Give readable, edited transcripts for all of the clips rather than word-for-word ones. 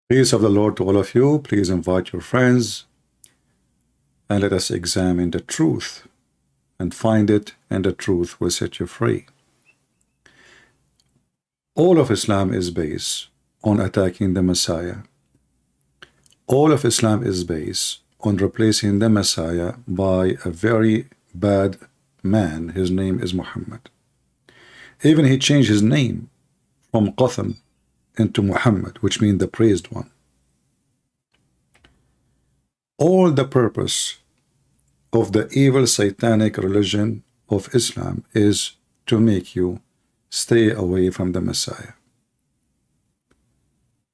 Peace of the Lord to all of you. Please invite your friends and let us examine the truth and find it, and the truth will set you free. All of Islam is based on attacking the Messiah. All of Islam is based on replacing the Messiah by a very bad man. His name is Muhammad. Even he changed his name from Qatham into Muhammad, which means the praised one. All the purpose of the evil satanic religion of Islam is to make you stay away from the Messiah.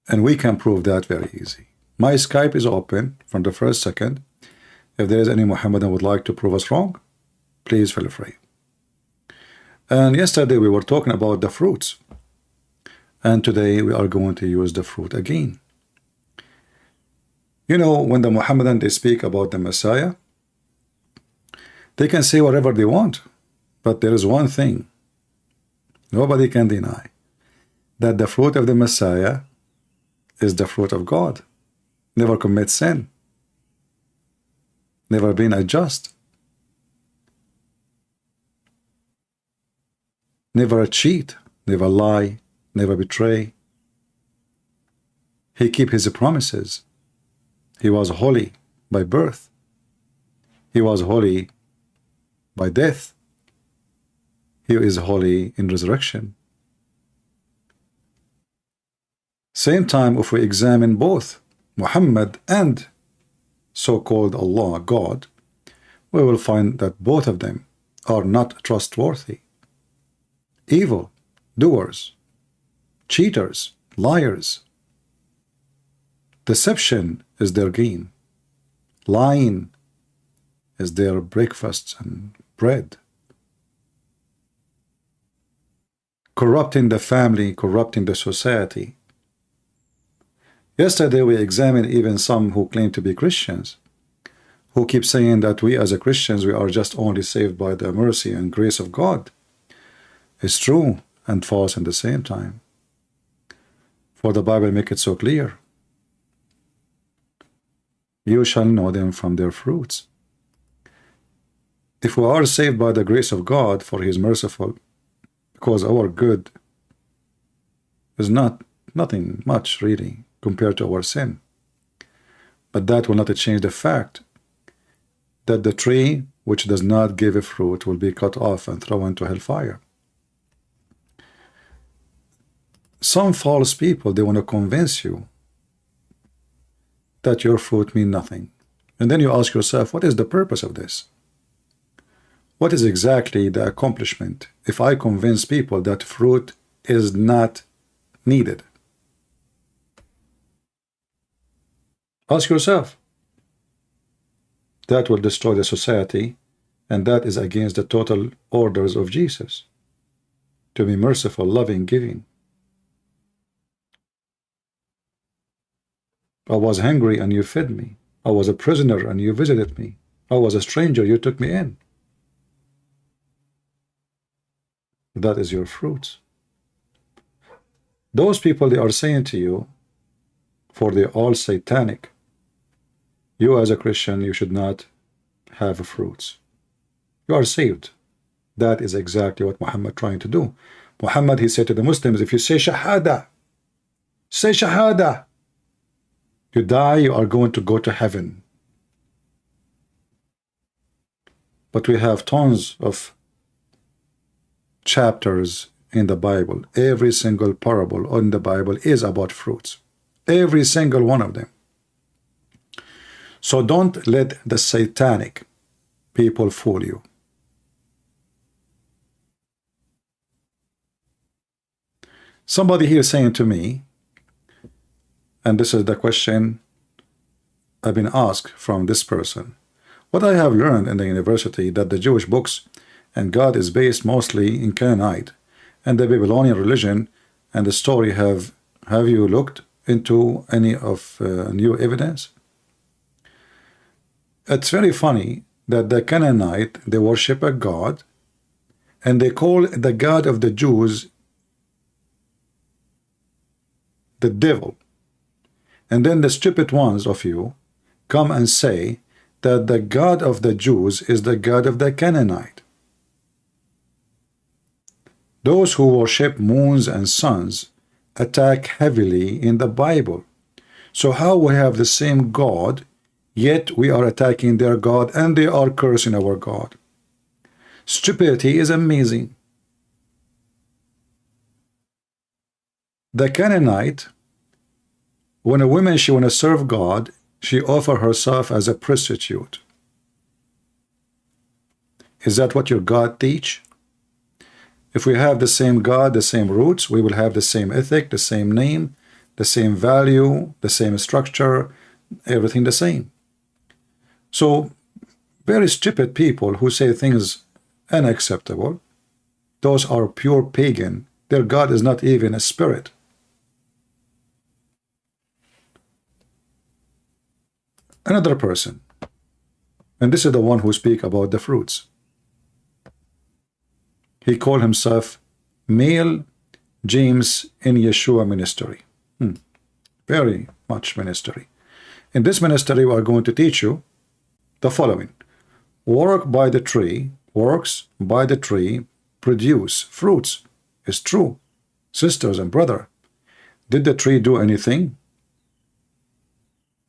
And we can prove that very easy. My Skype is open from the first second. If there is any Muhammadan who would like to prove us wrong, please feel free. And yesterday we were talking about the fruits. And today we are going to use the fruit again. You know, when the Muhammadan, they speak about the Messiah, they can say whatever they want. But there is one thing nobody can deny, that the fruit of the Messiah is the fruit of God. Never commit sin. Never been unjust. Never cheat. Never lie. Never betray. He keep his promises. He was holy by birth. He was holy by death. He is holy in resurrection. Same time, if we examine both Muhammad and so-called Allah, God, we will find that both of them are not trustworthy. Evil doers, cheaters, liars. Deception is their gain. Lying is their breakfast and bread. Corrupting the family, corrupting the society. Yesterday we examined even some who claim to be Christians, who keep saying that we as a Christians, we are just only saved by the mercy and grace of God. It's true and false at the same time. For the Bible make it so clear. You shall know them from their fruits. If we are saved by the grace of God, for He is merciful, because our good is nothing much really compared to our sin. But that will not change the fact that the tree which does not give a fruit will be cut off and thrown into hellfire. Some false people, they want to convince you that your fruit means nothing. And then you ask yourself, what is the purpose of this? What is exactly the accomplishment if I convince people that fruit is not needed? Ask yourself. That will destroy the society, and that is against the total orders of Jesus. To be merciful, loving, giving. I was hungry and you fed me. I was a prisoner and you visited me. I was a stranger, you took me in. That is your fruits. Those people, they are saying to you, for they are all satanic, you as a Christian, you should not have fruits. You are saved. That is exactly what Muhammad trying to do. Muhammad, he said to the Muslims, if you say Shahada, say Shahada, you die, you are going to go to heaven. But we have tons of chapters in the Bible. Every single parable in the Bible is about fruits. Every single one of them. So don't let the satanic people fool you. Somebody here saying to me, and this is the question I've been asked from this person. What I have learned in the university, that the Jewish books and God is based mostly in Canaanite, and the Babylonian religion and the story, have you looked into any of new evidence? It's very funny that the Canaanite, they worship a God, and they call the God of the Jews the devil. And then the stupid ones of you come and say that the God of the Jews is the God of the Canaanite. Those who worship moons and suns attack heavily in the Bible. So how we have the same God, yet we are attacking their God and they are cursing our God? Stupidity is amazing. The Canaanite, when a woman she want to serve God, she offer herself as a prostitute. Is that what your God teach? If we have the same God, the same roots, we will have the same ethic, the same name, the same value, the same structure, everything the same. So very stupid people who say things unacceptable, those are pure pagan. Their God is not even a spirit. Another person, and this is the one who speak about the fruits. He called himself Male James in Yeshua Ministry. Very much ministry. In this ministry, we are going to teach you the following. Works by the tree produce fruits. It's true. Sisters and brother, did the tree do anything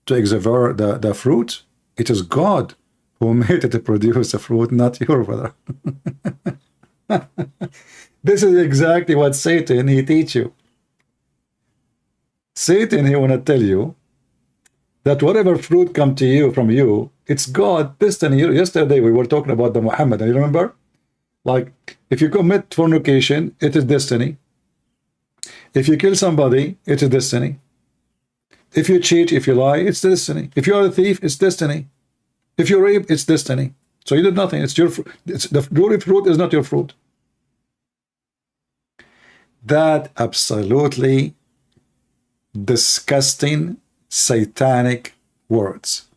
to exhibit the fruit? It is God who made it to produce the fruit, not your brother. This is exactly what Satan, he teach you. Satan, he want to tell you that whatever fruit come to you from you, it's God destiny. Yesterday we were talking about the Muhammad, you remember? Like, if you commit fornication, it is destiny. If you kill somebody, it is destiny. If you cheat, if you lie, it's destiny. If you are a thief, it's destiny. If you rape, it's destiny. So you did nothing. It's your the glory fruit is not your fruit. That absolutely disgusting, satanic words.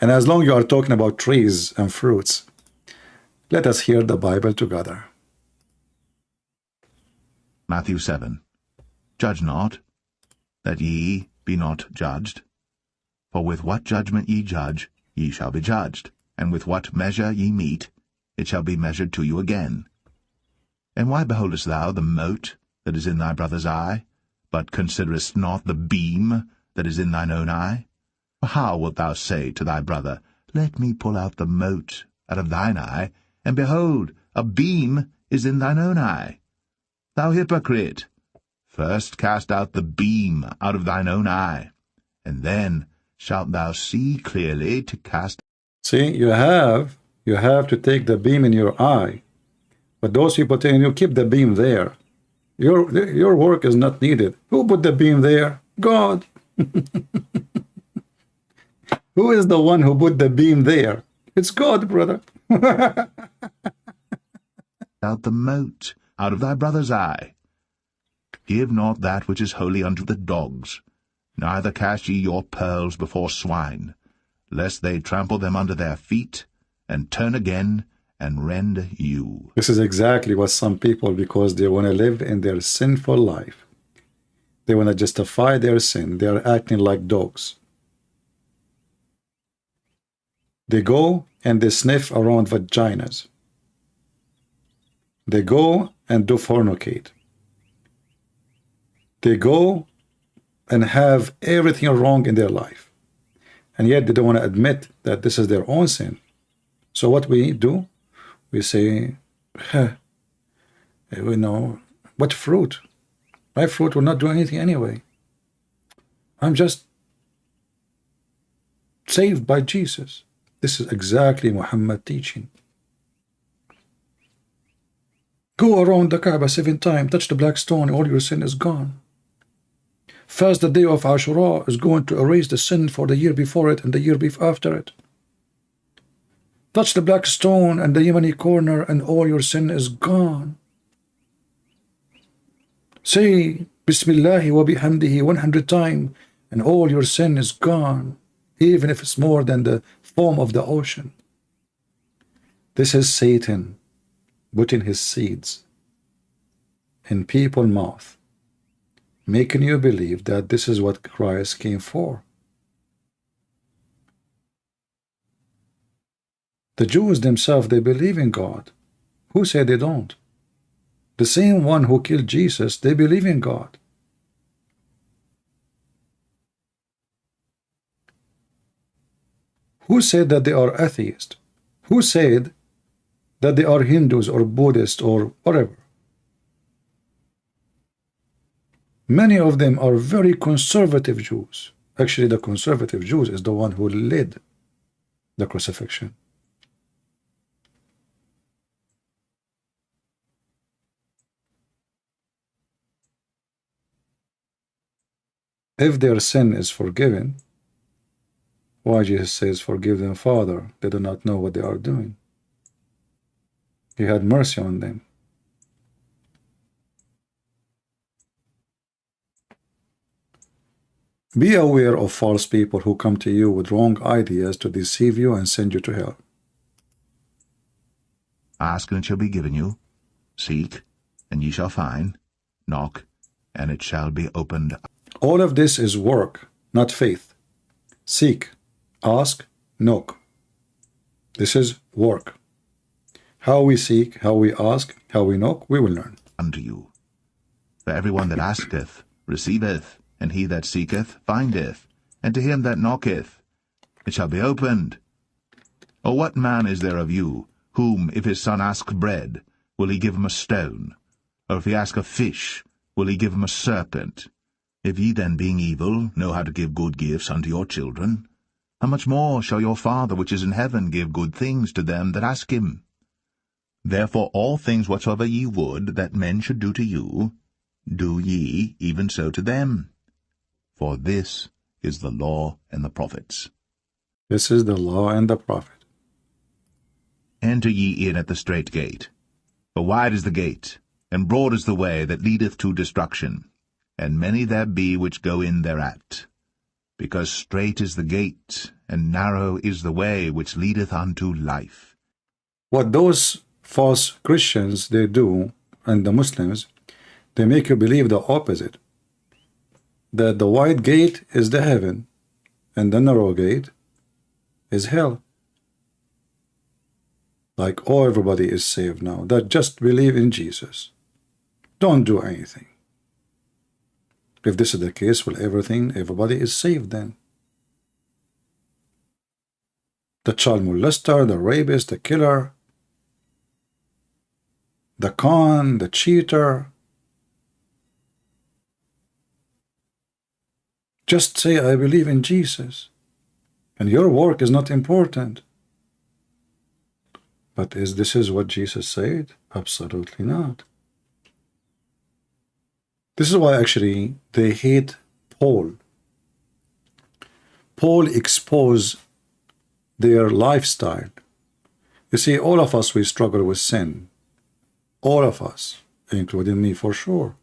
And as long as you are talking about trees and fruits, let us hear the Bible together. Matthew 7. Judge not, that ye be not judged. For with what judgment ye judge, ye shall be judged, and with what measure ye mete, it shall be measured to you again. And why beholdest thou the mote that is in thy brother's eye, but considerest not the beam that is in thine own eye? For how wilt thou say to thy brother, Let me pull out the mote out of thine eye, and behold, a beam is in thine own eye? Thou hypocrite, first cast out the beam out of thine own eye, and then shalt thou see clearly to cast. See, you have to take the beam in your eye, but those people telling you keep the beam there. Your work is not needed. Who put the beam there? God. Who is the one who put the beam there? It's God, brother. Out the mote out of thy brother's eye. Give not that which is holy unto the dogs, neither cast ye your pearls before swine, lest they trample them under their feet, and turn again, and rend you. This is exactly what some people, because they want to live in their sinful life, they want to justify their sin, they are acting like dogs. They go and they sniff around vaginas. They go and do fornicate. They go and have everything wrong in their life. And yet they don't want to admit that this is their own sin. So what we do, we say, we know, what fruit? My fruit will not do anything anyway. I'm just saved by Jesus. This is exactly Muhammad teaching. Go around the Kaaba 7 times, touch the black stone, all your sin is gone. Fast the day of Ashura is going to erase the sin for the year before it and the year after it. Touch the black stone and the Yemeni corner and all your sin is gone. Say Bismillah wa bihamdihi 100 times and all your sin is gone, even if it's more than the foam of the ocean. This is Satan putting his seeds in people's mouth, making you believe that this is what Christ came for. The Jews themselves, they believe in God. Who said they don't? The same one who killed Jesus, they believe in God. Who said that they are atheists? Who said that they are Hindus or Buddhists or whatever? Many of them are very conservative Jews. Actually, the conservative Jews is the one who led the crucifixion. If their sin is forgiven, why Jesus says, forgive them, Father, they do not know what they are doing. He had mercy on them. Be aware of false people who come to you with wrong ideas to deceive you and send you to hell. Ask, and it shall be given you. Seek, and ye shall find. Knock, and it shall be opened. All of this is work, not faith. Seek, ask, knock. This is work. How we seek, how we ask, how we knock, we will learn. Unto you. For every one that asketh receiveth, and he that seeketh findeth, and to him that knocketh it shall be opened. Or what man is there of you, whom, if his son ask bread, will he give him a stone? Or if he ask a fish, will he give him a serpent? If ye then, being evil, know how to give good gifts unto your children, how much more shall your Father which is in heaven give good things to them that ask him? Therefore all things whatsoever ye would that men should do to you, do ye even so to them. For this is the law and the prophets. This is the law and the prophet. Enter ye in at the strait gate. For wide is the gate, and broad is the way that leadeth to destruction, and many there be which go in thereat. Because strait is the gate, and narrow is the way which leadeth unto life. What those false Christians, they do, and the Muslims, they make you believe the opposite. That the wide gate is the heaven, and the narrow gate is hell. Like, oh, everybody is saved now. That just believe in Jesus. Don't do anything. If this is the case, well, everybody is saved then. The child molester, the rapist, the killer, the con, the cheater. Just say, I believe in Jesus. And your work is not important. But this is what Jesus said? Absolutely not. This is why actually they hate Paul. Paul exposed their lifestyle. You see, all of us, we struggle with sin. All of us, including me for sure.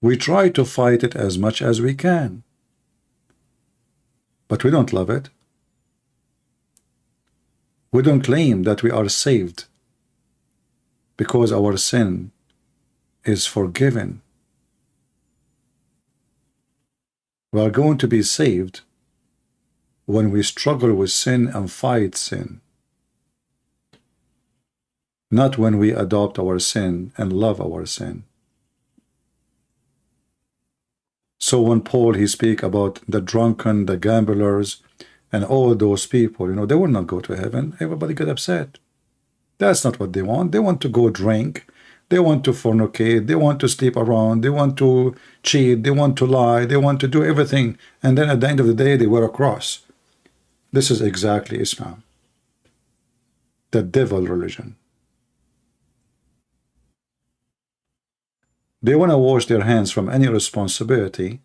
We try to fight it as much as we can. But we don't love it. We don't claim that we are saved because our sin is forgiven. We are going to be saved when we struggle with sin and fight sin, not when we adopt our sin and love our sin. So when Paul, he speak about the drunken, the gamblers, and all those people, you know, they will not go to heaven. Everybody get upset. That's not what they want. They want to go drink. They want to fornicate. They want to sleep around. They want to cheat. They want to lie. They want to do everything. And then at the end of the day, they wear a cross. This is exactly Islam. The devil religion. They want to wash their hands from any responsibility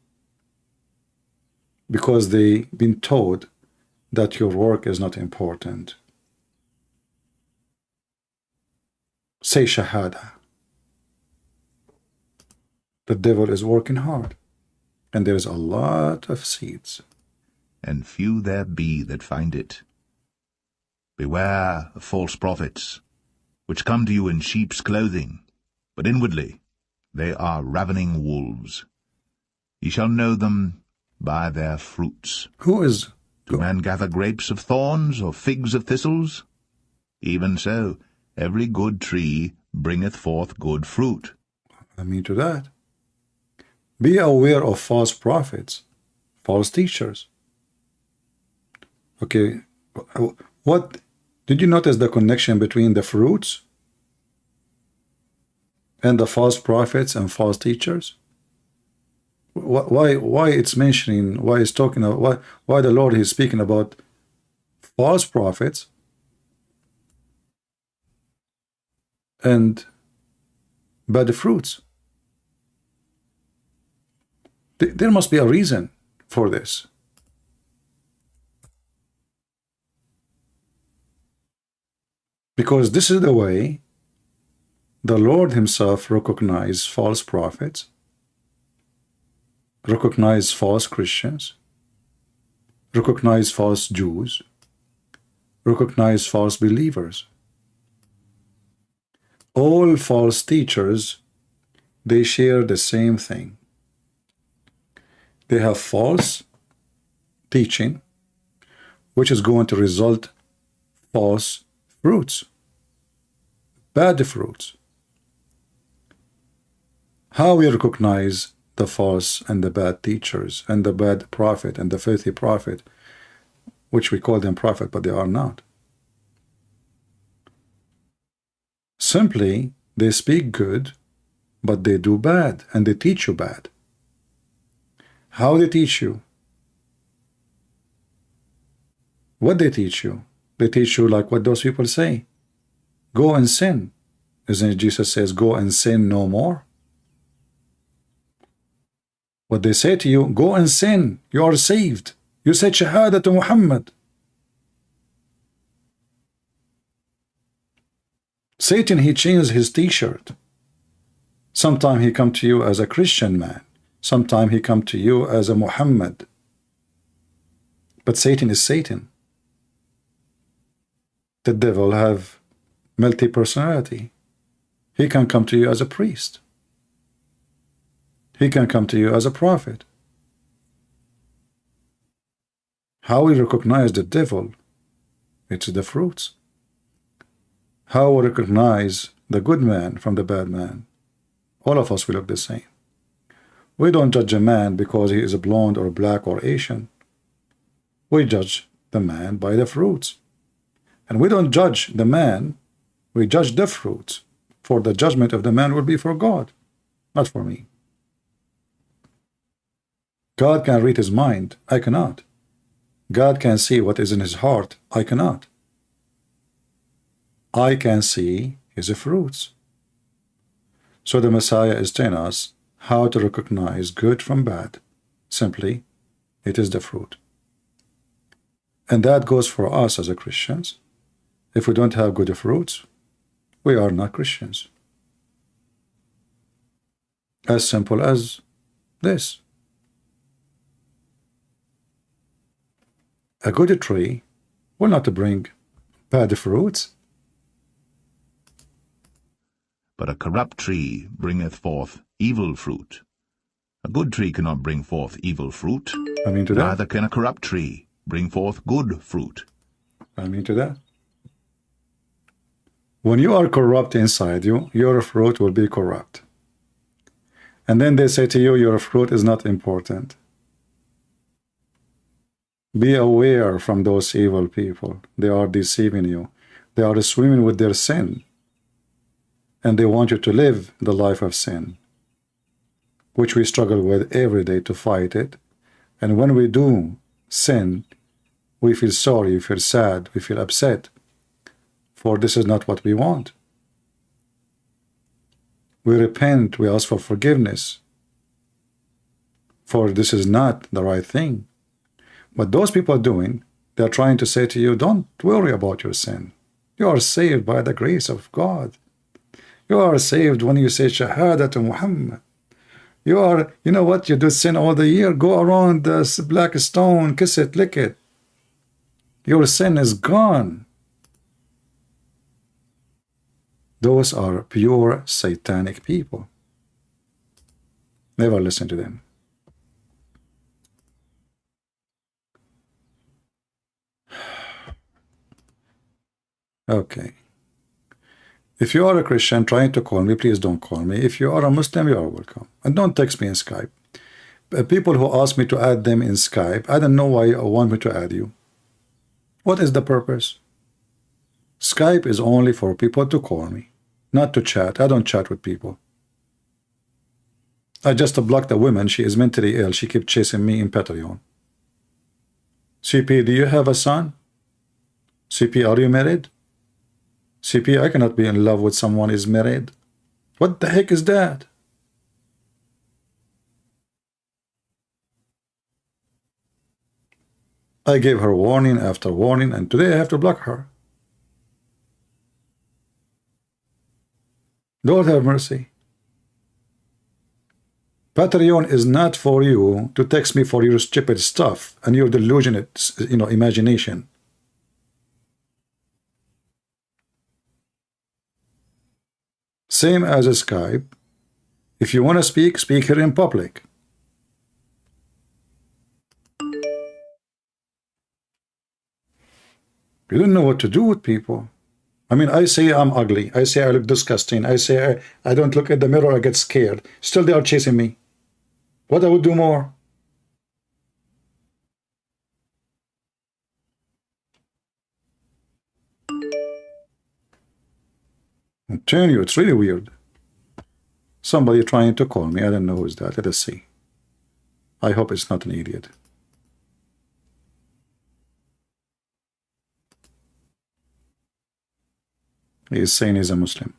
because they've been told that your work is not important. Say Shahada. The devil is working hard, and there is a lot of seeds. And few there be that find it. Beware of false prophets, which come to you in sheep's clothing, but inwardly they are ravening wolves. Ye shall know them by their fruits. Who is? Do man gather grapes of thorns, or figs of thistles? Even so, every good tree bringeth forth good fruit. I mean to that. Be aware of false prophets, false teachers. Okay, what did you notice the connection between the fruits and the false prophets and false teachers? Why it's mentioning, why it's talking about, why the Lord is speaking about false prophets and bad fruits? There must be a reason for this. Because this is the way the Lord himself recognized false prophets, recognized false Christians, recognized false Jews, recognized false believers. All false teachers, they share the same thing. They have false teaching, which is going to result false fruits, bad fruits. How we recognize the false and the bad teachers and the bad prophet and the filthy prophet, which we call them prophet, but they are not. Simply, they speak good, but they do bad, and they teach you bad. How they teach you? What they teach you? They teach you like what those people say. Go and sin. Isn't it Jesus says, go and sin no more? What they say to you, go and sin. You are saved. You said Shahada to Muhammad. Satan, he changed his t-shirt. Sometime he come to you as a Christian man. Sometime he come to you as a Muhammad. But Satan is Satan. The devil have multi-personality. He can come to you as a priest. He can come to you as a prophet. How we recognize the devil? It's the fruits. How we recognize the good man from the bad man? All of us will look the same. We don't judge a man because he is blonde or black or Asian. We judge the man by the fruits. And we don't judge the man, we judge the fruits. For the judgment of the man will be for God, not for me. God can read his mind, I cannot. God can see what is in his heart, I cannot. I can see his fruits. So the Messiah is telling us how to recognize good from bad. Simply, it is the fruit. And that goes for us as a Christians. If we don't have good fruits, we are not Christians. As simple as this. A good tree will not bring bad fruits. But a corrupt tree bringeth forth evil fruit. A good tree cannot bring forth evil fruit. I mean to that. Neither can a corrupt tree bring forth good fruit. I mean to that. When you are corrupt inside you, your fruit will be corrupt. And then they say to you, your fruit is not important. Be aware from those evil people. They are deceiving you. They are swimming with their sin. And they want you to live the life of sin, which we struggle with every day to fight it. And when we do sin, we feel sorry, we feel sad, we feel upset. For this is not what we want. We repent, we ask for forgiveness. For this is not the right thing. What those people are doing, they are trying to say to you, don't worry about your sin. You are saved by the grace of God. You are saved when you say Shahada to Muhammad. You are, you know what, you do sin all the year, go around the black stone, kiss it, lick it. Your sin is gone. Those are pure satanic people. Never listen to them. Okay. If you are a Christian trying to call me, please don't call me. If you are a Muslim, you are welcome. And don't text me in Skype. People who ask me to add them in Skype, I don't know why you want me to add you. What is the purpose? Skype is only for people to call me, not to chat. I don't chat with people. I just blocked a woman. She is mentally ill. She kept chasing me in Patreon. CP, do you have a son? CP, are you married? CP, I cannot be in love with someone who is married. What the heck is that? I gave her warning after warning, and today I have to block her. Lord have mercy. Patreon is not for you to text me for your stupid stuff and your delusional, imagination. Same as a Skype. If you want to speak, speak here in public. You don't know what to do with people. I mean, I say I'm ugly. I say I look disgusting. I say I don't look at the mirror, I get scared. Still they are chasing me. What I would do more? I'm telling you, it's really weird. Somebody trying to call me. I don't know who is that. Let us see. I hope it's not an idiot. He is saying he's a Muslim.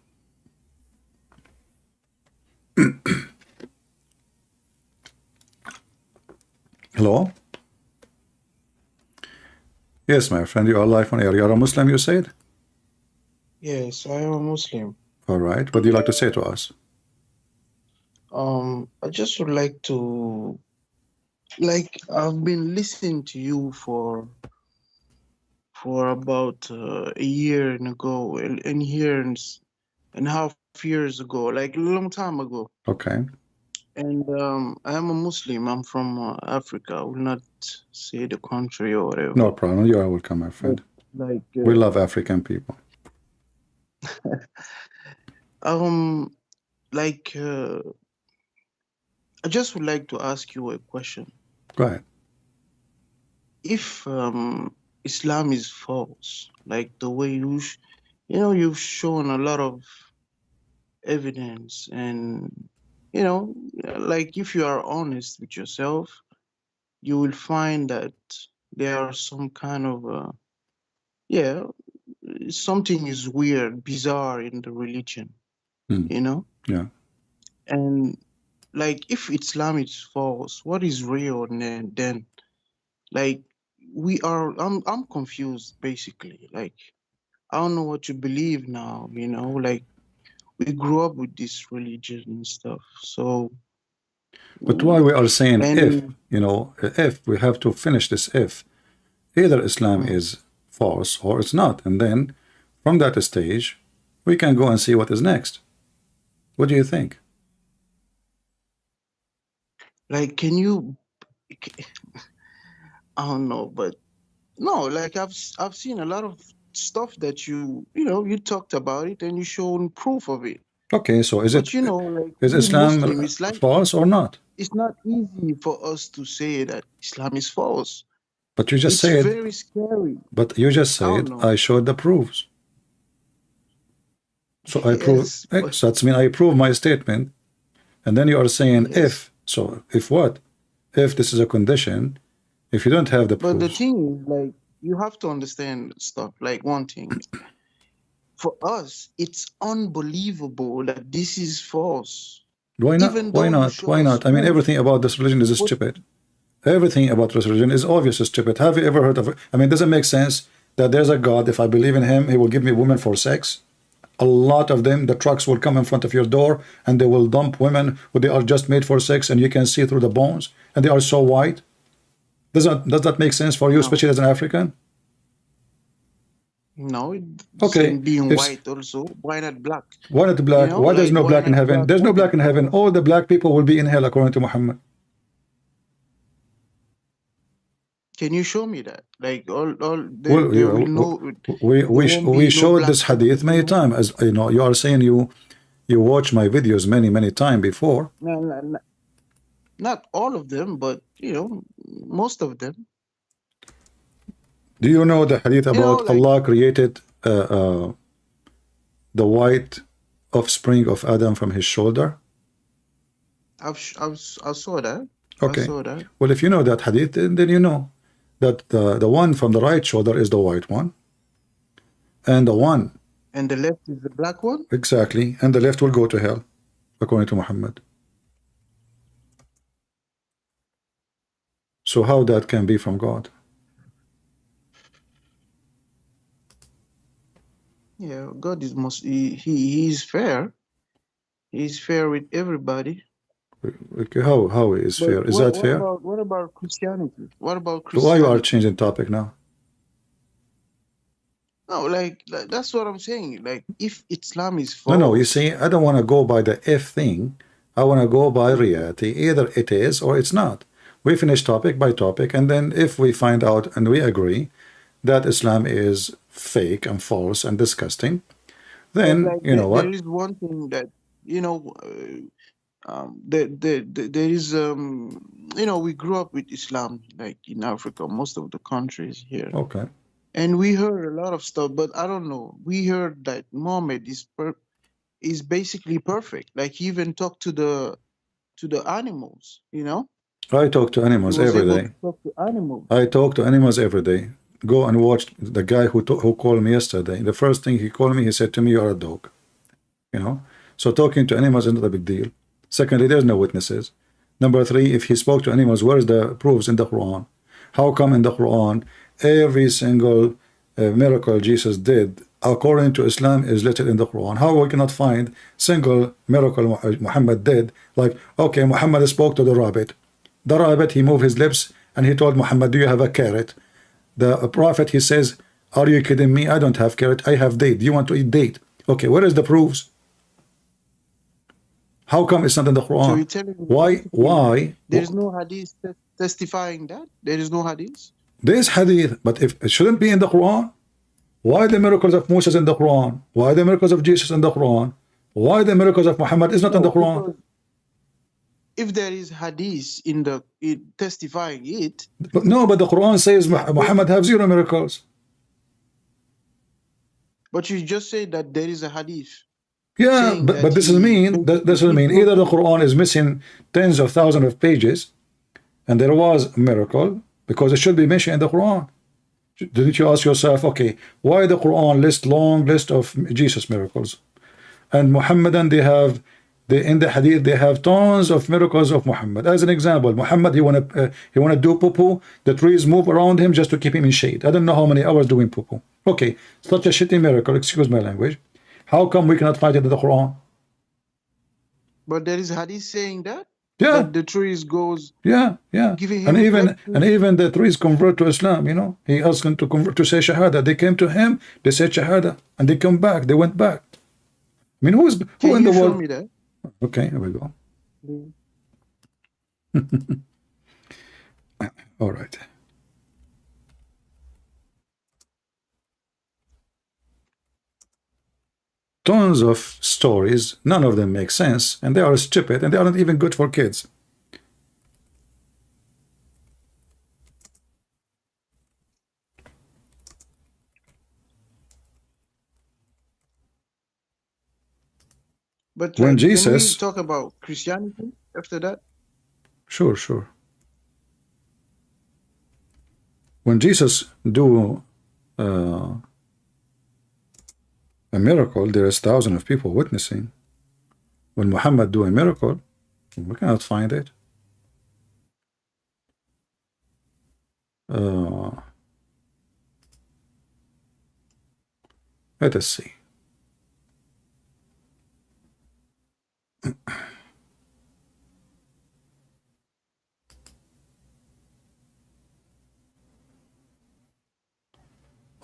Hello? Yes, my friend, you are live on air. You are a Muslim, you said? Yes, I am a Muslim. All right. What do you like to say to us? I just would like to, I've been listening to you for about a year ago, and years and a half years ago, like a long time ago. Okay. And I am a Muslim. I'm from Africa. I will not say the country or whatever. No problem. You are welcome, my friend. We love African people. I just would like to ask you a question. Go ahead. If Islam is false, like the way you've shown a lot of evidence, and like if you are honest with yourself, you will find that there are some kind of something is weird, bizarre in the religion, Yeah. And like if Islam is false, what is real then? Like I'm confused basically. Like I don't know what to believe now, like we grew up with this religion and stuff. So but why we are saying if we have to finish this if either Islam is false or it's not, and then from that stage we can go and see what is next. What do you think? Like, can you? I don't know, but no. Like I've seen a lot of stuff that you talked about it and you shown proof of it. Okay, so is but it like is Islam Muslim, false or not? It's not easy for us to say that Islam is false. But you just said it's very scary. But you just said I showed the proofs. So I prove. So that's mean I prove my statement, and then you are saying if. So if what? If this is a condition, if you don't have the proofs. But the thing is, like, you have to understand stuff. Like one thing, for us, it's unbelievable that this is false. Why not? Why not? Why not? I mean, everything about this religion is stupid. Everything about this religion is obviously stupid. Have you ever heard of it? I mean, does it make sense that there's a God? If I believe in him, he will give me women for sex. A lot of them, the trucks will come in front of your door and they will dump women who they are just made for sex, and you can see through the bones, and they are so white. Does that make sense for you, especially as an African? No, Okay, same being if white also. Why not black? why not You black? know, Why there's like no why black in not heaven? black There's no black woman in heaven. also? All the black people will be in hell according to Muhammad. Can you show me that? Like all Well, there will no there won't we be no showed black this people hadith many in times. As you know, you are saying you watch my videos many times before. no, not all of them, but you know, most of them. Do you know the hadith You know, about like Allah created the white offspring of Adam from his shoulder? I saw that. I Okay. saw that. Well, if you know that hadith, then you know that the one from the right shoulder is the white one, and the one And the left is the black one? exactly, and the left will go to hell, according to Muhammad. So how that can be from God? Yeah, God is he's fair. He's fair with everybody. Okay, how is But fair? Is that fair? what about Christianity? What about So why you are Christianity? changing topic now? No, like that's what I'm saying. Like if Islam is No, you false, see, I don't want to go by the if thing. I want to go by reality. Either it is or it's not. We finish topic by topic, and then if we find out and we agree that Islam is fake and false and disgusting, but then like you know there what? is one thing that you know, there is you know, we grew up with Islam like in Africa, most of the countries here, Okay. and we heard a lot of stuff. But I don't know. We heard that Muhammad is basically perfect. Like he even talked to the animals. You know, I talk to he animals was every able day. to talk to animals. I talk to animals every day. Go and watch the guy who called me yesterday. The first thing he called me, he said to me, "You're a dog." You know. So talking to animals is not a big deal. Secondly, there's no witnesses. Number three, if he spoke to animals, where is the proofs in the Quran? How come in the Quran every single miracle Jesus did according to Islam is listed in the Quran? How we cannot find single miracle Muhammad did? Like, okay, Muhammad spoke to the rabbit. The rabbit, he moved his lips and he told Muhammad, "Do you have a carrot?" The prophet, he says, "Are you kidding me? I don't have carrot. I have date. Do you want to eat date?" Okay, where is the proofs? How come it's not in the So Quran? you're telling me Why? basically there is no hadith testifying that there is no hadith. There's hadith, but if it shouldn't be in the Quran, why the miracles of Moses in the Quran? Why the miracles of Jesus in the Quran? Why the miracles of Muhammad is not in the No, Quran? because if there is hadith testifying it, But no, but the Quran says Muhammad have zero miracles. but you just say that there is a hadith Yeah, saying that but this is mean. This will mean either the Quran is missing tens of thousands of pages, and there was a miracle because it should be mentioned in the Quran. Didn't you ask yourself, okay, why the Quran list long list of Jesus miracles, and Muhammadan in the hadith they have tons of miracles of Muhammad. As an example, Muhammad he wanna do poo-poo, the trees move around him just to keep him in shade. I don't know how many hours doing poo-poo. Okay, such a shitty miracle. Excuse my language. How come we cannot find it in the Quran? But there is hadith saying that Yeah, the trees goes yeah. giving And him even the trees convert to Islam. You know, he asked them to convert to say Shahada. They came to him, they said Shahada, and they come back. They went back. I mean, who Can in the you show world? me that? Okay, here we go. All right. Tons of stories, none of them make sense, and they are stupid, and they aren't even good for kids. But When like, can we Jesus, talk about Christianity after that? sure. When Jesus do a miracle, there is thousands of people witnessing. When Muhammad do a miracle, we cannot find it. Let us see.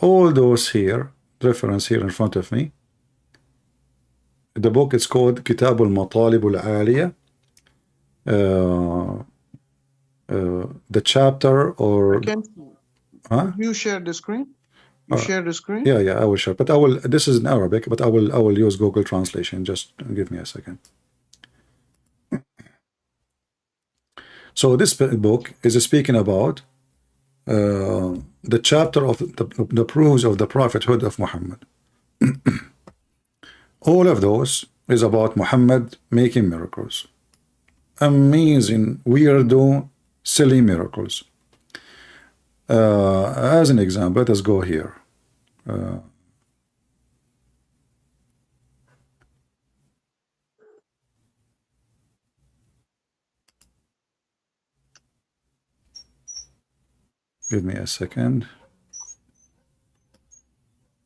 All those here, reference here in front of me. The book is called Kitab al-Matalib al-Aliyah. The chapter or Huh? You share the screen? You share the screen? Yeah, I will share. But I will. This is in Arabic, but I will use Google Translation. Just give me a second. So this book is speaking about the chapter of the proofs of the prophethood of Muhammad. All of those is about Muhammad making miracles. Amazing, weirdo, silly miracles. As an example, let us go here. Give me a second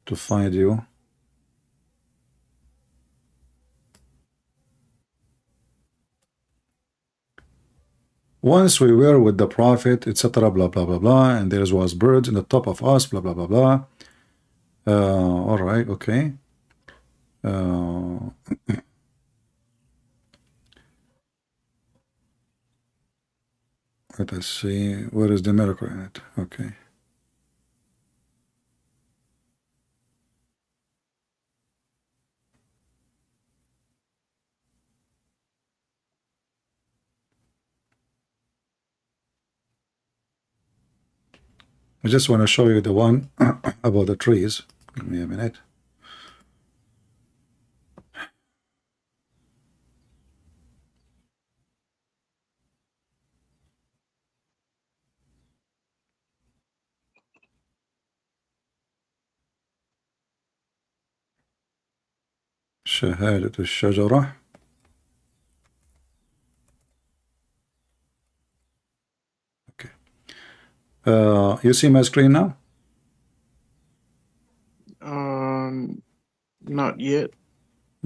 to find you. Once we were with the prophet, etc. Blah blah blah blah, and there was birds in the top of us. Blah blah blah blah. All right, okay. Let us see. Where is the miracle in it? Okay. I just want to show you the one about the trees. Give me a minute. شهادة الشجرة. Okay. You see my screen now? Not yet.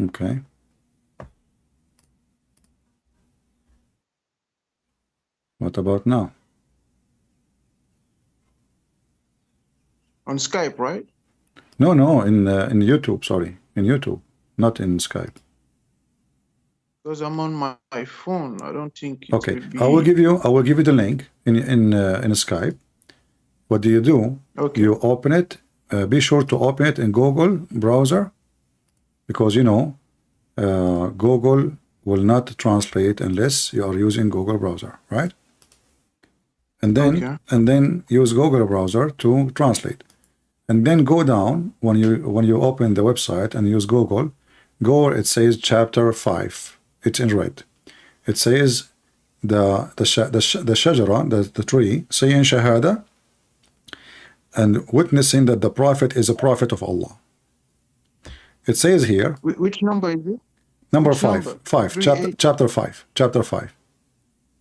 Okay. What about now? On Skype, right? No, in YouTube. Sorry, in YouTube, not in Skype. Because I'm on my phone. I don't think it okay. will be... I will give you the link in Skype. What do you do? Okay. You open it. Be sure to open it in Google browser, because you know Google will not translate unless you are using Google browser, right? And then use Google browser to translate, and then go down when you open the website and use Google. Go where it says chapter 5. It's in red. It says the shajara, the tree, saying shahada and witnessing that the prophet is a prophet of Allah. It says here. Which number is it? Number 5. 5. Chapter 5. Chapter 5.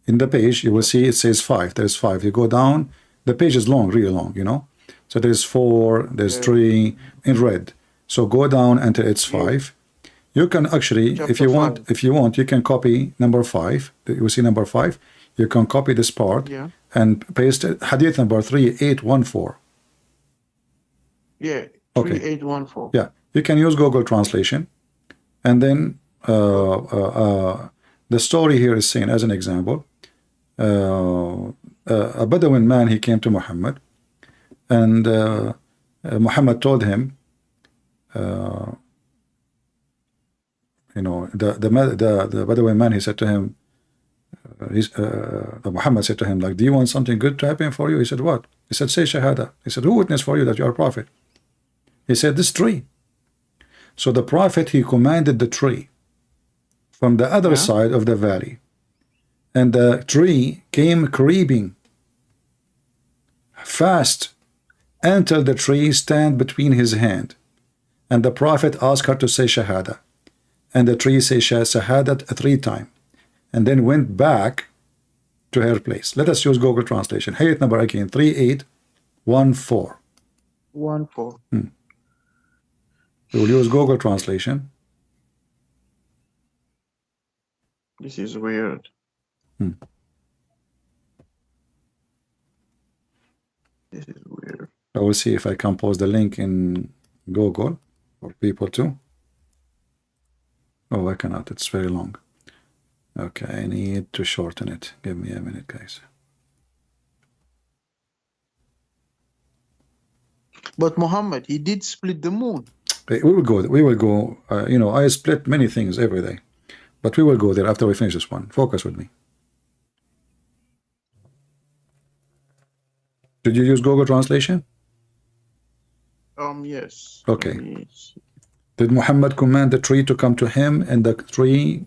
In the page, you will see it says 5. There's 5. You go down. The page is long, really long, you know. So there's 4, there's 3 in red. So go down until it's 5. You can actually, if you want, you can copy number 5. You see number 5. You can copy this part and paste it. Hadith number 3814. Yeah. Okay. 3814. Yeah. You can use Google Translation, and then the story here is saying, as an example, a Bedouin man, he came to Muhammad, and Muhammad told him, you know, the Bedouin man, he said to him, Muhammad said to him, like, do you want something good to happen for you? He said, what? He said, say shahada. He said, who witnessed for you that you are a prophet? He said, this tree. So the prophet, he commanded the tree from the other side of the valley, and the tree came creeping fast until the tree stand between his hand, and the prophet asked her to say shahada, and the tree say shahadat 3 times, and then went back to her place. Let us use Google Translation. Hadith number again, 3814. 14. We will use Google Translation. This is weird. This is weird. I will see if I can post the link in Google for people too. Oh, I cannot. It's very long. Okay, I need to shorten it. Give me a minute, guys. But Muhammad, he did split the moon. We will go. We will go. You know, I split many things every day, but we will go there after we finish this one. Focus with me. Did you use Google Translation? Yes. Okay. Yes. Did Muhammad command the tree to come to him, and the tree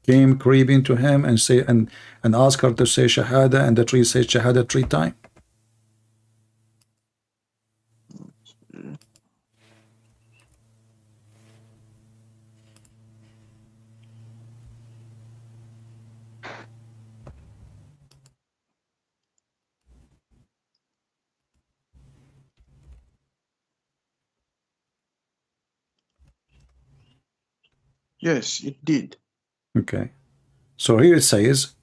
came creeping to him and say and ask her to say Shahada, and the tree said Shahada 3 times? Yes, it did. Okay. So here it says,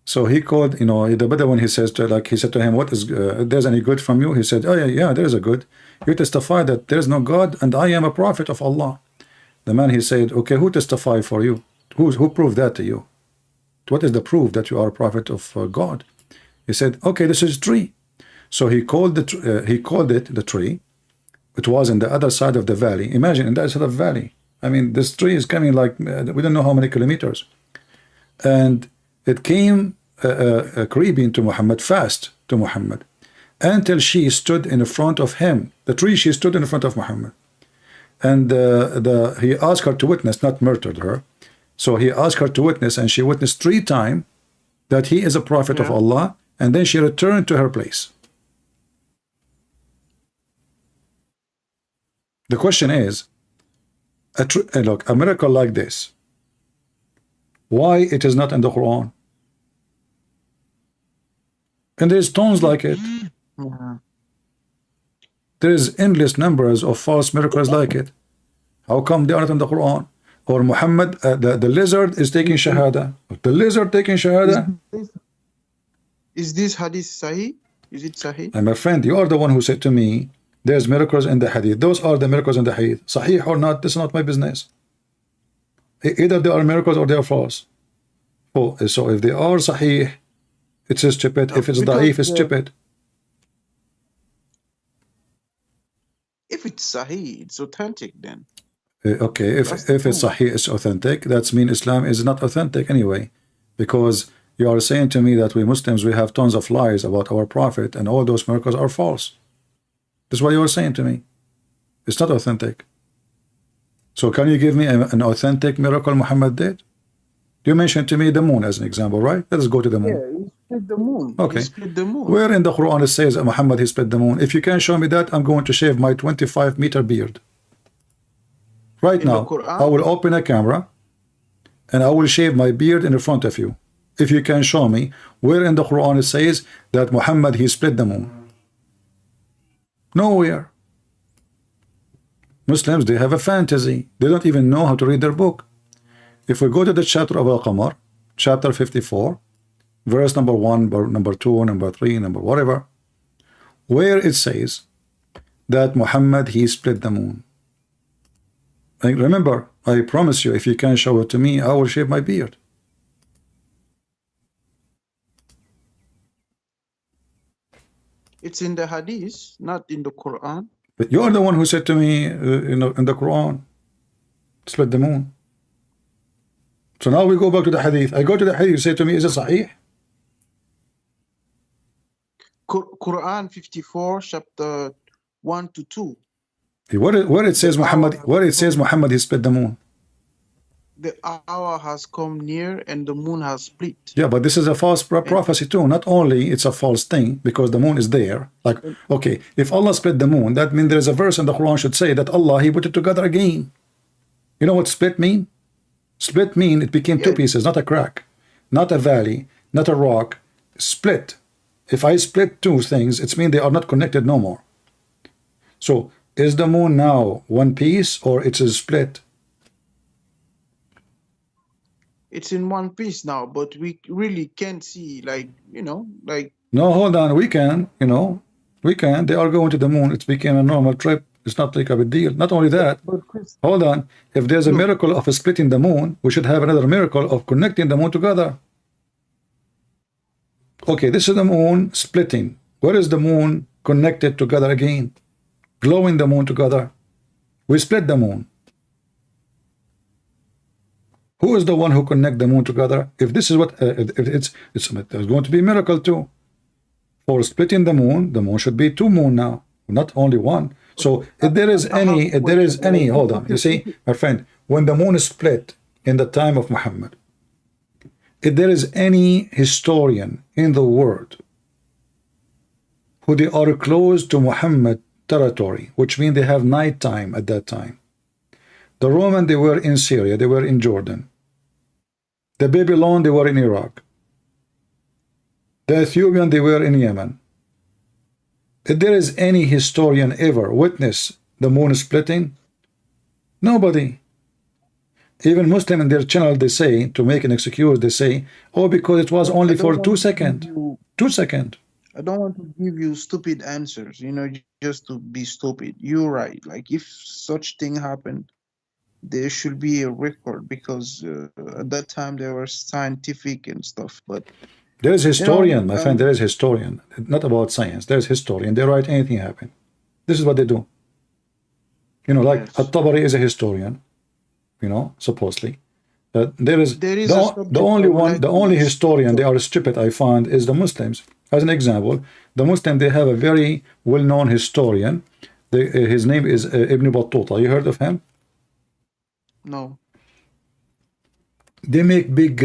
so he called, you know, the Bedouin, he says to, like, he said to him, what is, there's any good from you? He said, oh yeah, there is a good. You testify that there is no God and I am a prophet of Allah. The man, he said, okay, who testify for you? Who proved that to you? What is the proof that you are a prophet of God? He said, okay, this is tree. So he called it the tree. It was in the other side of the valley. Imagine, in the other side of the valley. I mean, this tree is coming like, we don't know how many kilometers. And it came creeping to Muhammad, fast to Muhammad, until she stood in front of him. The tree, she stood in front of Muhammad. And he asked her to witness, not murdered her. So he asked her to witness, and she witnessed 3 times that he is a prophet of Allah, and then she returned to her place. The question is, look, a miracle like this, why it is not in the Quran? And there's tons like it. There's endless numbers of false miracles like it. How come they aren't in the Quran? Or Muhammad, the lizard is taking Shahada. The lizard taking Shahada. Is this hadith Sahih? Is it Sahih? And my friend, you are the one who said to me, there's miracles in the hadith. Those are the miracles in the hadith. Sahih or not, this is not my business. Either they are miracles or they are false. Oh, so if they are Sahih, it says Djupet. If it's Da'if, it's Djupet. If it's Sahih, it's authentic then. Okay, if it's Sahih, it's authentic. That means Islam is not authentic anyway. Because you are saying to me that we Muslims, we have tons of lies about our Prophet, and all those miracles are false. This is what you are saying to me. It's not authentic. So can you give me an authentic miracle Muhammad did? You mentioned to me the moon as an example, right? Let us go to the moon. Yeah, he split the moon. Okay. He split the moon. Where in the Quran it says that Muhammad he split the moon? If you can show me that, I'm going to shave my 25-meter beard. Right In now, the Quran? I will open a camera and I will shave my beard in front of you. If you can show me where in the Quran it says that Muhammad he split the moon. Nowhere. Muslims, they have a fantasy. They don't even know how to read their book. If we go to the chapter of Al-Qamar, chapter 54, verse number 1, number 2, number 3, number whatever, where it says that Muhammad he split the moon. And remember, I promise you, if you can show it to me, I will shave my beard. It's in the hadith, not in the Quran. But you're the one who said to me, in the Quran, split the moon. So now we go back to the hadith. I go to the hadith, you say to me, is it sahih? Quran 54, chapter 1 to 2. Where it says Muhammad he split the moon. The hour has come near and the moon has split. Yeah, but this is a false prophecy too. Not only it's a false thing because the moon is there. Like, okay, if Allah split the moon, that means there is a verse in the Quran should say that Allah he put it together again. You know what split mean? Split mean it became 2 pieces, not a crack, not a valley, not a rock. Split. If I split 2 things, it means they are not connected no more. So is the moon now 1 piece or it is split? It's in 1 piece now, but we really can't see, like, you know, like. No, hold on. We can, you know, we can. They are going to the moon. It became a normal trip. It's not like a big deal. Not only that, But Chris, hold on. If there's a look, miracle of splitting the moon, we should have another miracle of connecting the moon together. Okay, this is the moon splitting. Where is the moon connected together again? Glowing the moon together. We split the moon. Who is the one who connect the moon together? If this is what it's going to be a miracle too. For splitting the moon should be two moon now, not only one. So if there is any, hold on. You see, my friend, when the moon is split in the time of Muhammad, if there is any historian in the world who they are close to Muhammad territory, which means they have night time at that time. The Roman, they were in Syria, they were in Jordan. The Babylon, they were in Iraq. The Ethiopian, they were in Yemen. If there is any historian ever witness the moon splitting, nobody. Even Muslim in their channel, they say, to make an excuse, they say, oh, because it was only for 2 seconds. 2 seconds. I don't want to give you stupid answers, you know, just to be stupid. You're right. Like, if such thing happened, there should be a record, because at that time there was scientific and stuff. But there is historian, you know, my friend. There is historian. Not about science. There is historian. They write anything happen. This is what they do. You know, like yes. At-Tabari is a historian. You know, supposedly. There is the only historian they are stupid, I found, is the Muslims. As an example, the Muslim, they have a very well-known historian. His name is Ibn Battuta. You heard of him? No. They make big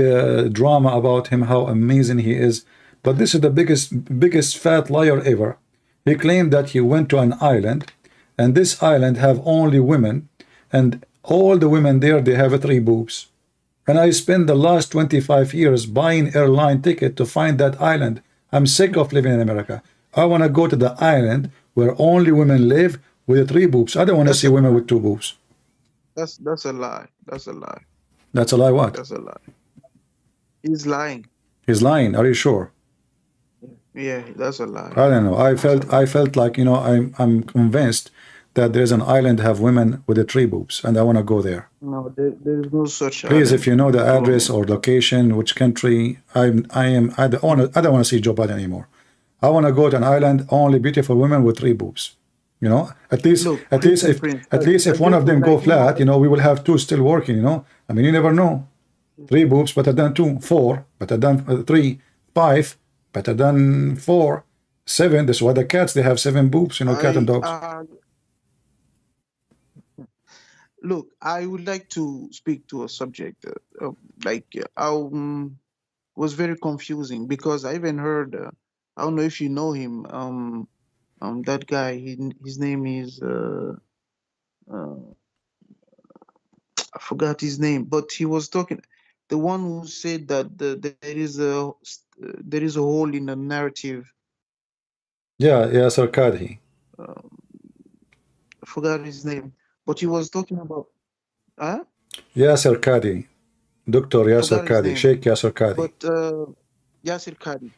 drama about him, how amazing he is. But this is the biggest fat liar ever. He claimed that he went to an island, and this island have only women, and all the women there, they have 3 boobs. And I spent the last 25 years buying airline ticket to find that island. I'm sick of living in America. I want to go to the island where only women live with 3 boobs. I don't want to see women with 2 boobs. That's a lie. That's a lie. That's a lie. What? That's a lie. He's lying. He's lying. Are you sure? Yeah, that's a lie. I don't know. I felt like, you know, I'm convinced that there's an island have women with the 3 boobs, and I want to go there. No, there's no such. Please, if you know the address or location, which country, I don't want to see Joe Biden anymore. I want to go to an island only beautiful women with 3 boobs. You know, at least if one of them go flat, you know, we will have 2 still working. You know, I mean, you never know. 3 boobs better than 2, 4 better than 3, 5 better than 4, 7. That's why the cats, they have 7 boobs. You know, cat and dogs. Look, I would like to speak to a subject was very confusing, because I even heard, I don't know if you know him, that guy, his name is, I forgot his name, but he was talking, the one who said that there is a hole in the narrative. Yeah, Sarkadi. I forgot his name, but he was talking about, Yasser Qadi, Dr. Yasser Qadi, Sheikh Yasser Qadi. But Yasser Qadi,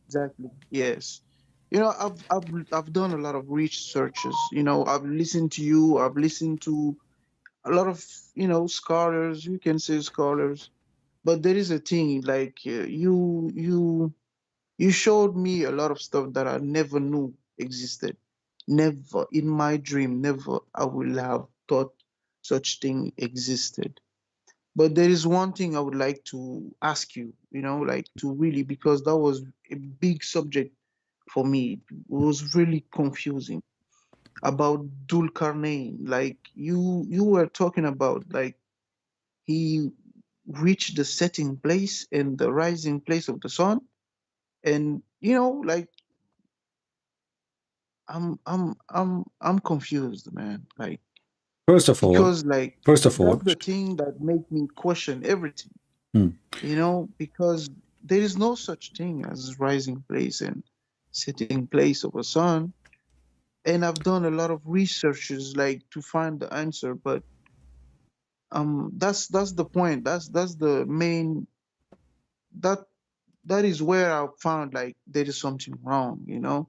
exactly. Yes, you know, I've done a lot of researches. You know, I've listened to you. I've listened to a lot of, you know, scholars. You can say scholars, but there is a thing, like you showed me a lot of stuff that I never knew existed. Never in my dream, never I will have thought such thing existed. But there is one thing I would like to ask you, you know, like, to really, because that was a big subject for me. It was really confusing about Dulkarnain. Like, you were talking about, like, he reached the setting place and the rising place of the sun, and, you know, like, I'm confused, man. Like, First of all, because, like, that's the thing that make me question everything. You know, because there is no such thing as rising place and setting place of a sun. And I've done a lot of researches, like, to find the answer, but that's the point. That's the main, that is where I found, like, there is something wrong, you know.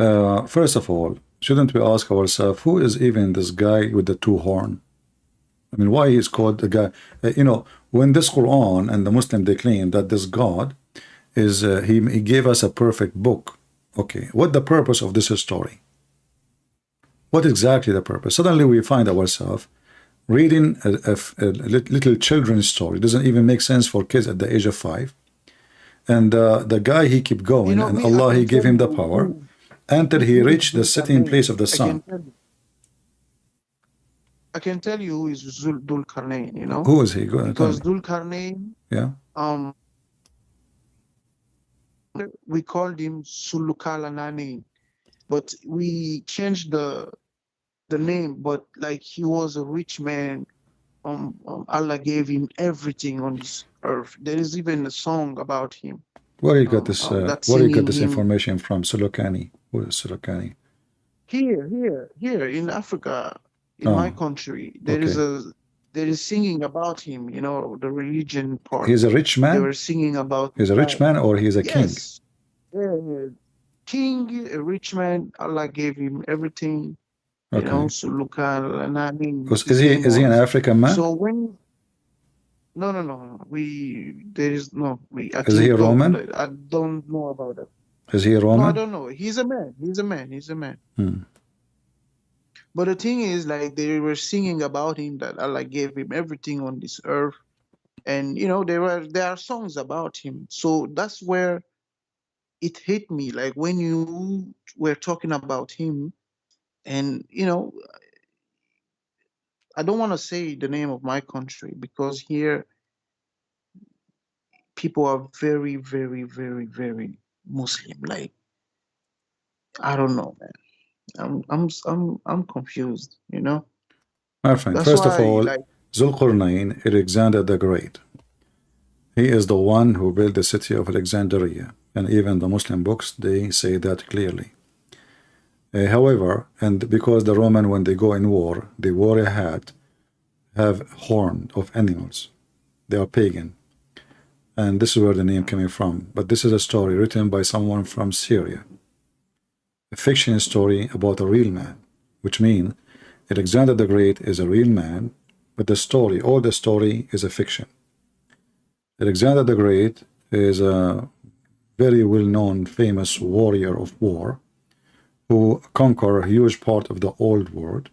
First of all, shouldn't we ask ourselves, who is even this guy with the two horn? I mean, why is called the guy? You know, when this Quran and the Muslim, they claim that this God is, he gave us a perfect book. Okay, what the purpose of this story? What exactly the purpose? Suddenly we find ourselves reading a little children's story. It doesn't even make sense for kids at the age of 5. And the guy, he keep going, and Allah, he gave him the power until he reached the sitting place of the sun. I can tell you who is Dhul Qarnayn, you know? Who is he? Go ahead, because Dhul Qarnayn, yeah, we called him Sulukalanani, but we changed the name, but like he was a rich man. Allah gave him everything on this earth. There is even a song about him. Where you got this? Where you got this information from? Sulukani. Who is Sulukani? Here in Africa, in my country, there is singing about him. You know, the religion part. He's a rich man. They were singing about. He's a rich man, or he's a king? Yeah, king, a rich man. Allah gave him everything. You know, so look at, and I mean, is he an African man? So when no, is he a Roman? I don't know about that. Is he a Roman? No, I don't know. He's a man. But the thing is, like, they were singing about him, that Allah gave him everything on this earth, and you know, there are songs about him. So that's where it hit me, like when you were talking about him. And, you know, I don't want to say the name of my country, because here people are very, very, very, very Muslim. Like, I don't know, man. I'm confused, you know. My friend, first of all, Dhul Qarnayn, Alexander the Great. He is the one who built the city of Alexandria, and even the Muslim books, they say that clearly. However, and because the Roman, when they go in war, the warrior have horn of animals. They are pagan. And this is where the name coming from. But this is a story written by someone from Syria. A fiction story about a real man, which means Alexander the Great is a real man, but the story, all the story is a fiction. Alexander the Great is a very well-known, famous warrior of war, who conquer a huge part of the old world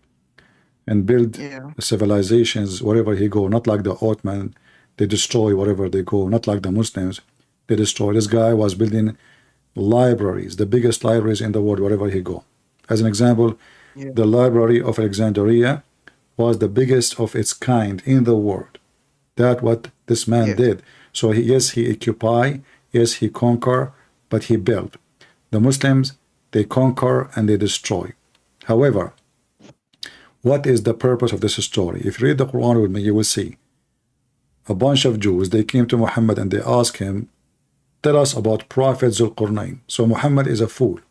and build civilizations wherever he go. Not like the Ottoman, they destroy wherever they go. Not like the Muslims, they destroy. This guy was building libraries, the biggest libraries in the world wherever he go. As an example, the library of Alexandria was the biggest of its kind in the world. That's what this man did. So he occupy, yes, he conquer, but he built. The Muslims, they conquer and they destroy. However, what is the purpose of this story? If you read the Quran with me, you will see a bunch of Jews, they came to Muhammad and they asked him, tell us about Prophet Dhul Qarnayn. So Muhammad is a fool.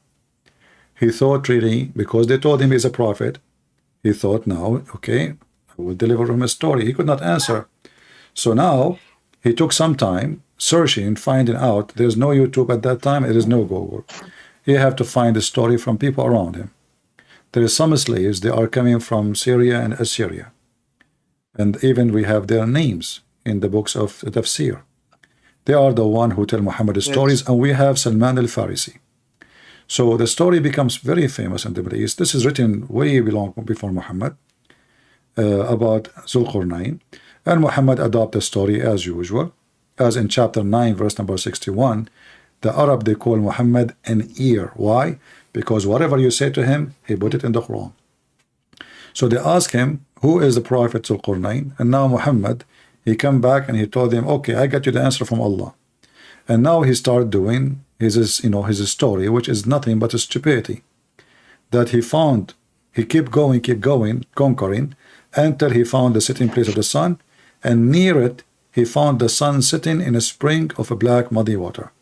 He thought really, because they told him he's a prophet, he thought, now, okay, I will deliver him a story. He could not answer. So now he took some time searching, finding out. There's no YouTube at that time. There is no Google. You have to find a story from people around him. There is some slaves, they are coming from Syria and Assyria. And even we have their names in the books of Tafsir. They are the one who tell Muhammad stories, and we have Salman al-Farisi. So the story becomes very famous in the Middle East. This is written way long before Muhammad about Dhul Qarnayn. And Muhammad adopted the story as usual. As in chapter 9, verse number 61, the Arab, they call Muhammad an ear. Why? Because whatever you say to him, he put it in the Quran. So they ask him, who is the Prophet Dhul Qarnayn? And now Muhammad, he come back and he told them, okay, I got you the answer from Allah. And now he started doing his story, which is nothing but a stupidity. That he kept going, conquering, until he found the sitting place of the sun, and near it, he found the sun sitting in a spring of a black muddy water.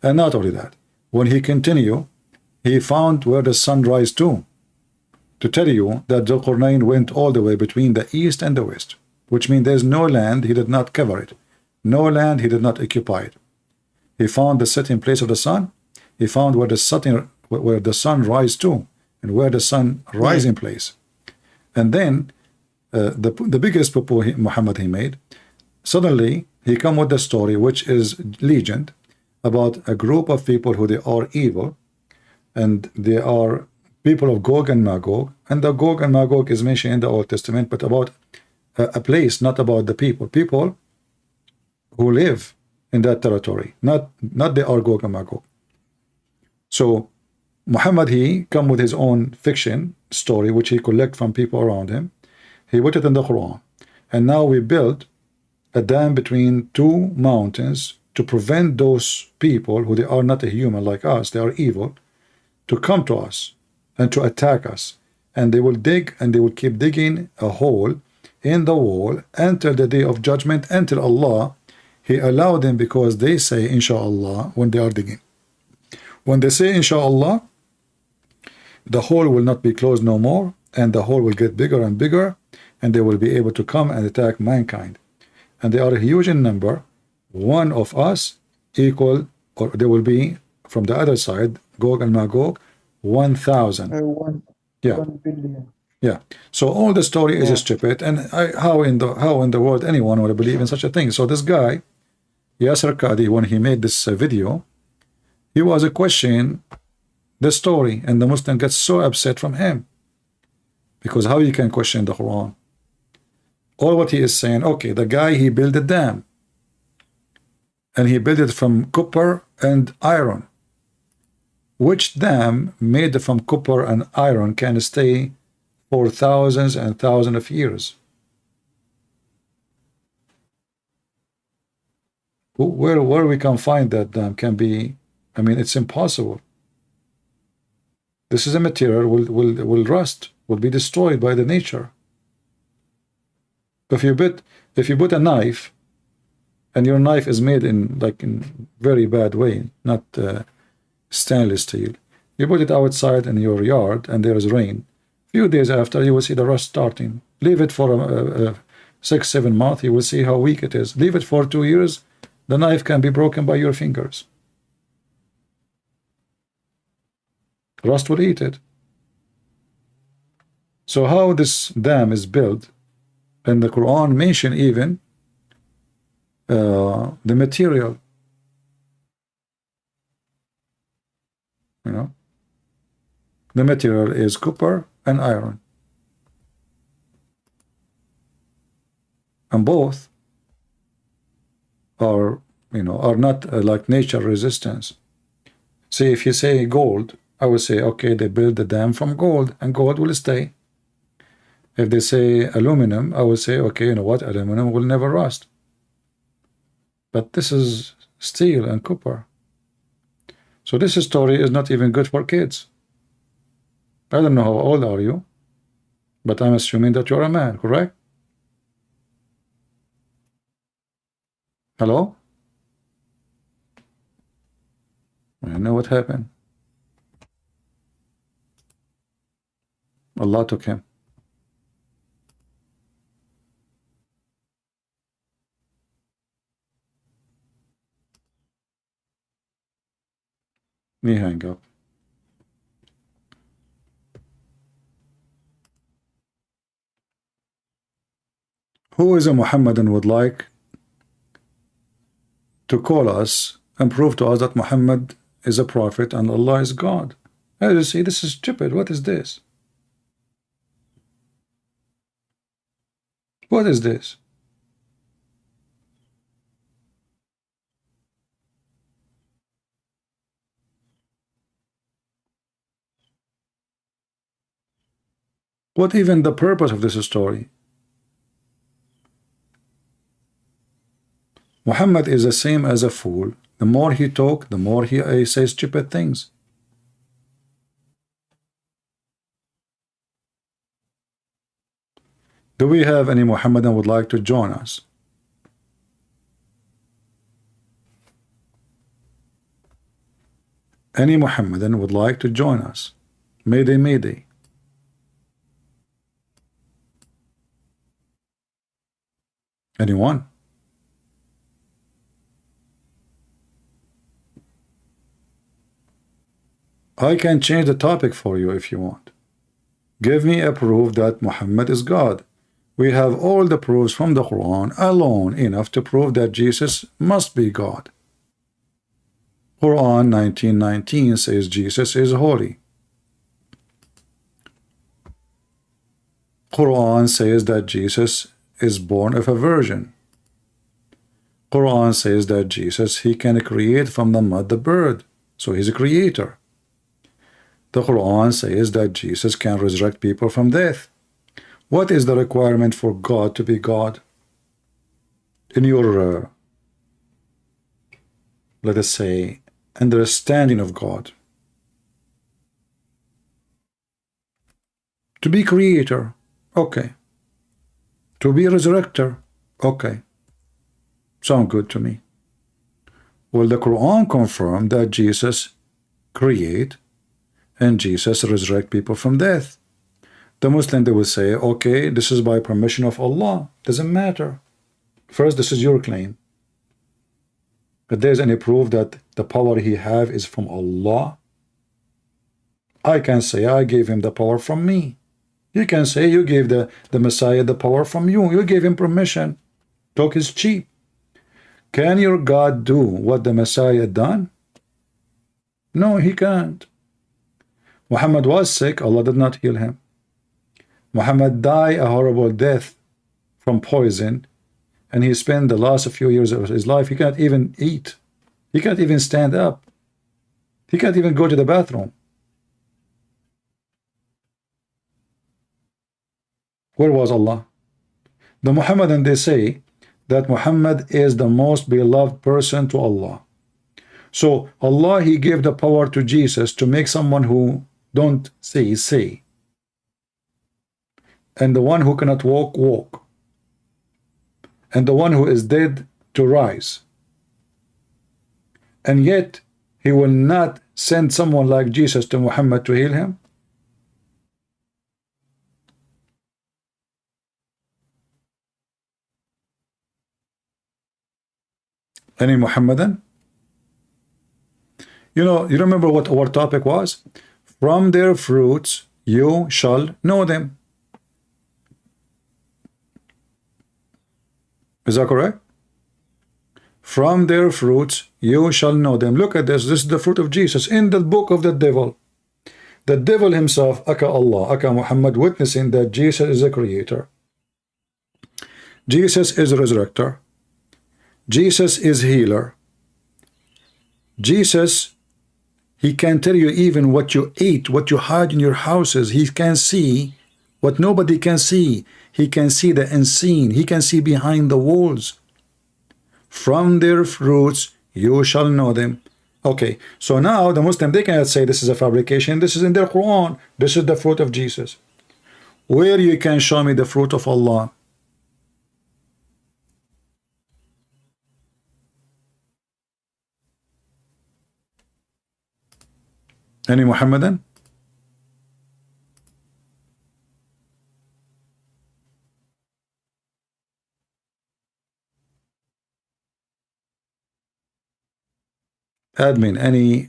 And not only that, when he continued, he found where the sun rise to tell you that Dhul Qarnayn went all the way between the east and the west, which means there's no land he did not cover it, no land he did not occupy it. He found the setting place of the sun, he found where the sun where the sun rise to, and where the sun rising place. And then the biggest poo Muhammad he made, suddenly he come with the story, which is legend, about a group of people who they are evil, and they are people of Gog and Magog, and the Gog and Magog is mentioned in the Old Testament, but about a place, not about the people who live in that territory, not they are Gog and Magog. So Muhammad, he come with his own fiction story, which he collect from people around him. He put it in the Quran, and now we built a dam between two mountains to prevent those people who they are not a human like us, they are evil, to come to us and to attack us. And they will dig, and they will keep digging a hole in the wall until the day of judgment, until Allah, he allowed them, because they say inshallah when they are digging. When they say inshallah, the hole will not be closed no more, and the hole will get bigger and bigger, and they will be able to come and attack mankind. And they are huge in number. One of us equal, or there will be from the other side, Gog and Magog, 1,000. 1 billion. Yeah. So all the story is stupid, and how in the world anyone would believe in such a thing? So this guy, Yasser Qadi, when he made this video, he was questioning the story, and the Muslim gets so upset from him, because how you can question the Quran? All what he is saying, okay, the guy, he built a dam, and he built it from copper and iron. Which dam made from copper and iron can stay for thousands and thousands of years? Where we can find that dam can be, I mean, it's impossible. This is a material will rust, will be destroyed by the nature. If you put a knife, and your knife is made in very bad way, not stainless steel, you put it outside in your yard and there is rain, few days after you will see the rust starting. Leave it for 6-7 months, you will see how weak it is. Leave it for 2 years, the knife can be broken by your fingers. Rust will eat it. So how this dam is built, and the Quran mention even the material, you know, the material is copper and iron, and both are, you know, are not like nature resistance. See, if you say gold, I would say, okay, they build the dam from gold, and gold will stay. If they say aluminum, I would say, okay, you know what, aluminum will never rust. But this is steel and copper. So this story is not even good for kids. I don't know how old are you, but I'm assuming that you're a man, correct? Hello? I know what happened. Allah took him. Me hang up. Who is a Muhammadan would like to call us and prove to us that Muhammad is a prophet and Allah is God? As you see, this is stupid. What is this? What is this? What even the purpose of this story? Muhammad is the same as a fool. The more he talk, the more he says stupid things. Do we have any Muhammadan would like to join us? Any Muhammadan would like to join us? Mayday, mayday. Anyone? I can change the topic for you if you want. Give me a proof that Muhammad is God. We have all the proofs from the Quran alone enough to prove that Jesus must be God. Quran 19:19 says Jesus is holy. Quran says that Jesus is born of a virgin. Quran says that Jesus, he can create from the mud the bird, so he's a creator. The Quran says that Jesus can resurrect people from death. What is the requirement for God to be God? In your, let us say, understanding of God. To be creator, okay. To be resurrector, okay. Sound good to me. Well, the Quran confirmed that Jesus create and Jesus resurrect people from death. The Muslim, they will say, okay, this is by permission of Allah. Doesn't matter. First, this is your claim. If there's any proof that the power he have is from Allah, I can say I gave him the power from me. You can say you gave the Messiah the power from you. You gave him permission. Talk is cheap. Can your God do what the Messiah done? No, he can't. Muhammad was sick. Allah did not heal him. Muhammad died a horrible death from poison, and he spent the last few years of his life, he can't even eat. He can't even stand up. He can't even go to the bathroom. Where was Allah? The Muhammadan, they say that Muhammad is the most beloved person to Allah. So Allah, he gave the power to Jesus to make someone who don't say. And the one who cannot walk, walk. And the one who is dead to rise. And yet he will not send someone like Jesus to Muhammad to heal him. Any Muhammadan? You know, you remember what our topic was? From their fruits you shall know them. Is that correct? From their fruits you shall know them. Look at this. This is the fruit of Jesus in the book of the devil. The devil himself, aka Allah, aka Muhammad, witnessing that Jesus is a creator. Jesus is a resurrector. Jesus is healer. Jesus, he can tell you even what you ate, what you hide in your houses. He can see what nobody can see. He can see the unseen. He can see behind the walls. From their fruits you shall know them. Okay, so now the Muslim, they cannot say this is a fabrication. This is in their Quran. This is the fruit of Jesus. Where you can show me the fruit of Allah? Any Muhammadan? Admin,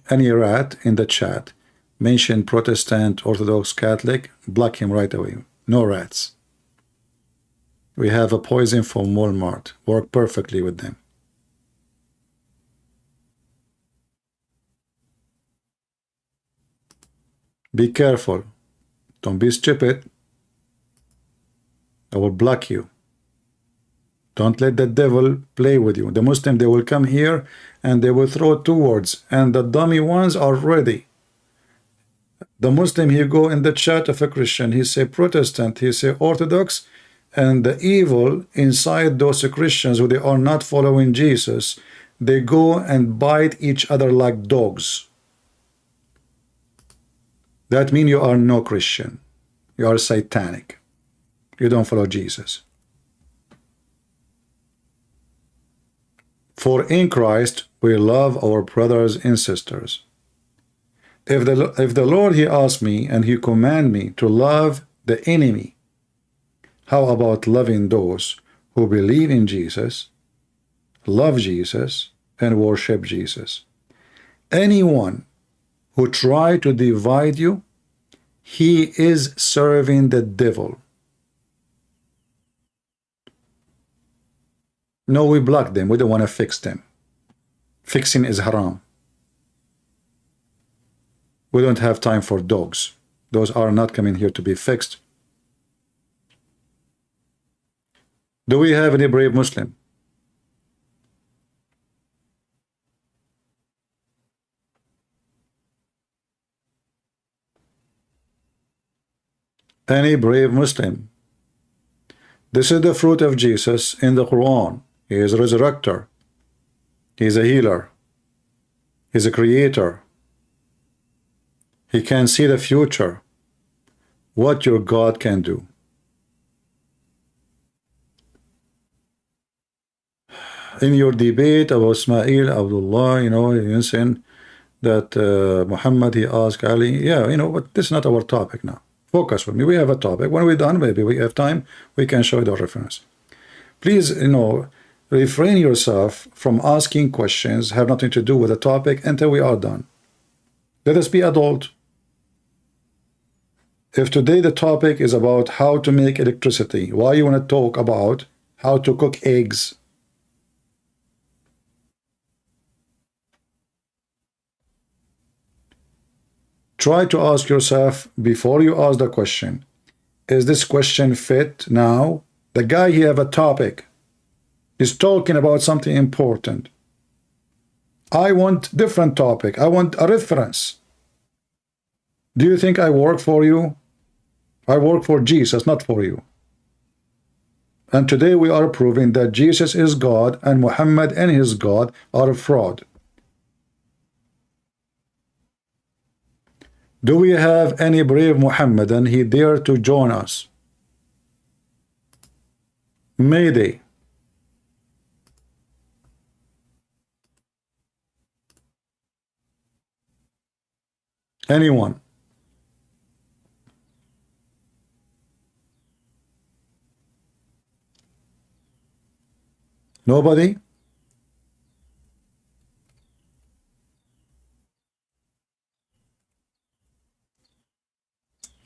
any rat in the chat, mention Protestant, Orthodox, Catholic, block him right away. No rats. We have a poison from Walmart. Work perfectly with them. Be careful. Don't be stupid. I will block you. Don't let the devil play with you. The Muslim, they will come here and they will throw two words, and the dummy ones are ready. The Muslim, he go in the chat of a Christian, he say Protestant, he say Orthodox, and the evil inside those Christians who they are not following Jesus, they go and bite each other like dogs. That means you are no Christian. You are satanic. You don't follow Jesus. For in Christ we love our brothers and sisters. If the Lord, he asked me and he command me to love the enemy, how about loving those who believe in Jesus, love Jesus, and worship Jesus? Anyone who try to divide you, he is serving the devil. No, we block them. We don't want to fix them. Fixing is haram. We don't have time for dogs. Those are not coming here to be fixed. Do we have any brave Muslim? Any brave Muslim? This is the fruit of Jesus in the Quran. He is a resurrector. He is a healer. He is a creator. He can see the future. What your God can do. In your debate about Ismail, Abdullah, you know, you mentioned that Muhammad, he asked Ali, yeah, you know, but this is not our topic now. Focus with me. We have a topic. When we're done, maybe we have time, we can show the reference. Please, you know, refrain yourself from asking questions have nothing to do with the topic until we are done. Let us be adult. If today the topic is about how to make electricity, why you want to talk about how to cook eggs? Try to ask yourself before you ask the question, is this question fit now? The guy here have a topic. He's talking about something important. I want different topic. I want a reference. Do you think I work for you? I work for Jesus, not for you. And today we are proving that Jesus is God and Muhammad and his God are a fraud. Do we have any brave Muhammadan he dare to join us? Mayday. Anyone? Nobody?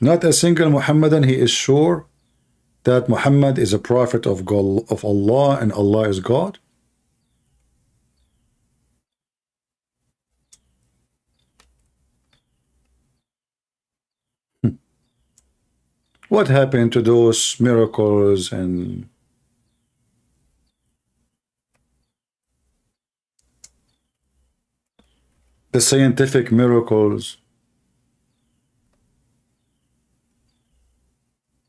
Not a single Muhammadan he is sure that Muhammad is a prophet of God, of Allah, and Allah is God? What happened to those miracles and the scientific miracles?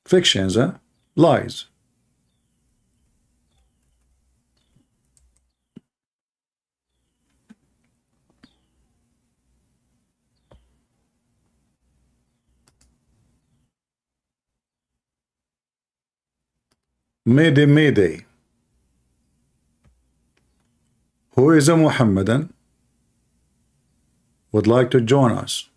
Fictions, huh? Lies. Mayday, Mayday. Who is a Muhammadan would like to join us?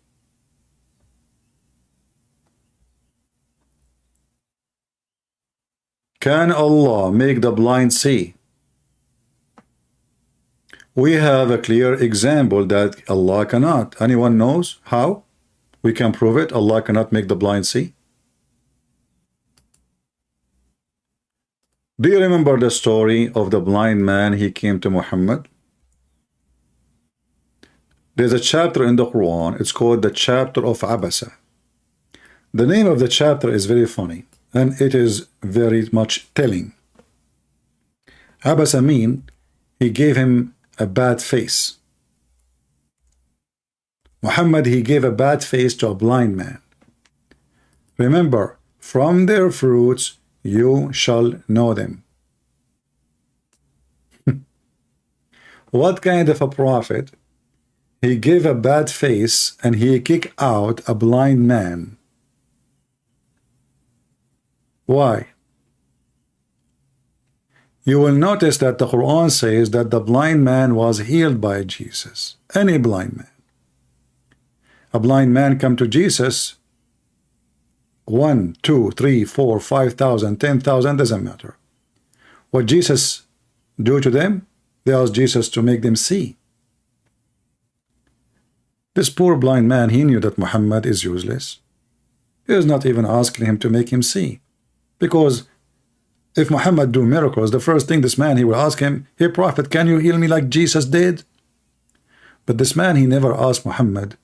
Can Allah make the blind see? We have a clear example that Allah cannot. Anyone knows how? We can prove it. Allah cannot make the blind see. Do you remember the story of the blind man? He came to Muhammad. There's a chapter in the Quran. It's called the chapter of Abasa. The name of the chapter is very funny, and it is very much telling. Abasa mean he gave him a bad face. Muhammad, he gave a bad face to a blind man. Remember, from their fruits you shall know them. What kind of a prophet? He gave a bad face and he kicked out a blind man. Why? You will notice that the Quran says that the blind man was healed by Jesus. Any blind man. A blind man come to Jesus. 1, 2, 3, 4, 5,000, 10,000, doesn't matter. What Jesus do to them? They asked Jesus to make them see. This poor blind man, he knew that Muhammad is useless. He was not even asking him to make him see. Because if Muhammad do miracles, the first thing this man, he will ask him, hey prophet, can you heal me like Jesus did? But this man, he never asked Muhammad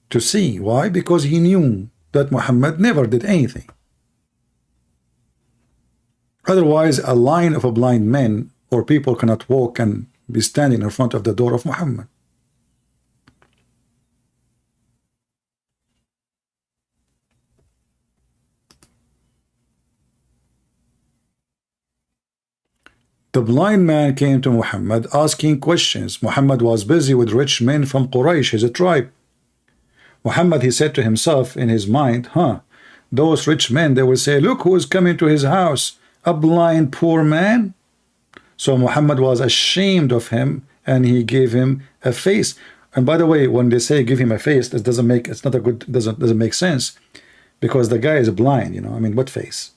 to see. Why? Because he knew that Muhammad never did anything. Otherwise, a line of a blind men or people cannot walk and be standing in front of the door of Muhammad. The blind man came to Muhammad asking questions. Muhammad was busy with rich men from Quraysh, his tribe. Muhammad, he said to himself in his mind, those rich men, they will say, look who is coming to his house, a blind poor man. So Muhammad was ashamed of him, and he gave him a face. And by the way, when they say give him a face, it doesn't make, it's not a good, doesn't make sense, because the guy is blind, you know. I mean, what face?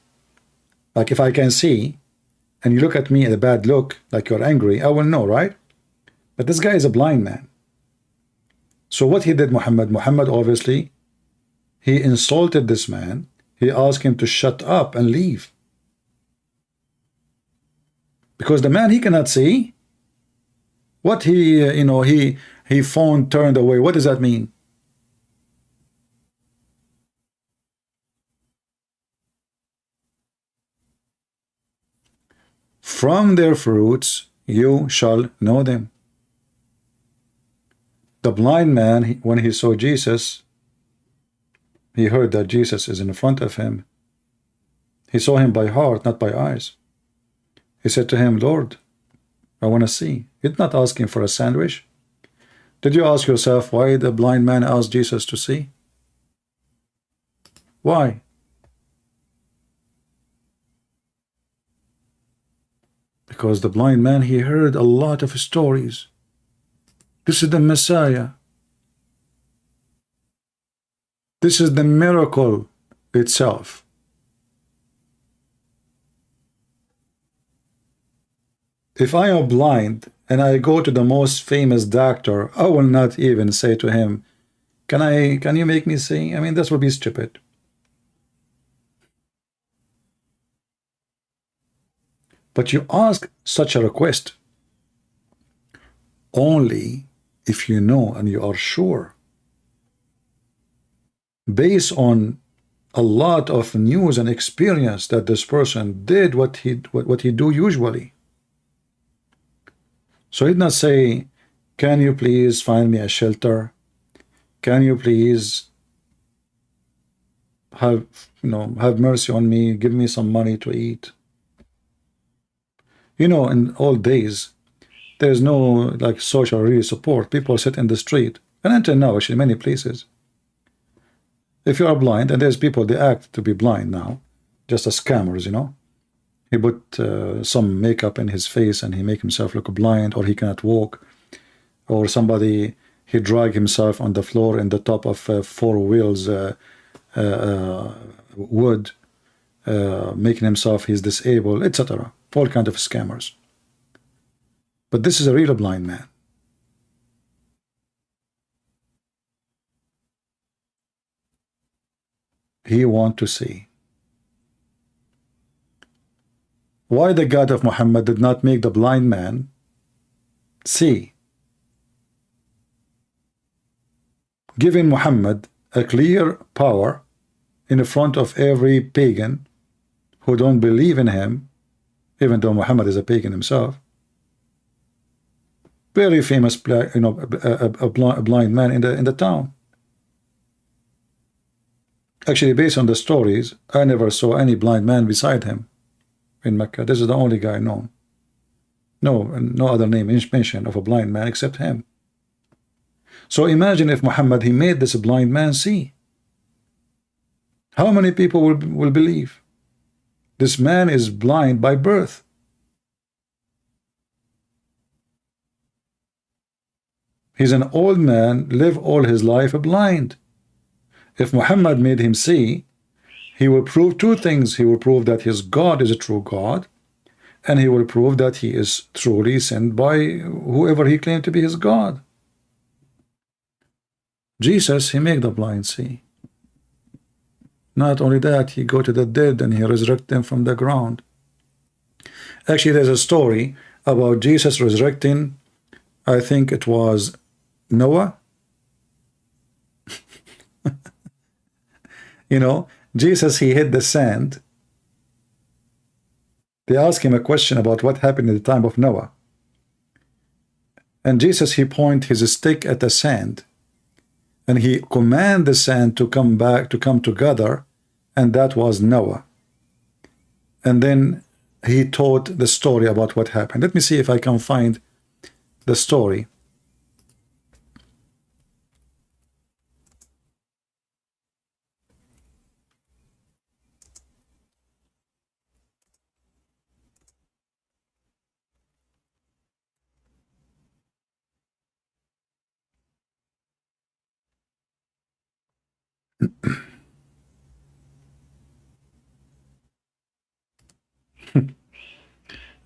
Like if I can see and you look at me at a bad look, like you're angry, I will know, right? But this guy is a blind man. So what he did, Muhammad obviously, he insulted this man. He asked him to shut up and leave. Because the man, he cannot see. What he, he phone turned away. What does that mean? From their fruits you shall know them. The blind man, when he saw Jesus, he heard that Jesus is in front of him. He saw him by heart, not by eyes. He said to him, Lord, I want to see. He did not ask him for a sandwich. Did you ask yourself why the blind man asked Jesus to see? Why? Because the blind man, he heard a lot of stories. This is the Messiah. This is the miracle itself. If I am blind and I go to the most famous doctor, I will not even say to him, can you make me see? I mean, this would be stupid. But you ask such a request only if you know and you are sure, based on a lot of news and experience, that this person did what he do usually. So he did not say, can you please find me a shelter? Can you please have mercy on me, give me some money to eat? In old days, there's no like social really support. People sit in the street, and until now, actually, many places. If you are blind, and there's people, they act to be blind now, just as scammers, He put some makeup in his face and he make himself look blind, or he cannot walk, or somebody, he drag himself on the floor in the top of 4 wheels wood, making himself he's disabled, etc. All kind of scammers. But this is a real blind man. He want to see. Why the God of Muhammad did not make the blind man see? Giving Muhammad a clear power in front of every pagan who don't believe in him, even though Muhammad is a pagan himself. Very famous, a blind man in the town. Actually, based on the stories, I never saw any blind man beside him in Mecca. This is the only guy known. No other name mentioned of a blind man except him. So imagine if Muhammad, he made this blind man see. How many people will believe? This man is blind by birth. He's an old man, live all his life blind. If Muhammad made him see, he will prove 2 things. He will prove that his God is a true God, and he will prove that he is truly sent by whoever he claimed to be his God. Jesus, he make the blind see. Not only that, he go to the dead and he resurrect them from the ground. Actually, there's a story about Jesus resurrecting, I think it was Noah. You know, Jesus, he hit the sand. They asked him a question about what happened at the time of Noah. And Jesus, he point his stick at the sand. And he command the sand to come back, to come together. And that was Noah. And then he taught the story about what happened. Let me see if I can find the story.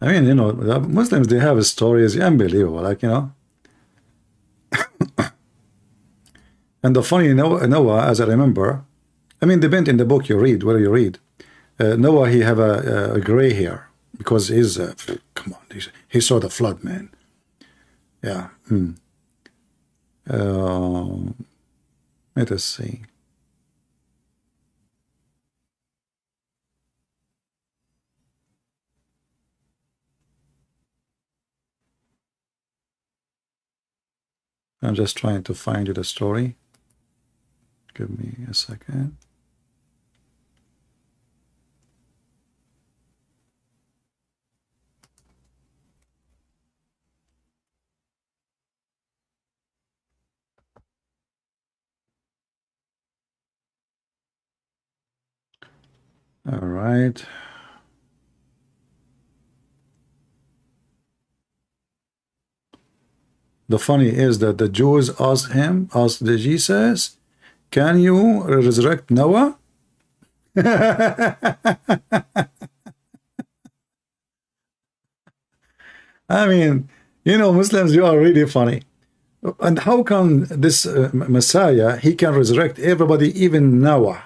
I mean, you know, the Muslims, they have a story is unbelievable, like, you know. And the funny Noah, as I remember, I mean, depend in the book you read, where you read, Noah, he have a gray hair because he's, come on, he saw the flood, man. Yeah. Let us see. I'm just trying to find you the story. Give me a second. All right. The funny is that the Jews asked the Jesus, can you resurrect Noah? I mean, you know, Muslims, you are really funny. And how come this Messiah, he can resurrect everybody, even Noah?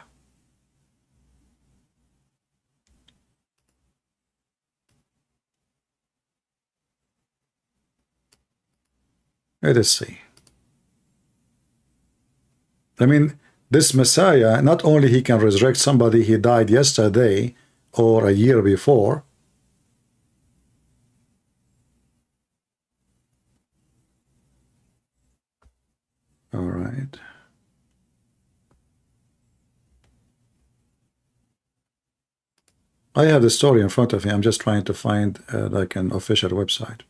Let us see. I mean, this Messiah, not only he can resurrect somebody he died yesterday or a year before. All right. I have the story in front of me. I'm just trying to find like an official website.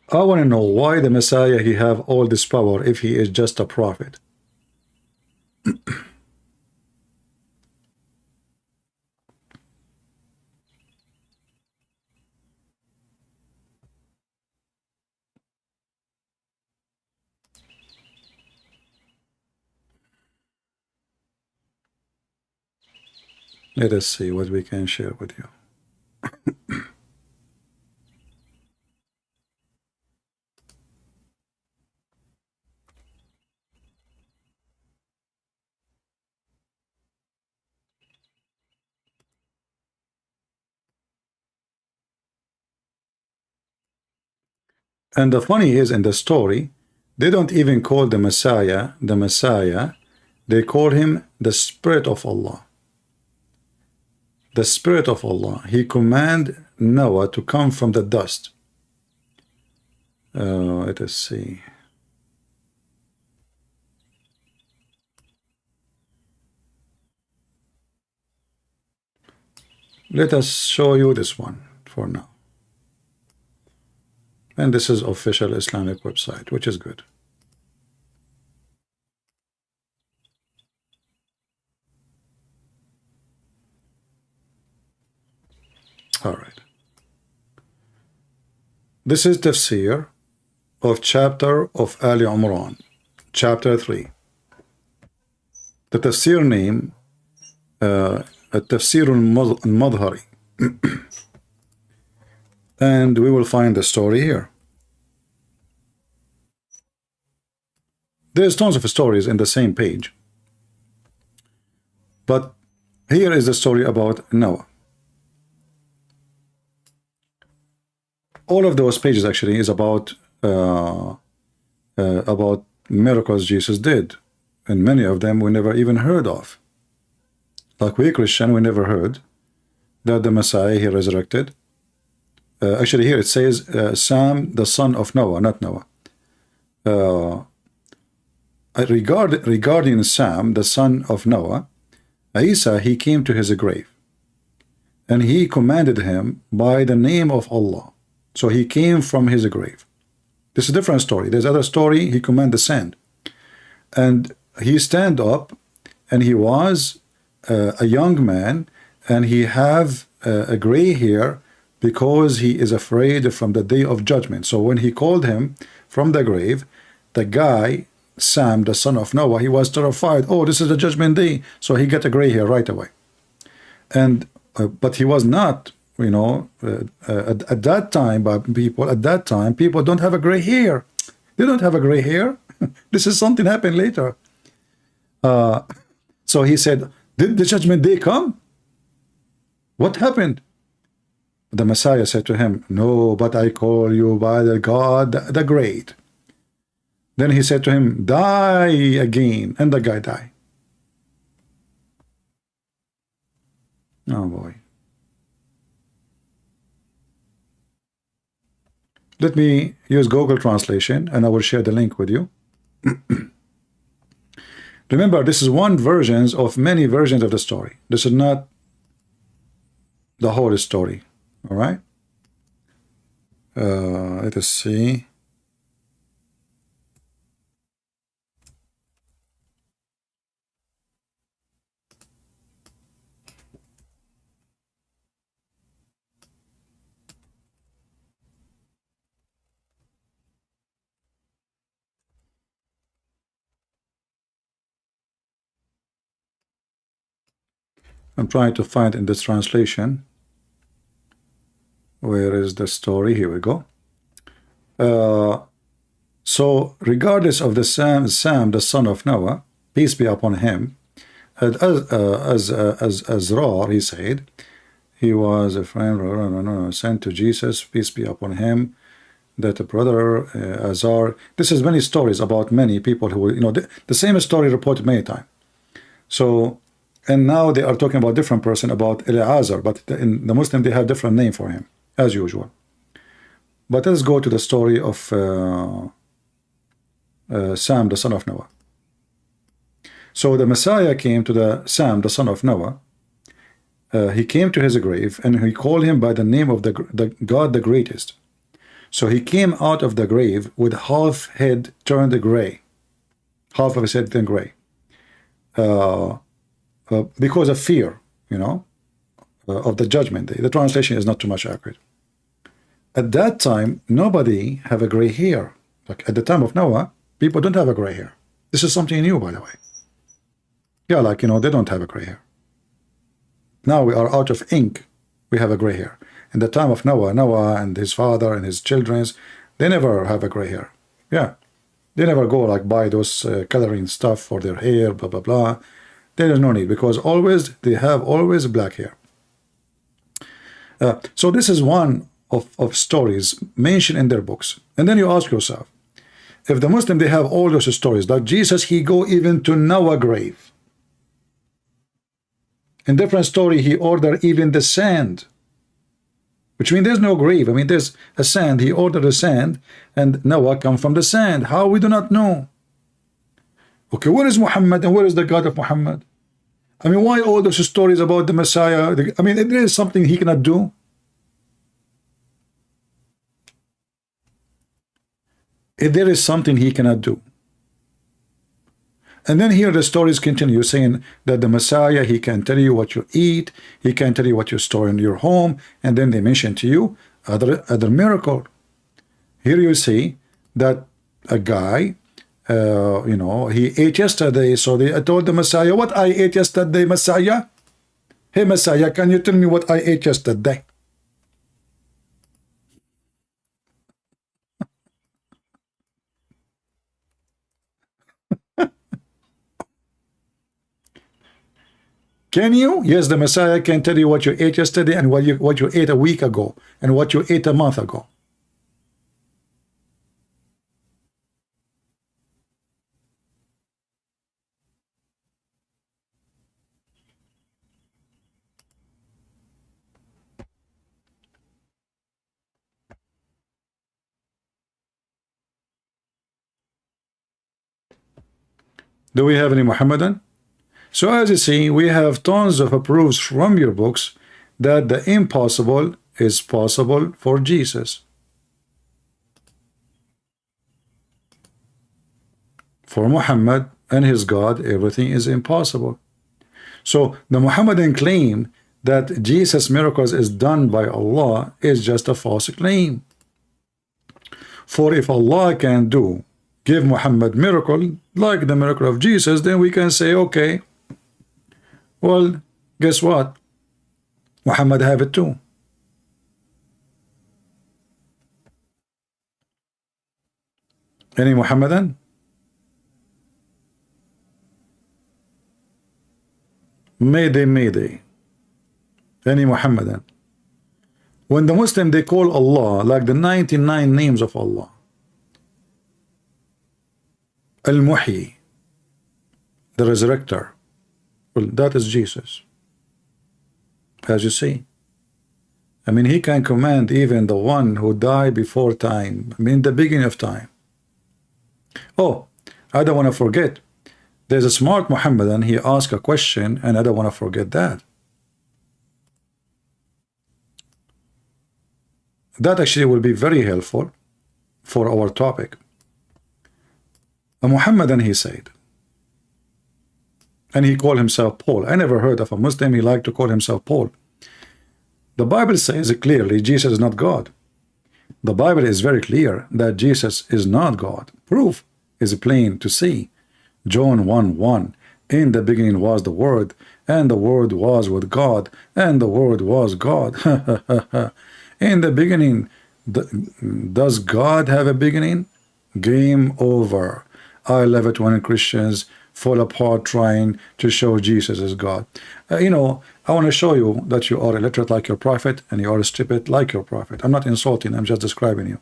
I want to know why the Messiah, he have all this power if he is just a prophet. Let us see what we can share with you. And the funny is, in the story, they don't even call the Messiah, they call him the Spirit of Allah. The Spirit of Allah. He command Noah to come from the dust. Let us see. Let us show you this one for now. And this is official Islamic website, which is good. All right. This is tafsir of chapter of Ali Imran, chapter 3. The tafsir name, التفسير المظهري. And we will find the story here. There's tons of stories in the same page. But here is the story about Noah. All of those pages actually is about miracles Jesus did. And many of them we never even heard of. Like we Christian, we never heard that the Messiah, he resurrected. Actually here it says Sam, the son of Noah, not Noah. Regarding Sam, the son of Noah, Isa, he came to his grave. And he commanded him by the name of Allah. So he came from his grave. This is a different story. There's other story, he commanded the sand. And he stand up, and he was a young man, and he have a gray hair because he is afraid from the day of judgment. So when he called him from the grave, the guy, Sam, the son of Noah, he was terrified. Oh, this is the judgment day. So he got a gray hair right away. And but he was not, you know, at that time, people don't have a gray hair. They don't have a gray hair. This is something happened later. So he said, did the judgment day come? What happened? The Messiah said to him, no, but I call you by the God, the great. Then he said to him, die again. And the guy died. Oh boy. Let me use Google Translation and I will share the link with you. Remember, this is one version of many versions of the story. This is not the whole story. All right. Let us see. I'm trying to find in this translation. Where is the story? Here we go. So regardless of the Sam, the son of Noah, peace be upon him, as Rar, he said, he was a friend sent to Jesus, peace be upon him, that a brother Azar. This is many stories about many people who, you know, the same story reported many times. So, and now they are talking about different person, about Eleazar, but in the Muslim they have different name for him, as usual. But let's go to the story of Sam, the son of Noah. So the Messiah came to the Sam, the son of Noah. He came to his grave, and he called him by the name of the God, the greatest. So he came out of the grave with half head turned gray, half of his head turned gray. Because of fear, you know, of the judgment day. The translation is not too much accurate. At that time, nobody have a gray hair. Like at the time of Noah, people don't have a gray hair. This is something new, by the way. Yeah, like, you know, they don't have a gray hair. Now we are out of ink. We have a gray hair. In the time of Noah and his father and his children, they never have a gray hair. Yeah. They never go like buy those coloring stuff for their hair, blah, blah, blah. There is no need, because always they have always black hair. So this is one of stories mentioned in their books. And then you ask yourself, if the Muslim, they have all those stories, like Jesus, he go even to Noah's grave. In different story, he ordered even the sand, which means there's no grave. I mean, there's a sand. He ordered the sand, and Noah come from the sand. How? We do not know. Okay, where is Muhammad and where is the God of Muhammad? I mean, why all those stories about the Messiah? I mean, there is something he cannot do. If there is something he cannot do. And then here the stories continue saying that the Messiah, he can tell you what you eat, he can tell you what you store in your home, and then they mention to you other miracle. Here you see that a guy, you know, he ate yesterday, so they told the Messiah, what I ate yesterday, Messiah? Hey, Messiah, can you tell me what I ate yesterday? Can you? Yes, the Messiah can tell you what you ate yesterday and what you ate a week ago and what you ate a month ago. Do we have any Muhammadan? So as you see, we have tons of proofs from your books that the impossible is possible for Jesus. For Muhammad and his God, everything is impossible. So the Muhammadan claim that Jesus' miracles is done by Allah is just a false claim. For if Allah can give Muhammad miracle like the miracle of Jesus, then we can say, okay, well, guess what? Muhammad have it too. Any Muhammadan? Mayday, mayday. Any Muhammadan? When the Muslim, they call Allah like the 99 names of Allah. Al-Muhyi, the resurrector. Well, that is Jesus. As you see. I mean, he can command even the one who died before time. I mean, the beginning of time. Oh, I don't want to forget. There's a smart Muhammadan, he asked a question, and I don't want to forget that. That actually will be very helpful for our topic. A Muhammadan, he said, and he called himself Paul. I never heard of a Muslim he liked to call himself Paul. The Bible says clearly Jesus is not God. The Bible is very clear that Jesus is not God. Proof is plain to see. John 1:1, in the beginning was the Word, and the Word was with God, and the Word was God. In the beginning, does God have a beginning? Game over. I love it when Christians fall apart trying to show Jesus is God. You know, I want to show you that you are illiterate like your prophet, and you are stupid like your prophet. I'm not insulting, I'm just describing you.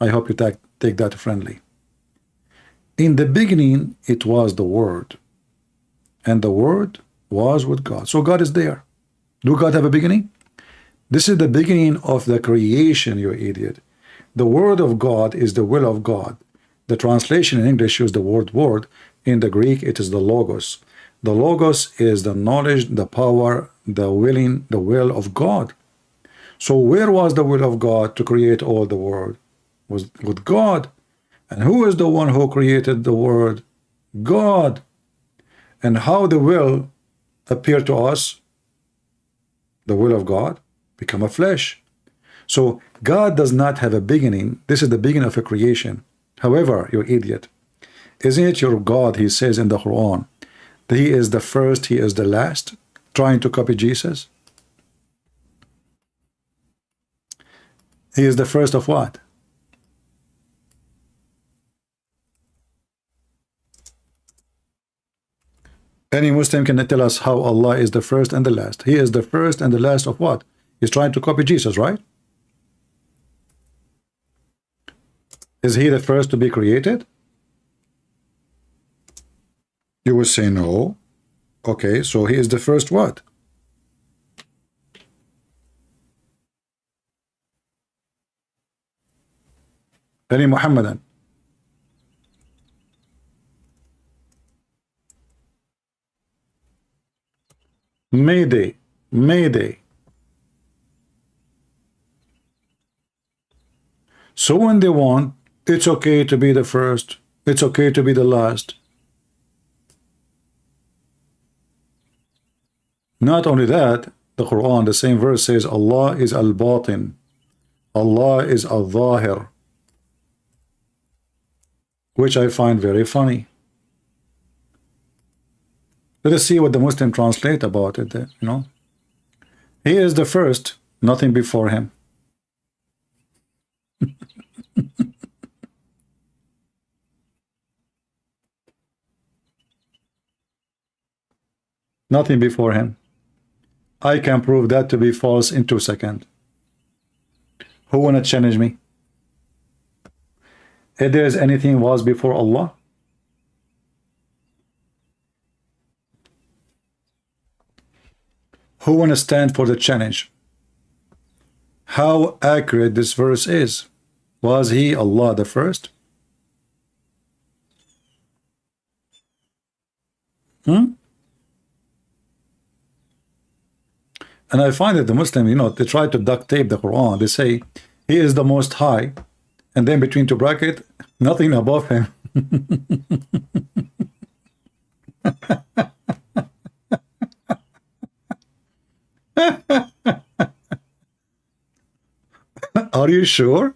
I hope you take that friendly. In the beginning, it was the Word, and the Word was with God. So God is there. Do God have a beginning? This is the beginning of the creation, you idiot. The Word of God is the will of God. The translation in English uses the word word. In the Greek, it is the logos. The logos is the knowledge, the power, the willing, the will of God. So where was the will of God to create all the world? Was with God. And who is the one who created the world? God. And how the will appear to us? The will of God become a flesh. So God does not have a beginning. This is the beginning of a creation. However, you idiot, isn't it your God, he says in the Quran, that he is the first, he is the last, trying to copy Jesus? He is the first of what? Any Muslim can tell us how Allah is the first and the last. He is the first and the last of what? He's trying to copy Jesus, right? Is he the first to be created? You will say no. Okay, so he is the first what? Any Muhammadan? Mayday, mayday. So when they want, it's okay to be the first, it's okay to be the last. Not only that, the Quran, the same verse says Allah is al-batin, Allah is al-zahir, which I find very funny. Let us see what the Muslim translate about it, you know. He is the first, nothing before him. Nothing before him. I can prove that to be false in 2 seconds. Who wanna challenge me? If there is anything was before Allah, who wanna stand for the challenge? How accurate this verse is? Was he, Allah, the first? And I find that the Muslim, you know, they try to duct tape the Quran. They say he is the most high, and then between two brackets, nothing above him. Are you sure?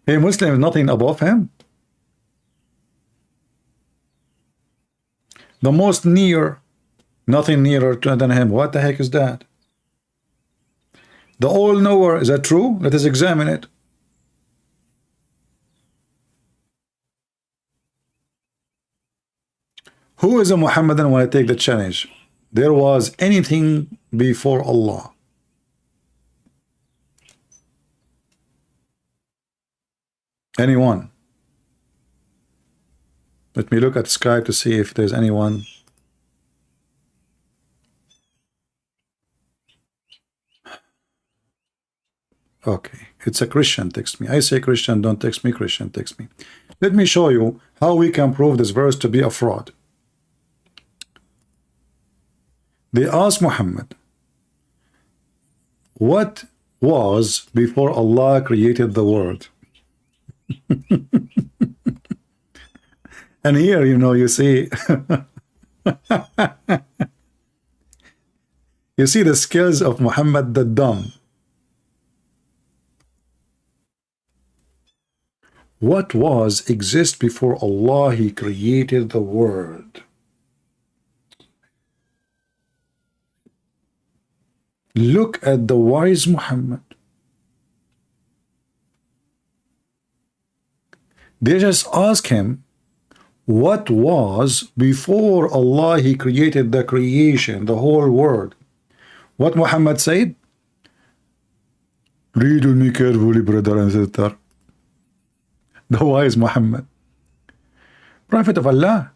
Hey, Muslim, nothing above him. The most near, nothing nearer than him. What the heck is that? The all-knower, is that true? Let us examine it. Who is a Muhammadan when I take the challenge? There was anything before Allah. Anyone? Let me look at Skype to see if there's anyone. Okay, it's a Christian text me. I say Christian, don't text me. Christian text me. Let me show you how we can prove this verse to be a fraud. They asked Muhammad, what was before Allah created the world? And here, you know, you see you see the skills of Muhammad the dumb. What was exist before Allah? He created the world. Look at the wise Muhammad. They just ask him, what was before Allah? He created the creation, the whole world. What Muhammad said? Read me carefully, brother and sister. The wise Muhammad, Prophet of Allah.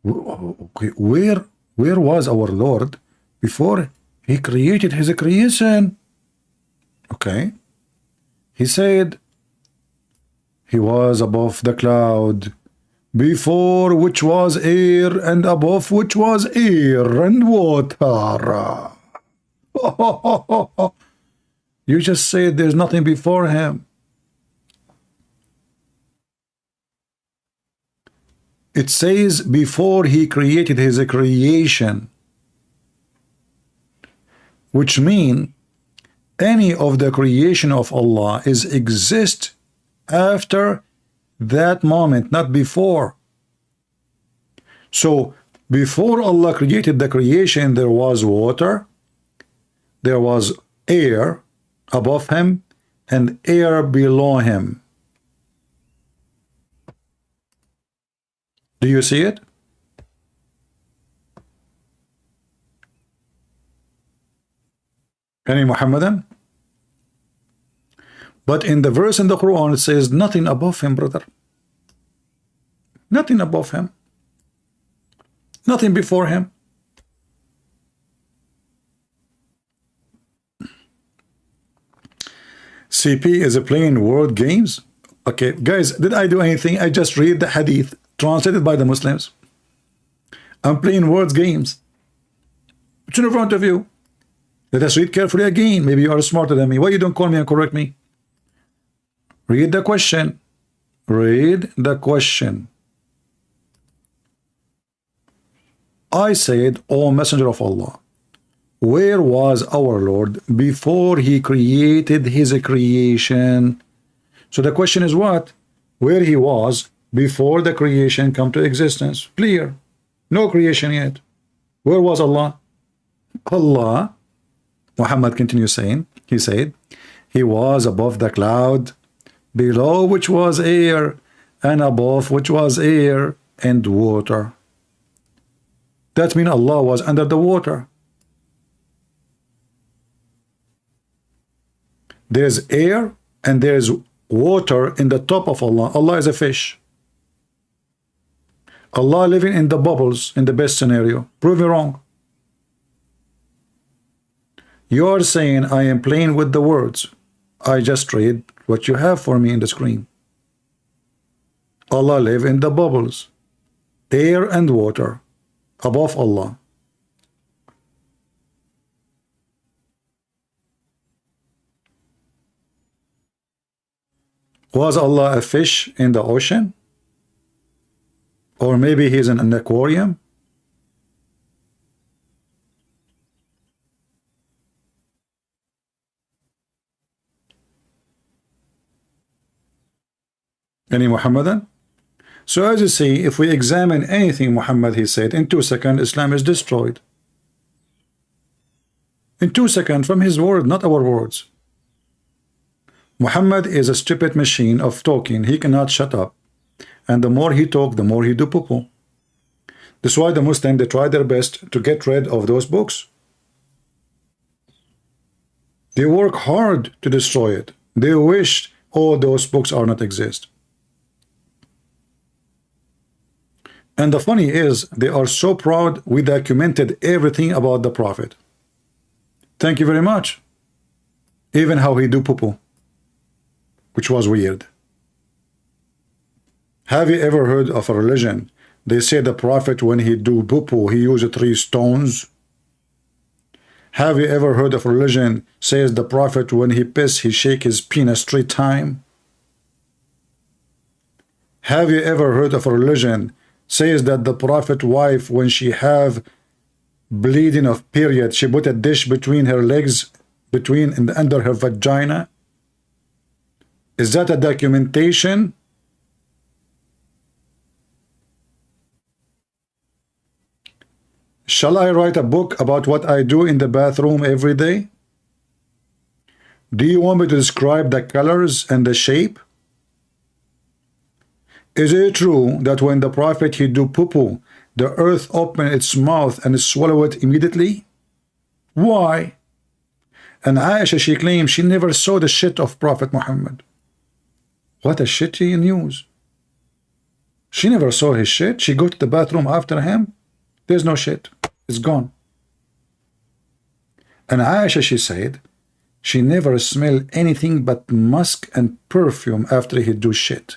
Okay, where was our Lord before he created his creation? Okay, he said he was above the cloud, before which was air, and above which was air and water. You just said there's nothing before him. It says before he created his creation, which mean any of the creation of Allah is exist after that moment, not before. So before Allah created the creation, there was water, there was air above him, and air below him. Do you see it? Any Muhammadan? But in the verse in the Quran, it says nothing above him, brother. Nothing above him. Nothing before him. CP is playing word games. Okay, guys, did I do anything? I just read the hadith translated by the Muslims. I'm playing words games. It's in front of you. Let us read carefully again. Maybe you are smarter than me. Why you don't call me and correct me? Read the question. Read the question. I said, O Messenger of Allah, where was our Lord before he created his creation? So the question is what? Where he was before the creation come to existence. Clear. No creation yet. Where was Allah? Allah, Muhammad continues saying, he said, he was above the cloud, below which was air, and above which was air and water. That means Allah was under the water. There's air and there's water in the top of Allah. Allah is a fish. Allah living in the bubbles in the best scenario. Prove me wrong. You are saying I am playing with the words. I just read what you have for me in the screen. Allah live in the bubbles, air and water, above Allah. Was Allah a fish in the ocean? Or maybe he's in an aquarium? Any Muhammadan? So as you see, if we examine anything Muhammad he said, in 2 seconds Islam is destroyed. In 2 seconds from his word, not our words. Muhammad is a stupid machine of talking. He cannot shut up. And the more he talk, the more he do poo-poo. That's why the Muslims, they try their best to get rid of those books. They work hard to destroy it. They wish all those books are not exist. And the funny is, they are so proud we documented everything about the Prophet. Thank you very much. Even how he do poo-poo, which was weird. Have you ever heard of a religion? They say the Prophet, when he do poo-poo, he used 3 stones. Have you ever heard of a religion says the Prophet, when he piss, he shake his penis 3 times? Have you ever heard of a religion says that the Prophet wife, when she have bleeding of period, she put a dish between her legs, between and under her vagina? Is that a documentation? Shall I write a book about what I do in the bathroom every day? Do you want me to describe the colors and the shape? Is it true that when the Prophet he do poo-poo, the earth open its mouth and swallow it immediately? Why? And Aisha, she claims she never saw the shit of Prophet Muhammad. What a shitty news. She never saw his shit. She go to the bathroom after him. There's no shit. It's gone. And Aisha, she said, she never smelled anything but musk and perfume after he do shit.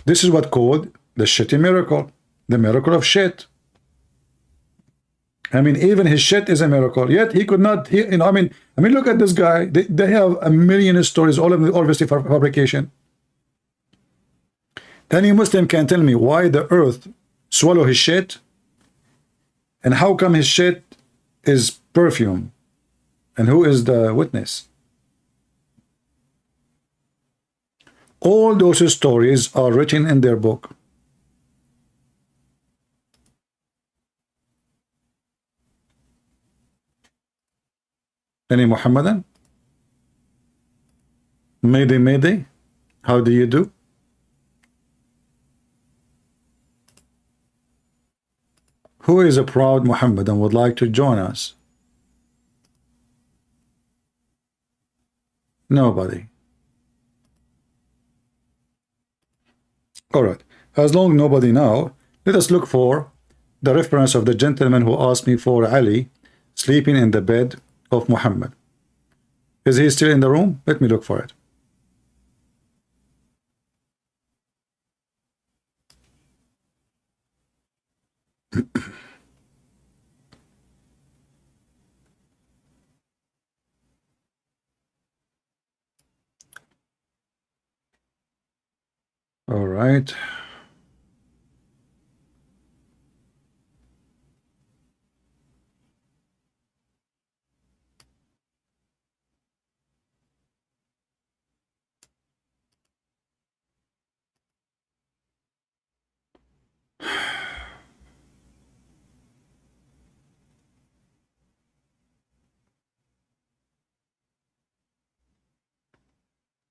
This is what called the shitty miracle. The miracle of shit. I mean, even his shit is a miracle. Yet he could not, I mean, look at this guy. They have a million stories, all of them obviously for fabrication. Any Muslim can tell me why the earth swallow his shit, and how come his shit is perfume, and who is the witness? All those stories are written in their book. Any Muhammadan? Mayday, mayday. How do you do? Who is a proud Muhammadan would like to join us? Nobody. All right. As long nobody now, let us look for the reference of the gentleman who asked me for Ali sleeping in the bed of Muhammad. Is he still in the room? Let me look for it. All right.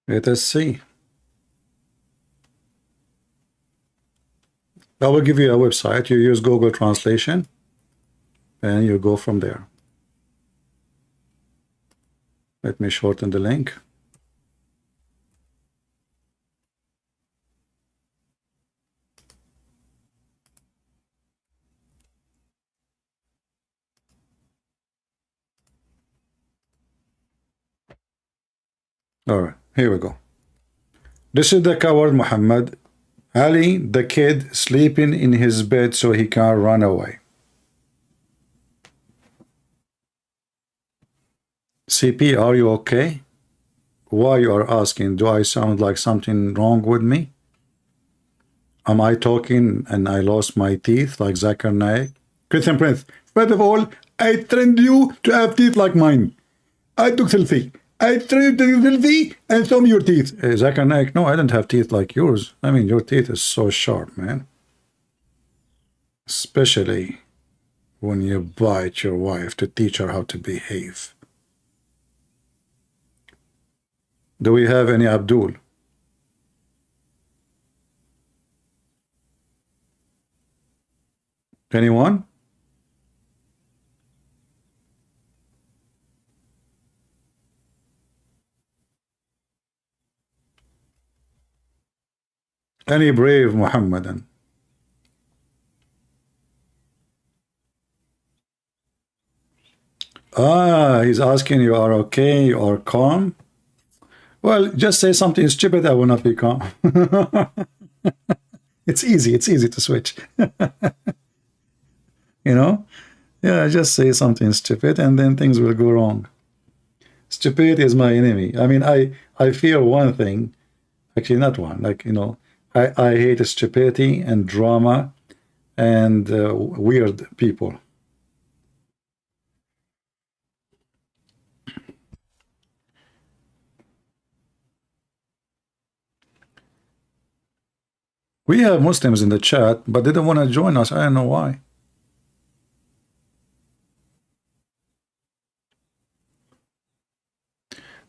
Let us see. I will give you a website. You use Google Translation and you go from there. Let me shorten the link. All right, here we go. This is the coward Muhammad. Ali, the kid, sleeping in his bed so he can't run away. CP, are you okay? Why you are asking? Do I sound like something wrong with me? Am I talking and I lost my teeth like Zakir Naik? Christian Prince, first of all, I trained you to have teeth like mine. I took selfie. I trained you to take selfie and show me your teeth. Zakir Naik, no, I don't have teeth like yours. I mean, your teeth is so sharp, man. Especially when you bite your wife to teach her how to behave. Do we have any Abdul? Anyone? Any brave Muhammadan? He's asking you are okay or calm? Well, just say something stupid, I will not be calm. It's easy to switch. You know? Yeah, just say something stupid and then things will go wrong. Stupidity is my enemy. I mean, I fear one thing, actually not one, like, you know, I hate stupidity and drama and weird people. We have Muslims in the chat, but they don't want to join us. I don't know why.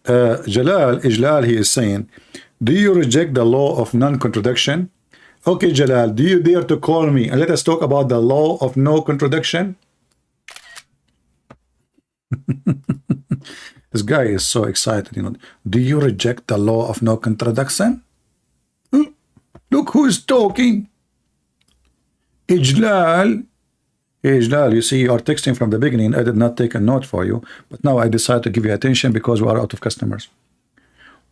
Ijlal, he is saying, do you reject the law of non-contradiction? Okay, Jalal, do you dare to call me and let us talk about the law of no contradiction? This guy is so excited, you know. Do you reject the law of no contradiction? Look who's talking. Ijlal, you see, you are texting from the beginning. I did not take a note for you, but now I decide to give you attention because we are out of customers.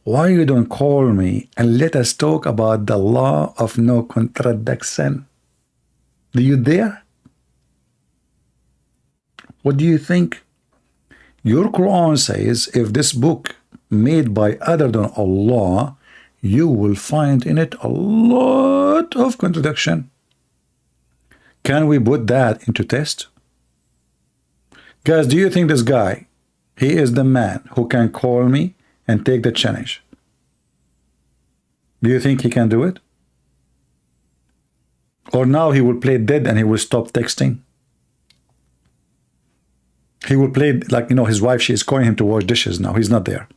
Why you don't call me and let us talk about the law of no contradiction? Do you dare? What do you think? Your Quran says if this book made by other than Allah, you will find in it a lot of contradiction. Can we put that into test? Guys, do you think this guy, he is the man who can call me and take the challenge? Do you think he can do it? Or now he will play dead and he will stop texting? He will play like, you know, his wife, she is calling him to wash dishes now. He's not there.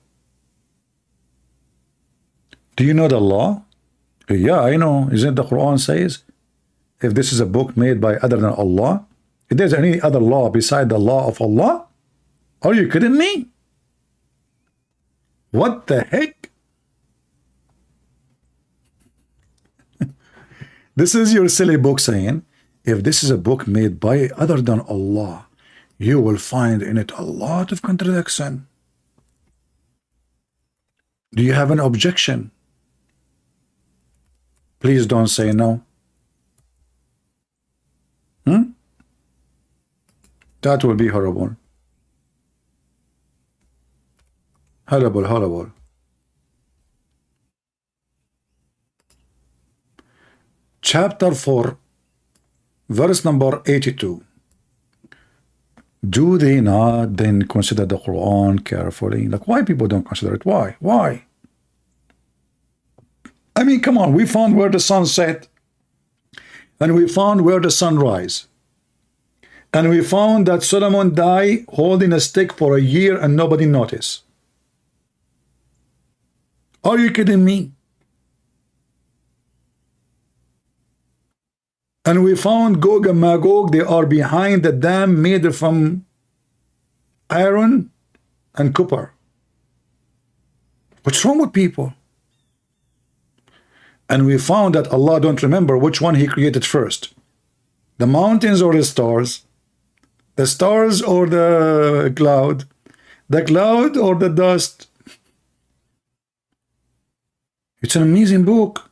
Do you know the law? Yeah, I know. Isn't the Quran says, if this is a book made by other than Allah, if there's any other law beside the law of Allah? Are you kidding me? What the heck? This is your silly book saying, if this is a book made by other than Allah, you will find in it a lot of contradiction. Do you have an objection? Please don't say no. That will be horrible. Horrible, horrible. Chapter 4, verse number 82. Do they not then consider the Quran carefully? Like, why people don't consider it? Why? Why? I mean, come on, we found where the sun set, and we found where the sun rise. And we found that Solomon died holding a stick for a year and nobody noticed. Are you kidding me? And we found Gog and Magog, they are behind the dam made from iron and copper. What's wrong with people? And we found that Allah don't remember which one He created first. The mountains or the stars? The stars or the cloud? The cloud or the dust? It's an amazing book.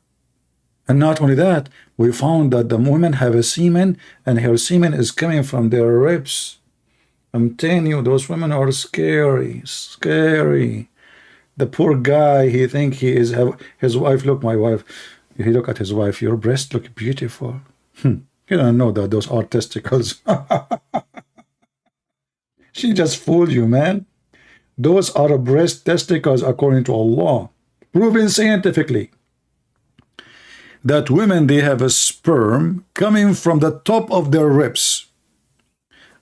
And not only that, we found that the women have a semen, and her semen is coming from their ribs. I'm telling you, those women are scary, scary. The poor guy, he think he is his wife. Look, my wife. He look at his wife. Your breasts look beautiful. You don't know that those are testicles. She just fooled you, man. Those are breast testicles according to Allah, proven scientifically. That women, they have a sperm coming from the top of their ribs.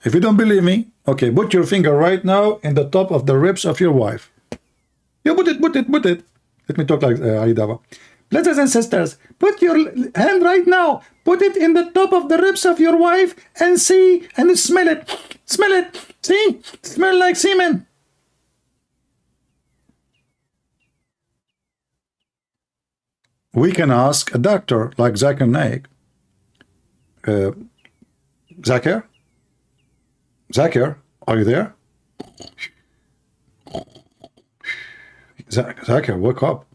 If you don't believe me, okay, put your finger right now in the top of the ribs of your wife. You put it. Let me talk like Ali Dava. Brothers and sisters, put your hand right now. Put it in the top of the ribs of your wife and see and smell it. Smell it. See? Smell like semen. We can ask a doctor like Zakir Naik. Zakir, are you there? Zakir, wake up.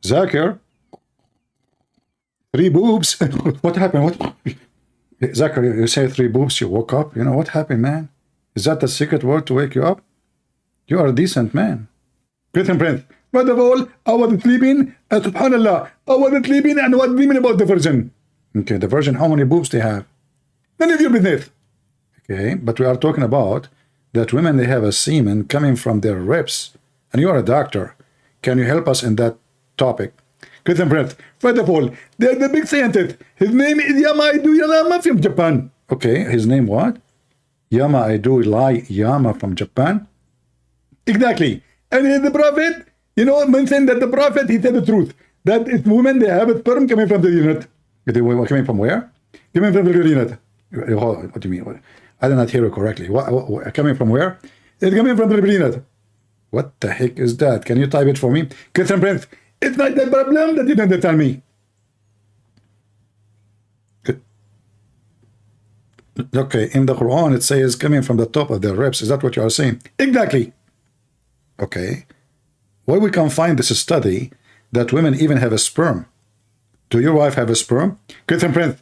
Zakir, 3 boobs. What happened? What? Zakir, you say 3 boobs, you woke up. You know what happened, man? Is that the secret word to wake you up? You are a decent man. Great Prince. First of all, I was sleeping, subhanallah, I was sleeping and I was dreaming about the virgin. Okay, the virgin, how many boobs they have? None of your business. Okay, but we are talking about that women, they have a semen coming from their ribs. And you are a doctor. Can you help us in that topic? Christian Prince, first of all, there's a big scientist. His name is Yama from Japan. Okay, his name what? Yama from Japan? Exactly. And he's the prophet. You know, mentioned that the prophet, he said the truth. That it's women, they have a sperm coming from the unit. Coming from where? Coming from the unit. What do you mean? I did not hear it correctly. Coming from where? It's coming from the unit. What the heck is that? Can you type it for me? Christian Prince, it's not the problem that you don't tell me. Okay, in the Quran, it says coming from the top of their ribs. Is that what you are saying? Exactly. Okay. Where we can find this study that women even have a sperm? Do your wife have a sperm? Christian Prince,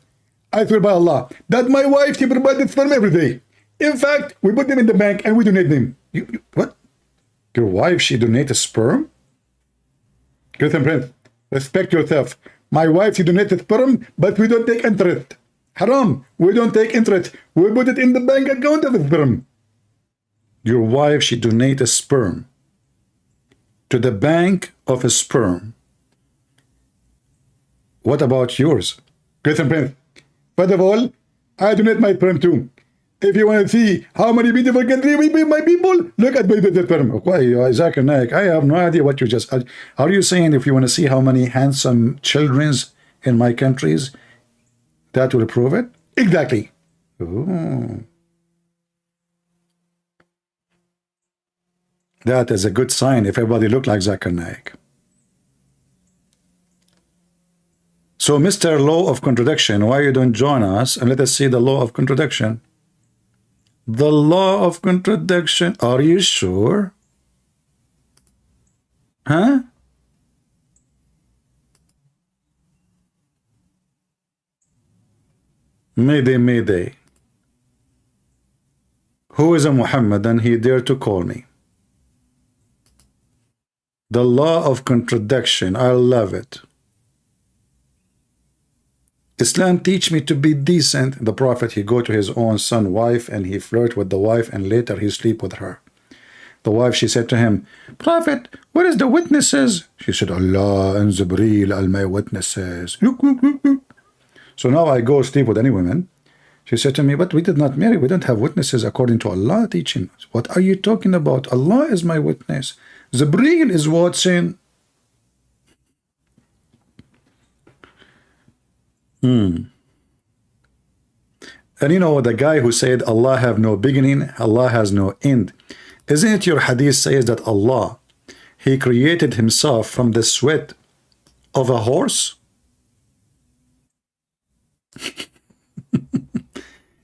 I swear by Allah that my wife, she provides sperm every day. In fact, we put them in the bank and we donate them. What? Your wife, she donates sperm? Christian Prince, respect yourself. My wife, she donates sperm, but we don't take interest. Haram, we don't take interest. We put it in the bank account of the sperm. Your wife, she donates sperm to the bank of a sperm. What about yours? Christian Prince, first of all, I donate my sperm too. If you want to see how many beautiful countries we be, my people, look at my sperm. Zakir Naik, I have no idea what you just... Are you saying if you want to see how many handsome children's in my countries, that will prove it? Exactly. Ooh. That is a good sign if everybody look like Zakir Naik. So, Mr. Law of Contradiction, why you don't join us and let us see the law of contradiction? The law of contradiction. Are you sure? Huh? Mayday, mayday. Who is a Muhammadan? He dared to call me. The law of contradiction. I love it. Islam teach me to be decent. The Prophet, he go to his own son wife and he flirt with the wife and later he sleep with her. The wife, she said to him, Prophet, where is the witnesses? She said, Allah and Jibreel are my witnesses. So now I go sleep with any women She said to me, but we did not marry. We don't have witnesses according to Allah teaching. What are you talking about? Allah is my witness. Jibreel is watching. And you know, the guy who said Allah have no beginning, Allah has no end. Isn't it your hadith says that Allah, He created Himself from the sweat of a horse?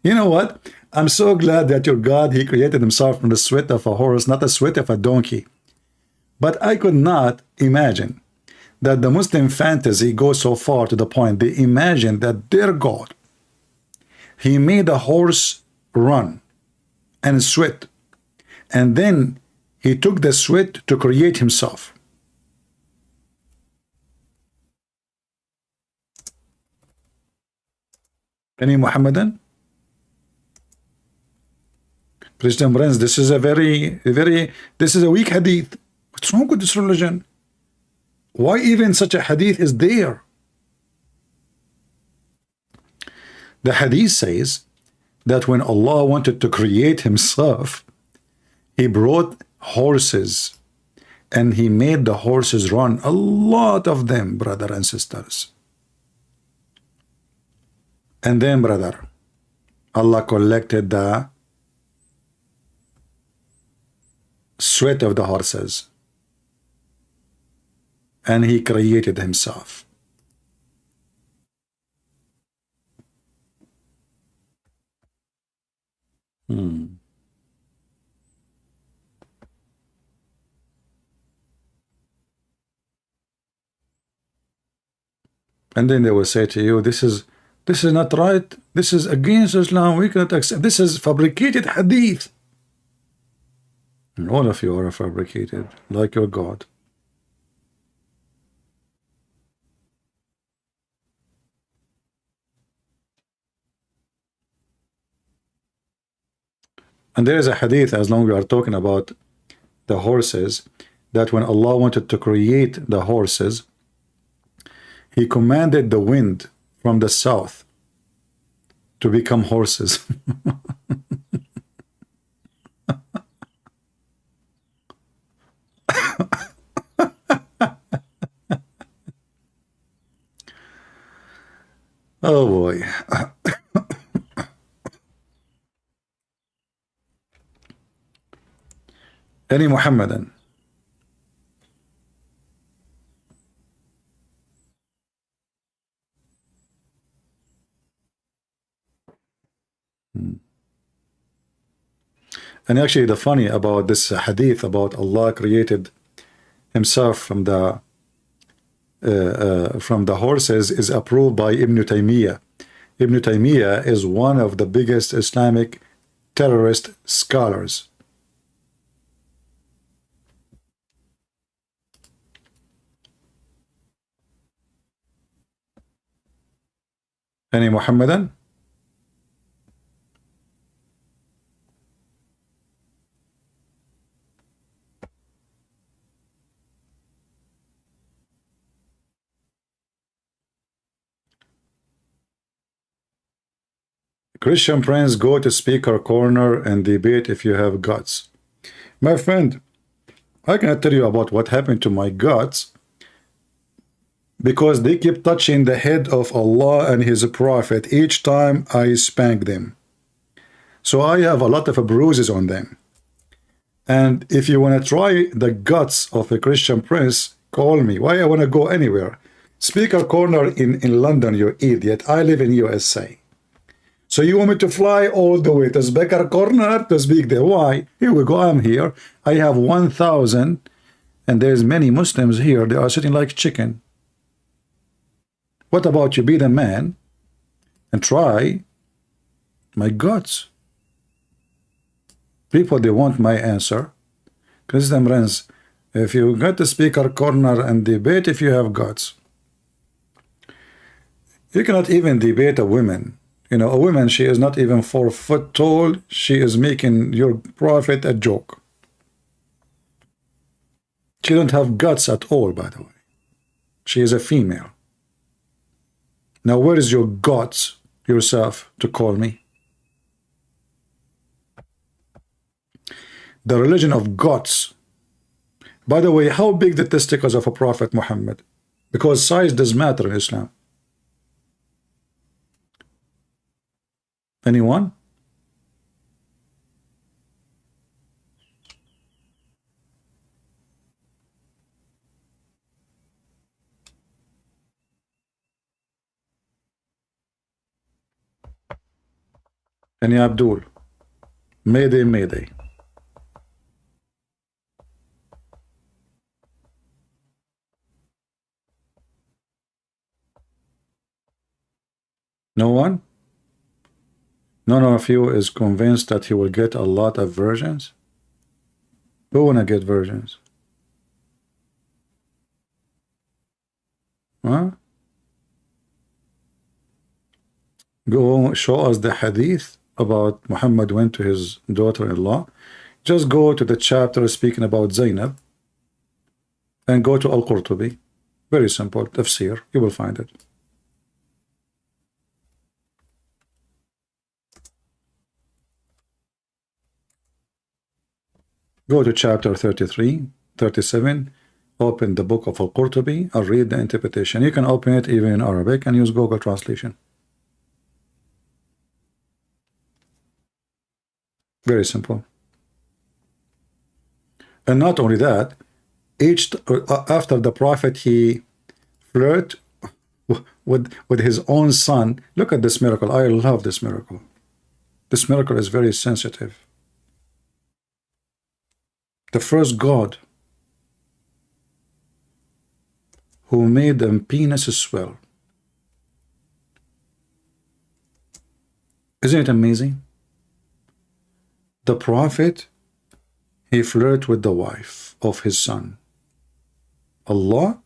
You know what? I'm so glad that your God, He created Himself from the sweat of a horse, not the sweat of a donkey. But I could not imagine that the Muslim fantasy goes so far to the point they imagine that their God, He made a horse run and sweat, and then He took the sweat to create Himself. Any Muhammadan? President Brands, this is a this is a weak hadith. What's wrong with this religion? Why even such a hadith is there? The hadith says that when Allah wanted to create Himself, He brought horses and He made the horses run, a lot of them, brother and sisters. And then, brother, Allah collected the sweat of the horses and He created Himself. And then they will say to you, this is not right, this is against Islam, we cannot accept, this is fabricated hadith. And all of you are fabricated, like your God. And there is a hadith, as long as we are talking about the horses, that when Allah wanted to create the horses, He commanded the wind from the south to become horses. Oh boy. Any Muhammadan? And actually the funny about this hadith about Allah created Himself from the horses is approved by Ibn Taymiyyah. Ibn Taymiyyah is one of the biggest Islamic terrorist scholars. Any Muhammadan? Christian friends, go to speaker corner and debate if you have guts. My friend, I cannot tell you about what happened to my guts because they keep touching the head of Allah and His Prophet each time I spank them. So I have a lot of bruises on them. And if you want to try the guts of a Christian prince, call me. Why I want to go anywhere? Speaker corner in London, you idiot. I live in USA. So you want me to fly all the way to Speaker corner to speak there? Why? Here we go. I'm here. I have 1,000 and there's many Muslims here. They are sitting like chicken. What about you? Be the man and try my guts. People, they want my answer. Christian friends, if you get to speaker corner and debate if you have guts, you cannot even debate a woman. You know, a woman, she is not even 4 foot tall. She is making your prophet a joke. She don't have guts at all, by the way. She is a female. Now, where is your guts yourself to call me? the religion of gods. By the way, how big the testicles of a Prophet Muhammad? Because size does matter in Islam. Anyone? Any Abdul? Mayday, Mayday. No one? None of you is convinced that he will get a lot of virgins? Who wanna get virgins? Huh? Go show us the hadith about Muhammad went to his daughter-in-law. Just go to the chapter speaking about Zainab and go to Al-Qurtubi. Very simple, tafsir, you will find it. Go to chapter 33, 37, open the book of Al-Qurtubi and read the interpretation. You can open it even in Arabic and use Google Translation. Very simple. And not only that, after the Prophet, he flirt with his own son. Look at this miracle. I love this miracle. This miracle is very sensitive. The first God who made them penis swell. Isn't it amazing? The Prophet, he flirted with the wife of his son. Allah,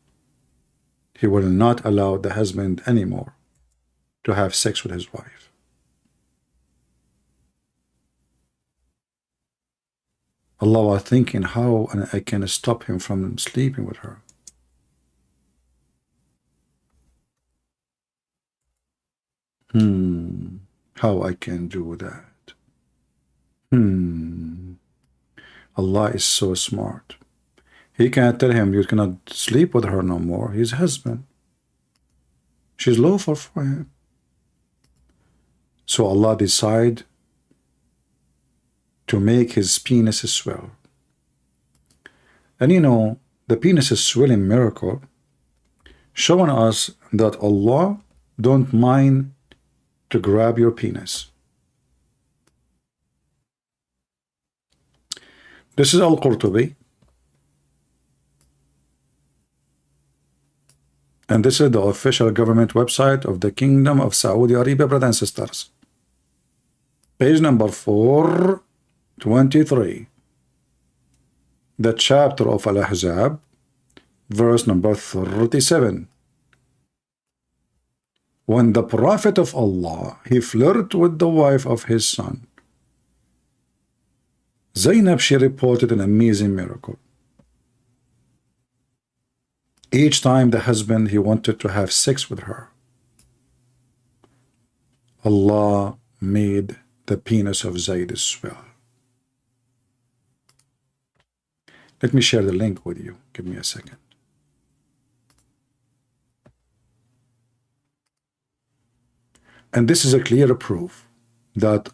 he will not allow the husband anymore to have sex with his wife. Allah was thinking how I can stop him from sleeping with her. How I can do that? Allah is so smart. He can't tell him you cannot sleep with her no more. He's husband. She's lawful for him. So Allah decide to make his penis swell. And you know, the penis swelling miracle showing us that Allah don't mind to grab your penis. This is Al-Qurtubi. And this is the official government website of the Kingdom of Saudi Arabia, brothers and sisters. Page number 423. The chapter of Al-Ahzab, verse number 37. When the Prophet of Allah, he flirted with the wife of his son, Zainab, she reported an amazing miracle. Each time the husband, he wanted to have sex with her, Allah made the penis of Zayd swell. Let me share the link with you. Give me a second. And this is a clear proof that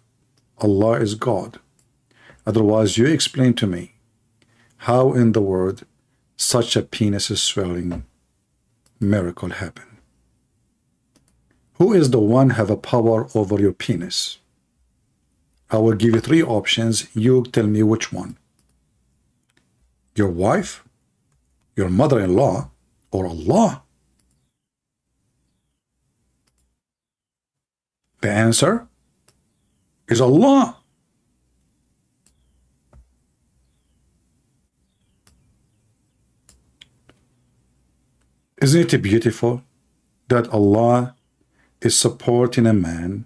Allah is God. Otherwise, you explain to me how in the world such a penis swelling miracle happened. Who is the one have a power over your penis? I will give you 3 options. You tell me which one. Your wife, your mother-in-law, or Allah? The answer is Allah. Isn't it beautiful that Allah is supporting a man?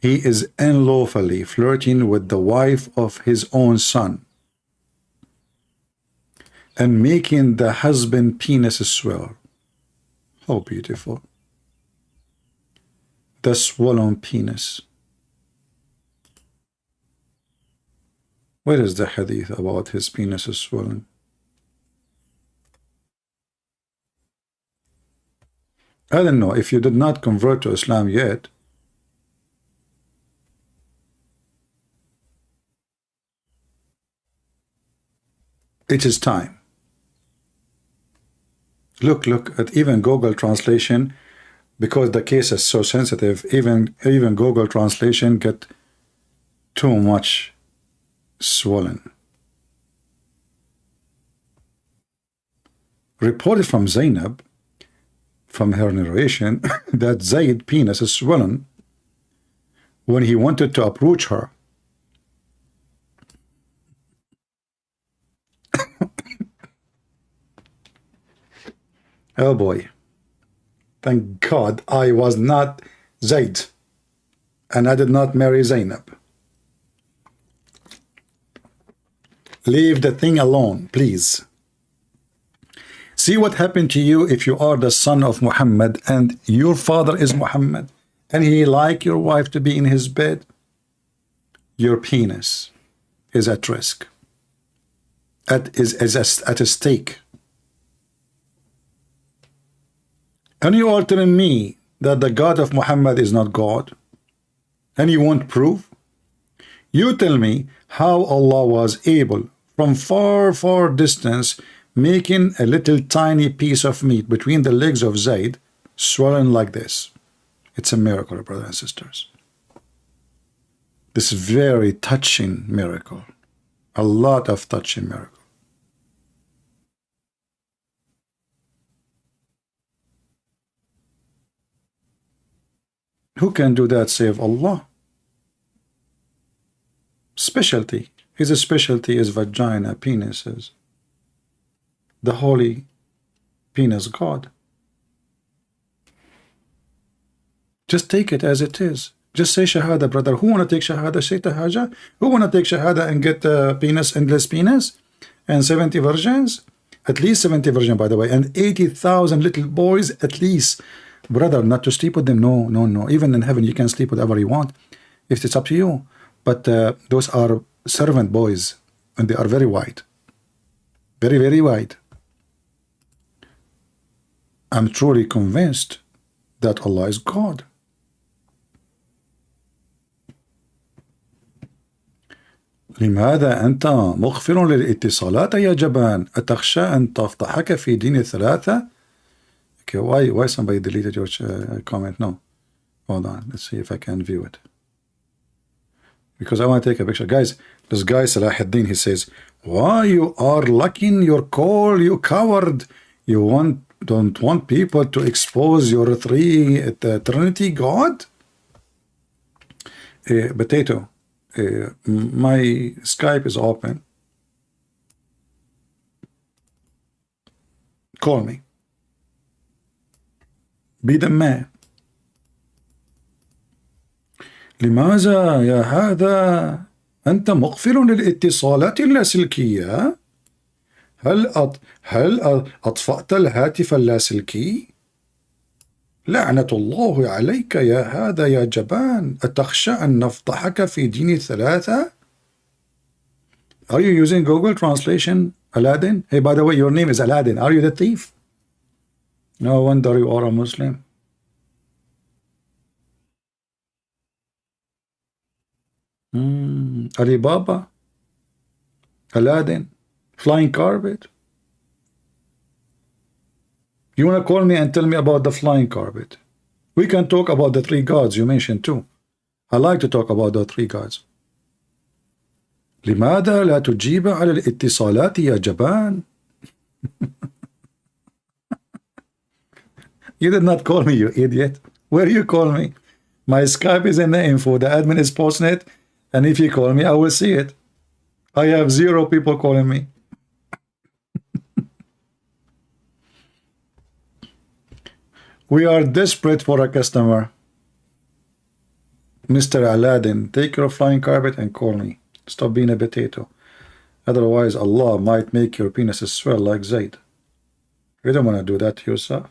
He is unlawfully flirting with the wife of his own son and making the husband penis swell. How beautiful. The swollen penis. Where is the hadith about his penis is swollen? I don't know. If you did not convert to Islam yet, it is time. Look at even Google translation, because the case is so sensitive. Even Google translation get too much swollen. Reported from Zainab, from her narration, that Zayd penis is swollen when he wanted to approach her. Oh boy. Thank God I was not Zayd, and I did not marry Zainab. Leave the thing alone, please. See what happened to you if you are the son of Muhammad and your father is Muhammad and he like your wife to be in his bed. Your penis is at risk. Is at a stake. And you are telling me that the God of Muhammad is not God? And you want proof? You tell me how Allah was able from far distance making a little tiny piece of meat between the legs of Zayd swollen like this. It's a miracle, brothers and sisters. This very touching miracle. A lot of touching miracle. Who can do that save Allah? Specialty. His specialty is vagina, penises. The holy penis God. Just take it as it is. Just say Shahada, brother. Who want to take Shahada? Say Tahaja. Who want to take Shahada and get penis, endless penis? And 70 virgins? At least 70 virgins, by the way. And 80,000 little boys, at least. Brother, not to sleep with them. No. Even in heaven, you can sleep with whatever you want. If it's up to you. But those are servant boys. And they are very white. Very white. I'm truly convinced that Allah is God. لماذا أنت مغفر للاتصالات يا جبان أتخشى أن تفضحك في دين الثلاثة? Okay, why somebody deleted your comment? No, hold on, let's see if I can view it, because I want to take a picture. Guys, this guy Salahuddin, he says, why you are locking your call, you coward? You don't want people to expose your Trinity God? Potato, my Skype is open. Call me. Be the man. لماذا يا هذا أنت مغفل للاتصالات اللاسلكية؟ هل أطفأت الهاتف اللاسلكي؟ لعنة الله عليك يا هذا يا جبان أتخشى أن نفضحك في دين الثلاثة؟ Are you using Google Translation, Aladdin? Hey, by the way, your name is Aladdin. Are you the thief? No wonder you are a Muslim. Alibaba, Aladdin, flying carpet. You want to call me and tell me about the flying carpet? We can talk about the three gods you mentioned too. I like to talk about the three gods. لماذا لا تجيب على الاتصالات يا جبان? You did not call me, you idiot. Where you call me? My Skype is in the info. The admin is posting it. And if you call me, I will see it. I have 0 people calling me. We are desperate for a customer. Mr. Aladdin, take your flying carpet and call me. Stop being a potato. Otherwise, Allah might make your penis swell like Zayd. You don't want to do that to yourself.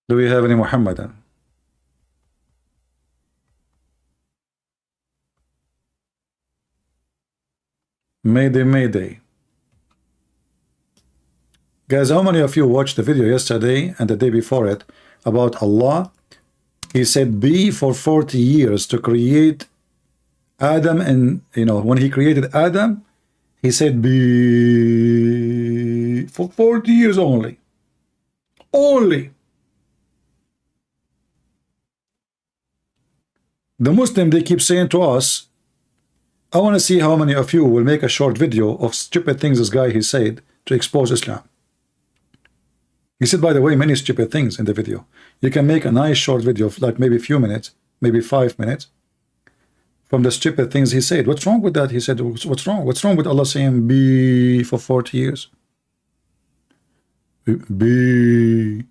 Do we have any Muhammadan? Mayday, Mayday. Guys, how many of you watched the video yesterday and the day before it about Allah? He said be for 40 years to create Adam, and when he created Adam, he said be for 40 years only. Only. The Muslim, they keep saying to us, I want to see how many of you will make a short video of stupid things this guy he said to expose Islam. He said, by the way, many stupid things in the video. You can make a nice short video of like maybe a few minutes, maybe 5 minutes, from the stupid things he said. What's wrong with that? He said, what's wrong? What's wrong with Allah saying be for 40 years? Be.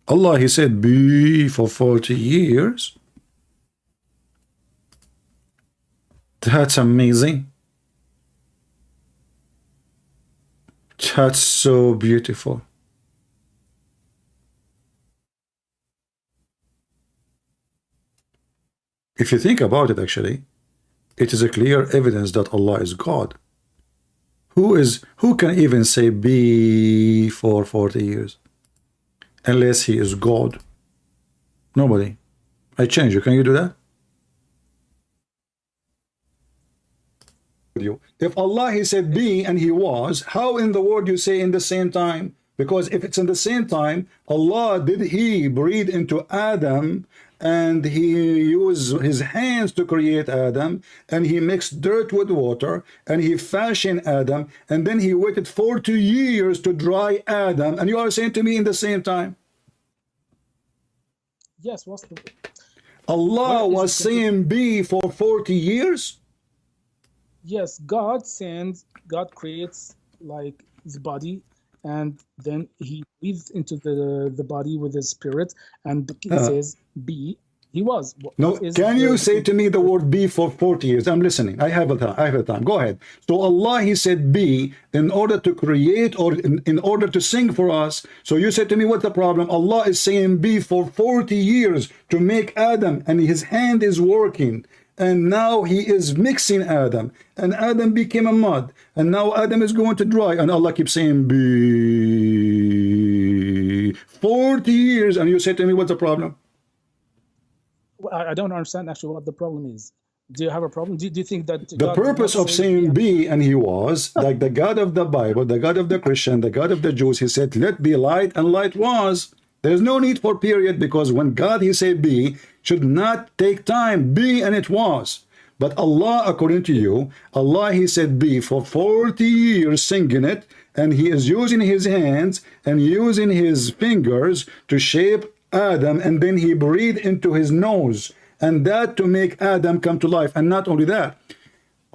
Allah, he said be for 40 years. That's amazing. That's so beautiful. If you think about it, actually, it is a clear evidence that Allah is God. Who can even say be for 40 years? Unless he is God. Nobody. I change you. Can you do that? If Allah, he said be and he was, how in the world you say in the same time? Because if it's in the same time, Allah, did he breathe into Adam and he used his hands to create Adam, and he mixed dirt with water and he fashioned Adam, and then he waited 40 years to dry Adam, and you are saying to me in the same time? Yes, what's the... Allah was saying be for 40 years? Yes, God creates like the body, and then he breathes into the body with his spirit, and it says be. He was. No, can you say to me the word be for 40 years? I'm listening. I have a time. Go ahead. So Allah, he said be in order to create, or in order to sing for us. So you said to me, what's the problem? Allah is saying be for 40 years to make Adam, and his hand is working. And now he is mixing Adam, and Adam became a mud, and now Adam is going to dry, and Allah keeps saying be 40 years, and you say to me, what's the problem? Well, I don't understand actually what the problem is. Do you have a problem? Do you think that the purpose of saying be and he was, like the God of the Bible, the God of the Christian, the God of the Jews, he said let be light, and light was. There's no need for period, because when God, he said be, should not take time. Be, and it was. But Allah, according to you, Allah, he said be for 40 years singing it, and he is using his hands and using his fingers to shape Adam, and then he breathed into his nose, and that to make Adam come to life. And not only that,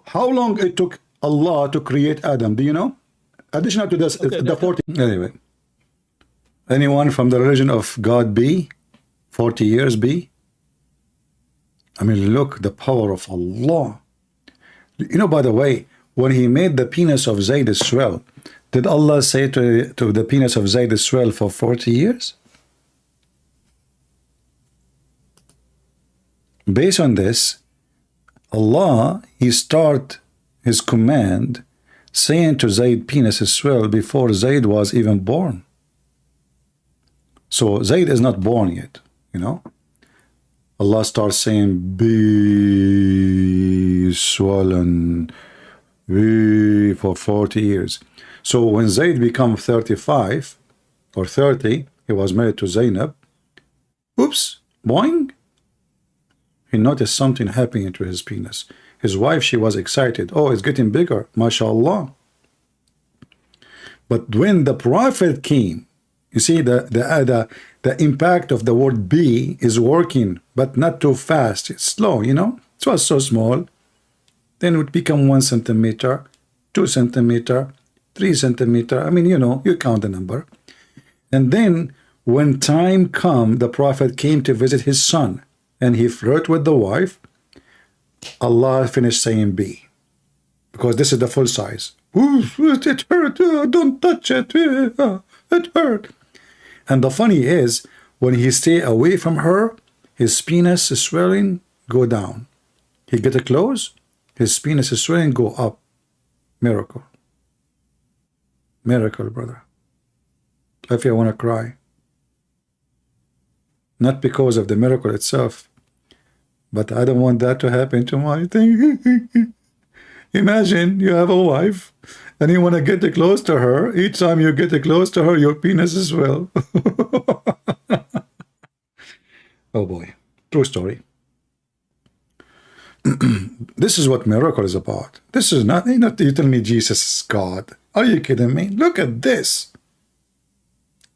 how long it took Allah to create Adam, do you know? Additional to this, okay, the 40. Anyway, anyone from the religion of God be 40 years be? I mean, look, the power of Allah. You know, by the way, when he made the penis of Zayd swell, did Allah say to the penis of Zayd swell for 40 years? Based on this, Allah, he start his command saying to Zayd penis swell before Zayd was even born. So Zayd is not born yet, you know. Allah starts saying be swollen, be for 40 years. So when Zayd became 35 or 30, he was married to Zainab. Oops, boing. He noticed something happening to his penis. His wife, she was excited. Oh, it's getting bigger, mashallah. But when the prophet came, you see the impact of the word be is working, but not too fast. It's slow, you know. It was so small. Then it would become 1 centimeter, 2 centimeter, 3 centimeter. I mean, you know, you count the number. And then when time come, the prophet came to visit his son, and he flirted with the wife. Allah finished saying be, because this is the full size. Ooh, it hurt. Don't touch it. It hurt. And the funny is, When he stay away from her, his penis is swelling, go down. He get close, his penis is swelling, go up. Miracle. Miracle, brother. I feel I want to cry. Not because of the miracle itself, but I don't want that to happen to my thing. Imagine you have a wife and you want to get close to her. Each time you get close to her, your penis is swell. Oh boy. True story. This is what miracle is about. This is not you tell me Jesus is God. Are you kidding me? Look at this.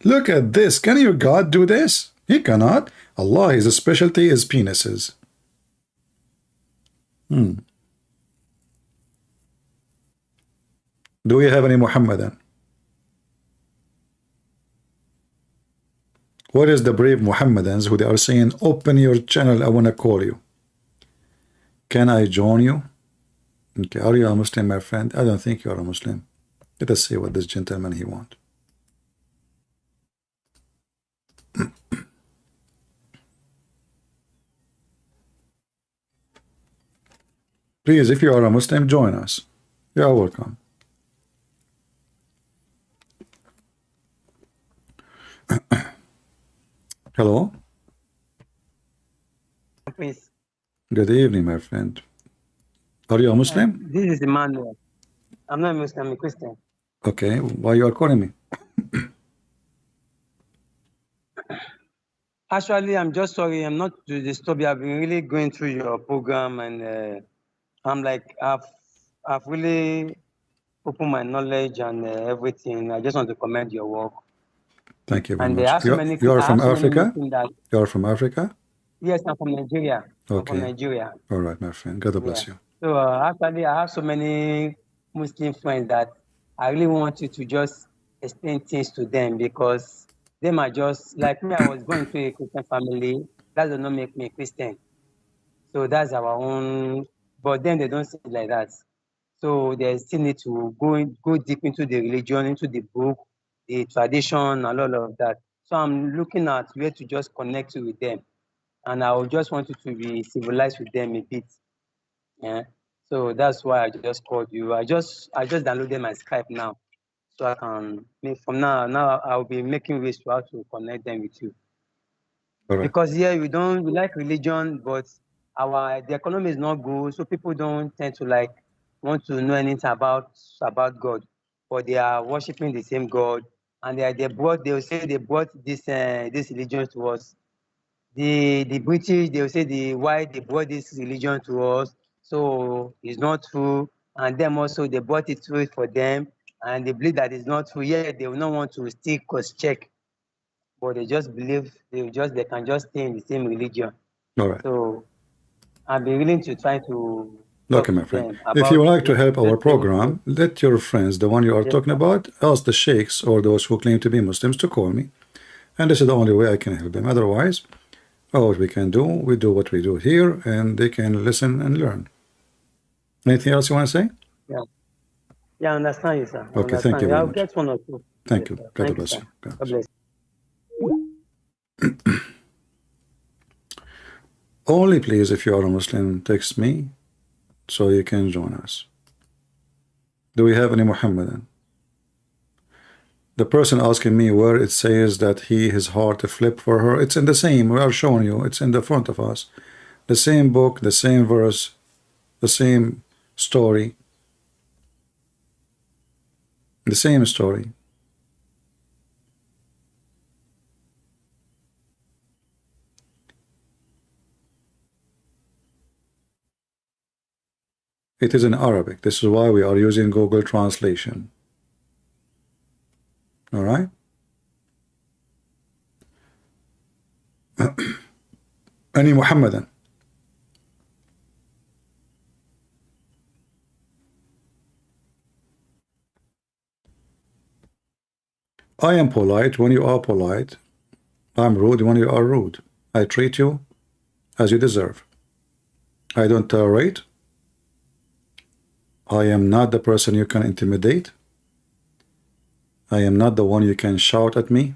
Look at this. Can your God do this? He cannot. Allah, his specialty is penises. Do we have any Muhammadan? What is the brave Muhammadans who they are saying, open your channel, I want to call you? Can I join you? Okay, are you a Muslim, my friend? I don't think you are a Muslim. Let us see what this gentleman he wants. Please, if you are a Muslim, join us. You are welcome. Hello. Please. Good evening, my friend. Are you a Muslim? This is Emmanuel. I'm not a Muslim, I'm a Christian. Okay, why you are calling me? Actually, I'm just sorry. I'm not to disturb you. I've been really going through your program, and I'm like, I've really opened my knowledge and everything. I just want to commend your work. Thank you very And much. there are so many. You are from so Africa? that, You are from Africa? yes, I'm from Nigeria. I'm Okay. from Nigeria. All right, my friend. God bless you. So actually, I have so many Muslim friends that I really want you to just explain things to them, because them are just like me. I was born into a Christian family. That does not make me a Christian. So that's our own. But then they don't see it like that. So they still need to go deep into the religion, into the book, the tradition, and all of that. So I'm looking at where to just connect you with them, and I would just want you to be civilized with them a bit. Yeah. So that's why I just called you. I just downloaded my Skype now, so I can from now I'll be making ways to how to connect them with you. All right. Because here we like religion, but the economy is not good, so people don't tend to like want to know anything about God, but they are worshiping the same God, and they'll say they brought this religion to us. The British, they'll say why they brought this religion to us, so it's not true, and them also they brought it through for them, and they believe that it's not true. Yet they will not want to still cross-check, but they just believe they can just stay in the same religion. All right. So I'll be willing to try to Okay, my friend. If you would like to help our program, let your friends, the one you are talking about, ask the sheikhs or those who claim to be Muslims to call me. And this is the only way I can help them. Otherwise, what we can do, we do what we do here, and they can listen and learn. Anything else you want to say? Yeah, I understand you, sir. Okay, thank you very I'll much. get one or two. Thank you. Sir. God bless you. God bless. Only please, if you are a Muslim, text me so you can join us. Do we have any Muhammadan? The person asking me where it says that his heart flipped for her, it's in the same, we are showing you, it's in the front of us. The same book, the same verse, the same story. The same story. It is in Arabic. This is why we are using Google Translation. All right? Any Muhammadan? I am polite when you are polite. I'm rude when you are rude. I treat you as you deserve. I don't tolerate. I am not the person you can intimidate. I am not the one you can shout at me.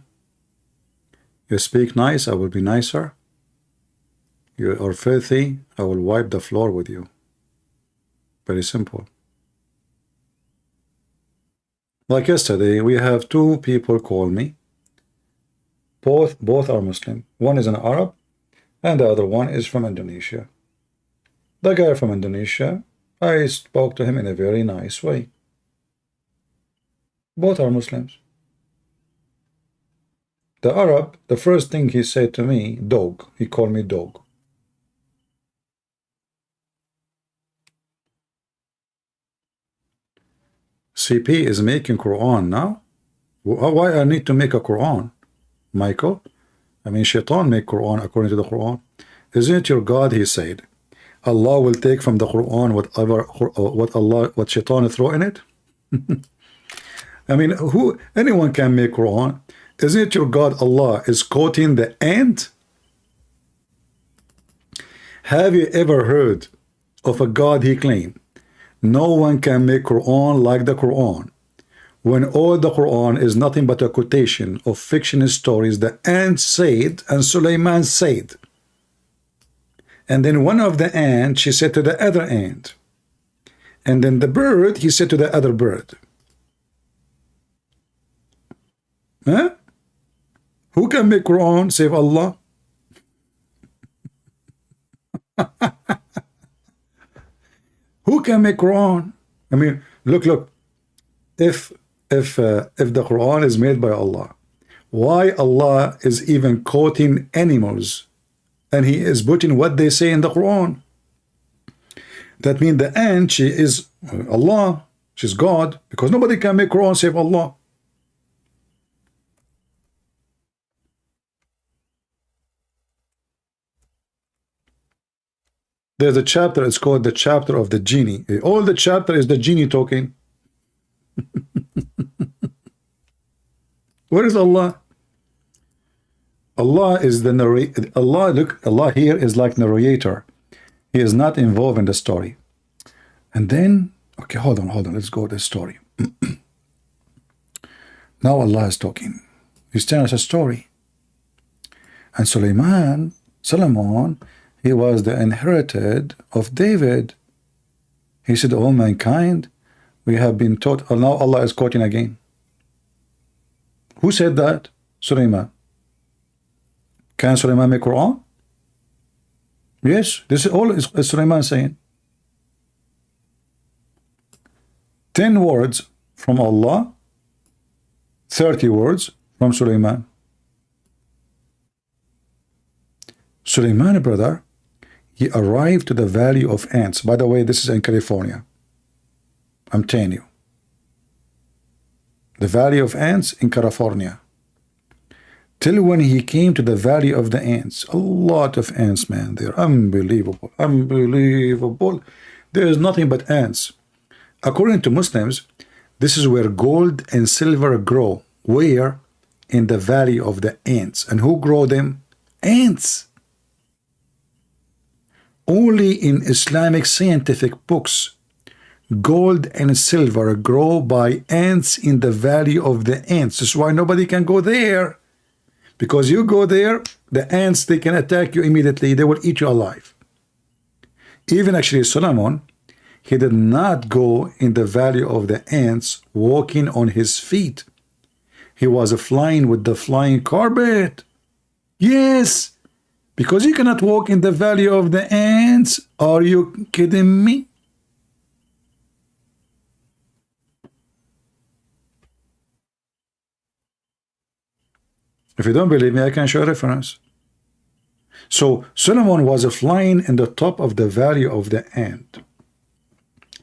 You speak nice, I will be nicer. You are filthy, I will wipe the floor with you. Very simple. Like yesterday, we have two people call me. Both are Muslim. One is an Arab, and the other one is from Indonesia. The guy from Indonesia, I spoke to him in a very nice way. Both are Muslims. The Arab, the first thing he said to me, dog. He called me dog. CP is making Quran now? Why I need to make a Quran, Michael? I mean, Shaitan make Quran according to the Quran. Isn't it your God, he said, Allah will take from the Quran what Shaitan throw in it? I mean, anyone can make Quran. Isn't it your God, Allah, is quoting the ant? Have you ever heard of a God he claimed? No one can make Quran like the Quran. When all the Quran is nothing but a quotation of fictional stories the ant said and Sulaiman said. And then one of the ants, she said to the other ant. And then the bird, he said to the other bird. Huh? Who can make Quran save Allah? Who can make Quran? I mean, look. If the Quran is made by Allah, why Allah is even quoting animals, and He is putting what they say in the Quran? That means the ant, she is Allah, she's God, because nobody can make Quran save Allah. There's a chapter, it's called the chapter of the genie. All the chapter is the genie talking. Where is Allah? Allah is the narrator. Allah here is like narrator. He is not involved in the story. And then, okay, hold on, let's go to the story. Now Allah is talking. He's telling us a story. And Solomon, he was the inherited of David. He said, all mankind, we have been taught. Now Allah is quoting again. Who said that? Sulaiman. Can Sulaiman make Quran? Yes, this is all is Sulaiman saying. 10 words from Allah, 30 words from Sulaiman. Sulaiman, brother, he arrived to the valley of ants. By the way, this is in California. I'm telling you. The valley of ants in California. Till when he came to the valley of the ants. A lot of ants, man. They're unbelievable. Unbelievable. There is nothing but ants. According to Muslims, this is where gold and silver grow. Where? In the valley of the ants. And who grow them? Ants. Only in Islamic scientific books, gold and silver grow by ants in the valley of the ants. That's why nobody can go there. Because you go there, the ants, they can attack you immediately. They will eat you alive. Even actually Solomon, he did not go in the valley of the ants walking on his feet. He was flying with the flying carpet. Yes. Because you cannot walk in the valley of the ants. Are you kidding me? If you don't believe me, I can show a reference. So Solomon was flying in the top of the valley of the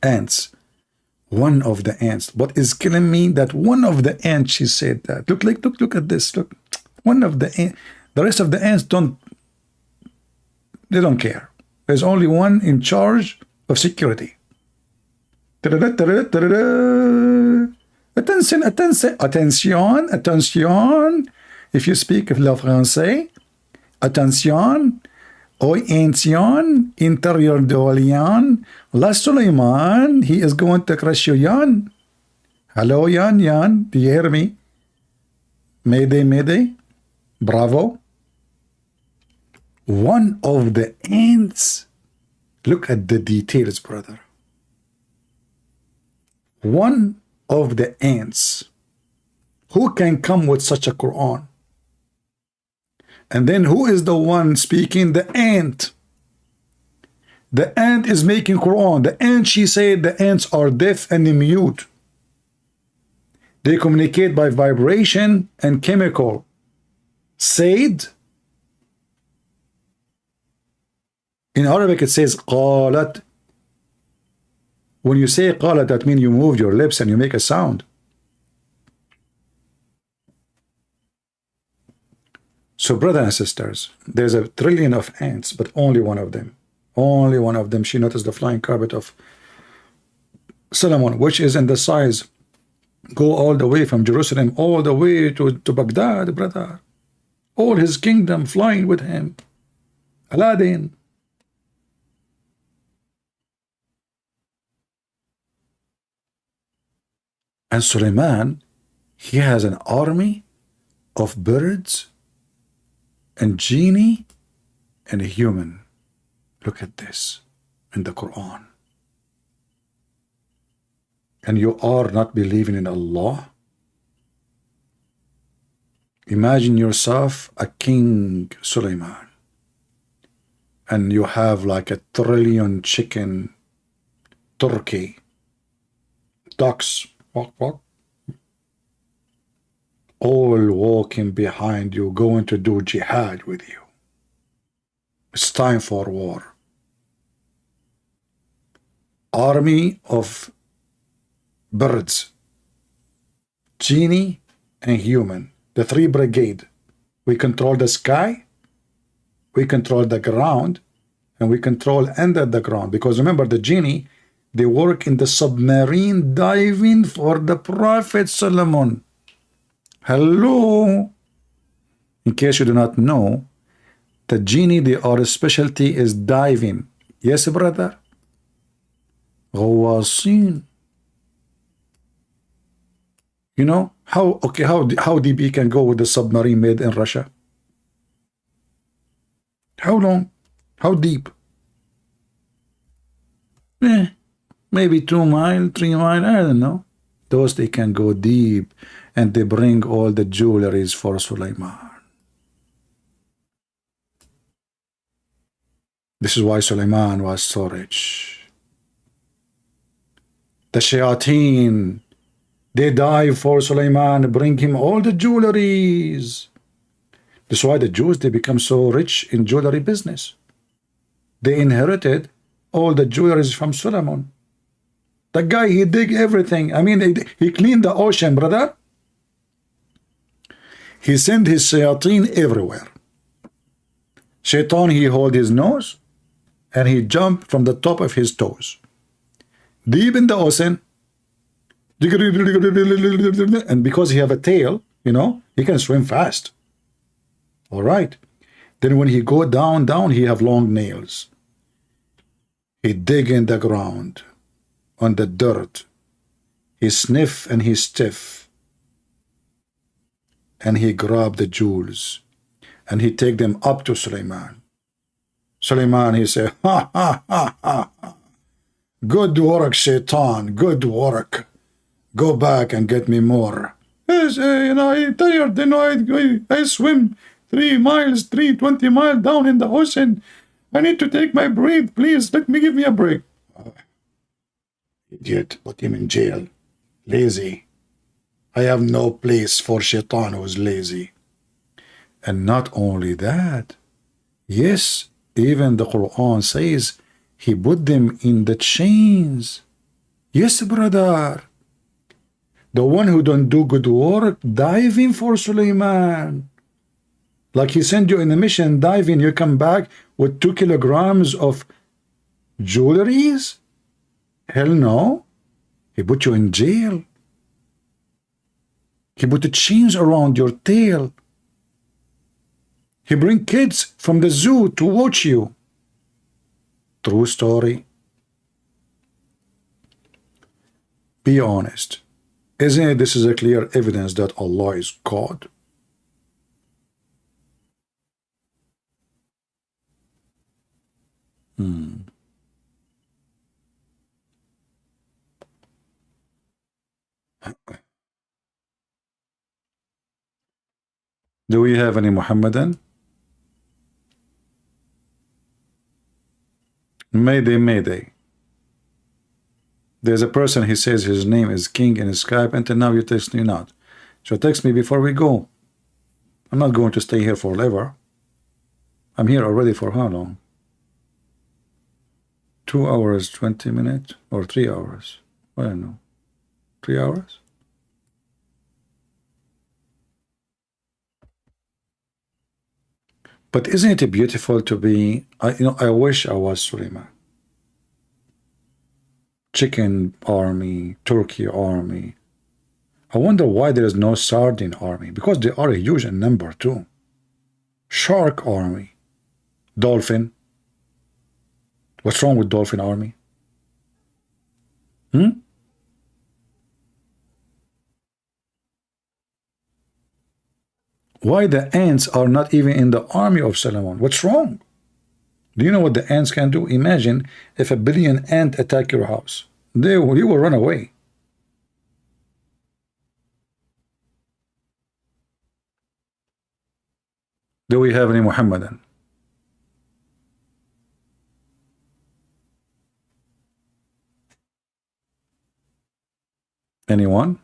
ants. One of the ants. What is killing me that one of the ants, she said that. Look at this. Look. One of the ants. The rest of the ants don't care. There's only one in charge of security. Attention. If you speak le français, attention, attention, intérieur de Yan, la Sulaiman, he is going to crush you, Yan. Hello, Yan, do you hear me? Mayday. Bravo. One of the ants, look at the details, brother. One of the ants. Who can come with such a Quran? And then who is the one speaking? The ant. The ant is making Quran. The ant, she said, the ants are deaf and mute. They communicate by vibration and chemical. Said. In Arabic it says قالت. When you say قالت, that means you move your lips and you make a sound. So brothers and sisters, there's a trillion of ants, but only one of them. Only one of them. She noticed the flying carpet of Solomon, which is in the size, go all the way from Jerusalem, all the way to Baghdad, brother. All his kingdom flying with him. Aladdin. And Suleiman, he has an army of birds and genie and a human. Look at this in the Quran. And you are not believing in Allah? Imagine yourself a king Suleiman, and you have like 1 trillion chicken, turkey, ducks, walk, all walking behind you, going to do jihad with you. It's time for war. Army of birds, genie and human, the 3 brigade. We control the sky, we control the ground, and we control under the ground. Because remember, the genie, they work in the submarine diving for the Prophet Solomon. Hello. In case you do not know, the genie, their specialty is diving. Yes, brother? غواصين. You know how deep he can go with the submarine made in Russia? How long? How deep? Maybe 2 miles, 3 miles, I don't know. Those they can go deep, and they bring all the jewelries for Suleiman. This is why Suleiman was so rich. The shayateen, they dive for Suleiman, bring him all the jewelries. That's why the Jews, they become so rich in jewelry business. They inherited all the jewelries from Solomon. The guy, he dig everything. I mean, he cleaned the ocean, brother. He sent his shayateen everywhere. Shaitan, he hold his nose, and he jumped from the top of his toes. Deep in the ocean. And because he have a tail, you know, he can swim fast. All right. Then when he go down, he have long nails. He dig in the ground, on the dirt. He sniff and he stiff. And he grab the jewels. And he take them up to Suleiman. Suleiman, he say, ha, ha, ha, ha. Good work, Shaitan. Good work. Go back and get me more. Yes, you know, I'm tired. You know, I swim 3 miles, 20 miles down in the ocean. I need to take my break. Please, give me a break. Idiot, put him in jail. Lazy. I have no place for Shaitan who's lazy. And not only that, yes, even the Quran says he put them in the chains. Yes, brother. The one who don't do good work, diving for Suleiman. Like he sent you in a mission, diving, you come back with 2 kilograms of jewelries? Hell no. He put you in jail. He put the chains around your tail. He bring kids from the zoo to watch you. True story. Be honest. Isn't it this is a clear evidence that Allah is God? Do we have any Muhammadan? Mayday, Mayday. There's a person, he says his name is King in Skype. Until now you text me not. So text me before we go. I'm not going to stay here forever. I'm here already for how long? 2 hours, 20 minutes, or 3 hours? I don't know. 3 hours? But isn't it beautiful to be, I wish I was Suleiman. Chicken army, turkey army. I wonder why there is no sardine army, because they are a huge in number too. Shark army. Dolphin. What's wrong with dolphin army? Why the ants are not even in the army of Solomon? What's wrong? Do you know what the ants can do? Imagine if 1 billion ants attack your house. You will run away. Do we have any Muhammadan? Anyone?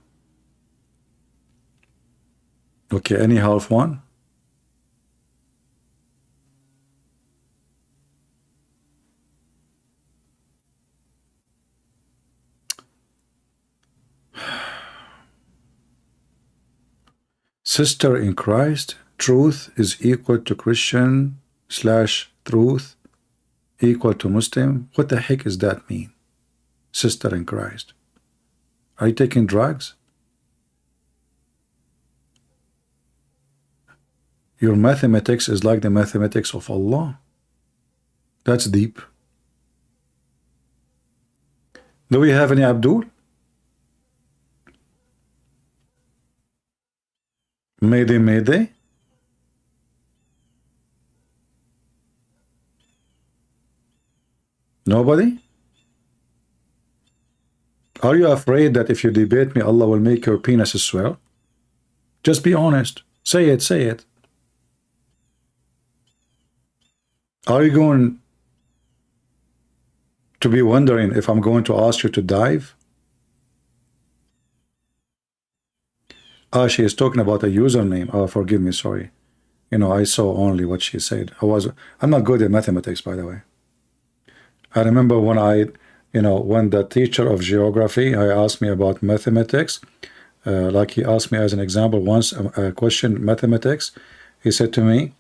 Okay, any half one? Sister in Christ, truth is equal to Christian / truth equal to Muslim. What the heck does that mean? Sister in Christ. Are you taking drugs? Your mathematics is like the mathematics of Allah. That's deep. Do we have any Abdul? Mayday, Mayday. Nobody? Are you afraid that if you debate me, Allah will make your penis swell? Just be honest. Say it, say it. Are you going to be wondering if I'm going to ask you to dive? She is talking about a username. Oh, forgive me, sorry. I saw only what she said. I'm not good at mathematics, by the way. I remember when when the teacher of geography, I asked me about mathematics, like he asked me as an example once, a question, mathematics. He said to me,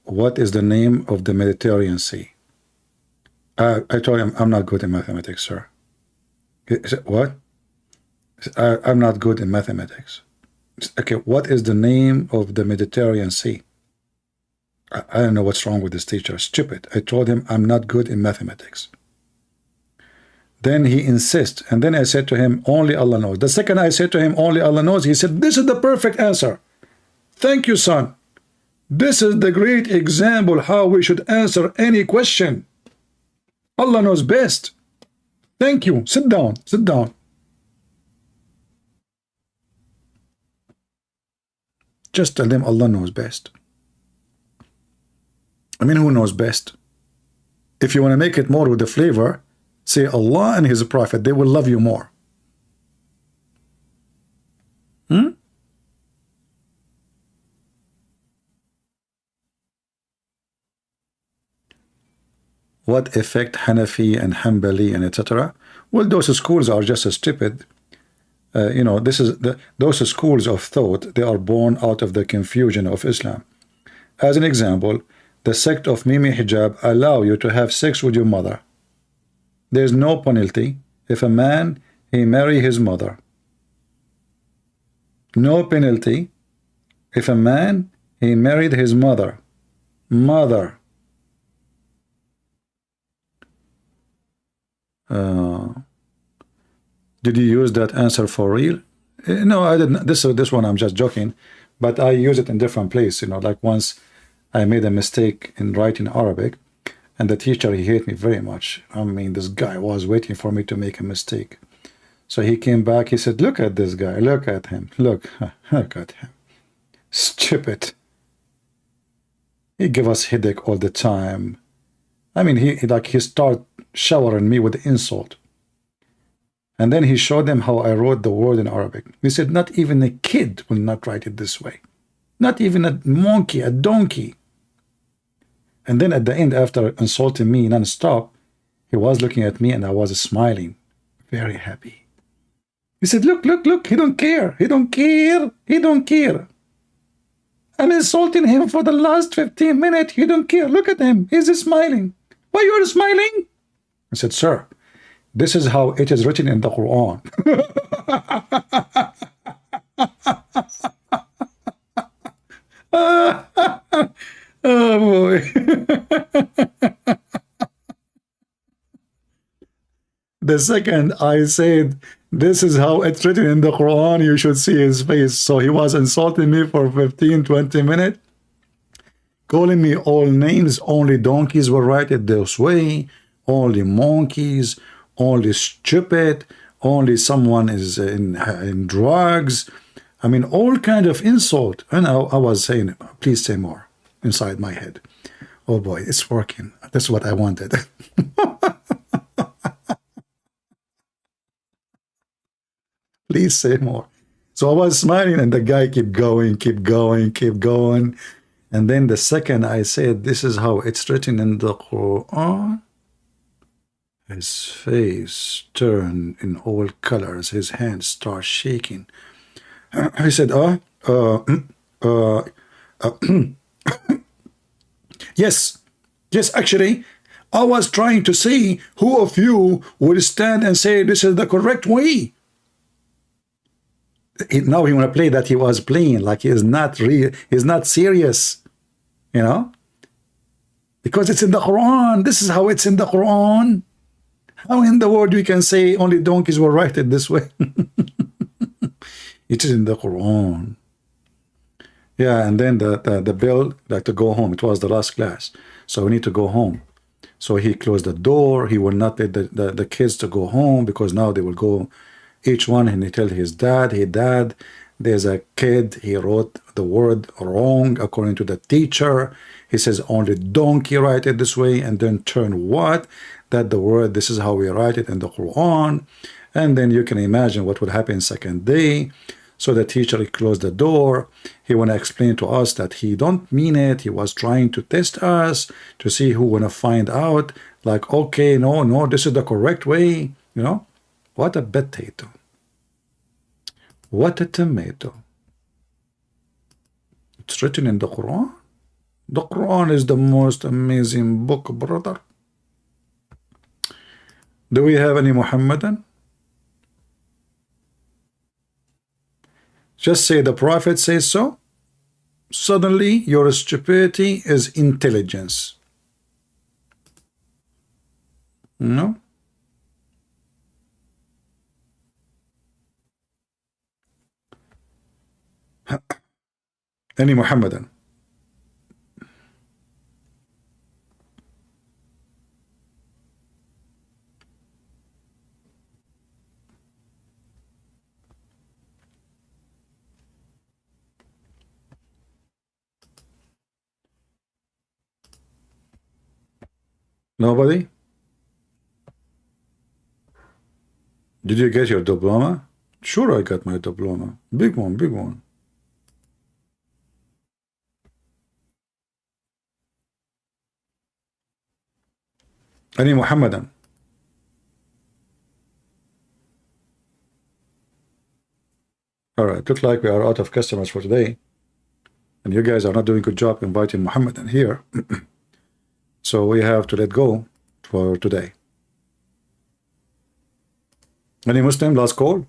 what is the name of the Mediterranean Sea? I told him, I'm not good in mathematics, sir. He said, what? I'm not good in mathematics. Okay, what is the name of the Mediterranean Sea? I don't know what's wrong with this teacher. Stupid. I told him I'm not good in mathematics. Then he insists, and then I said to him, only Allah knows. The second I said to him, only Allah knows, he said, this is the perfect answer. Thank you, son. This is the great example how we should answer any question. Allah knows best. Thank you. Sit down. Sit down. Just tell them Allah knows best. I mean, who knows best? If you want to make it more with the flavor, say Allah and His Prophet. They will love you more. What effect Hanafi and Hanbali and etc.? Well, those schools are just as stupid. Those schools of thought, they are born out of the confusion of Islam. As an example, the sect of Mimi Hijab allow you to have sex with your mother. There is no penalty if a man he marry his mother. No penalty if a man he married his mother. Mother. Did you use that answer for real? No, I didn't. This one I'm just joking, but I use it in different place. Like once I made a mistake in writing Arabic, and the teacher, he hated me very much. I mean, this guy was waiting for me to make a mistake. So he came back, he said, look at this guy, look at him, look at him. Stupid. He give us headache all the time. I mean, he start showering me with insult. And then he showed them how I wrote the word in Arabic. He said, not even a kid will not write it this way. Not even a monkey, a donkey. And then at the end, after insulting me non-stop, he was looking at me and I was smiling, very happy. He said, look, look, look, he don't care. He don't care. He don't care. I'm insulting him for the last 15 minutes. He don't care. Look at him. He's smiling. Why you are smiling? I said, sir, this is how it is written in the Quran. Oh boy. The second I said, this is how it's written in the Quran, you should see his face. So he was insulting me for 15, 20 minutes, calling me all names. Only donkeys will write it this way. Only monkeys. Only stupid. Only someone is in drugs. I mean, all kind of insult. And I was saying, please say more inside my head. Oh boy, it's working. That's what I wanted. Please say more. So I was smiling and the guy kept going, keep going, keep going. And then the second I said, this is how it's written in the Quran, his face turned in all colors. His hands start shaking. He said, yes, actually, I was trying to see who of you would stand and say this is the correct way. Now he want to play that he was playing, like he is not real, he's not serious, you know, because it's in the Quran. This is how it's in the Quran. How in the world we can say only donkeys will write it this way? It is in the Quran. Yeah, and then the bell, like to go home. It was the last class, so we need to go home. So he closed the door. He will not let the kids to go home, because now they will go each one and he tell his dad, hey dad, there's a kid, he wrote the word wrong according to the teacher. He says only donkey write it this way, and then turn what? That the word, this is how we write it in the Quran. And then you can imagine what would happen second day. So the teacher closed the door. He want to explain to us that he don't mean it. He was trying to test us to see who want to find out. Like, okay, no, this is the correct way. You know, what a potato. What a tomato. It's written in the Quran. The Quran is the most amazing book, brother. Do we have any Muhammadan? Just say the Prophet says so. Suddenly your stupidity is intelligence. No? Any Muhammadan? Nobody? Did you get your diploma? Sure, I got my diploma. Big one, big one. Any Muhammadan? All right, looks like we are out of customers for today. And you guys are not doing a good job inviting Muhammadan here. So we have to let go for today. Any Muslim? Last call?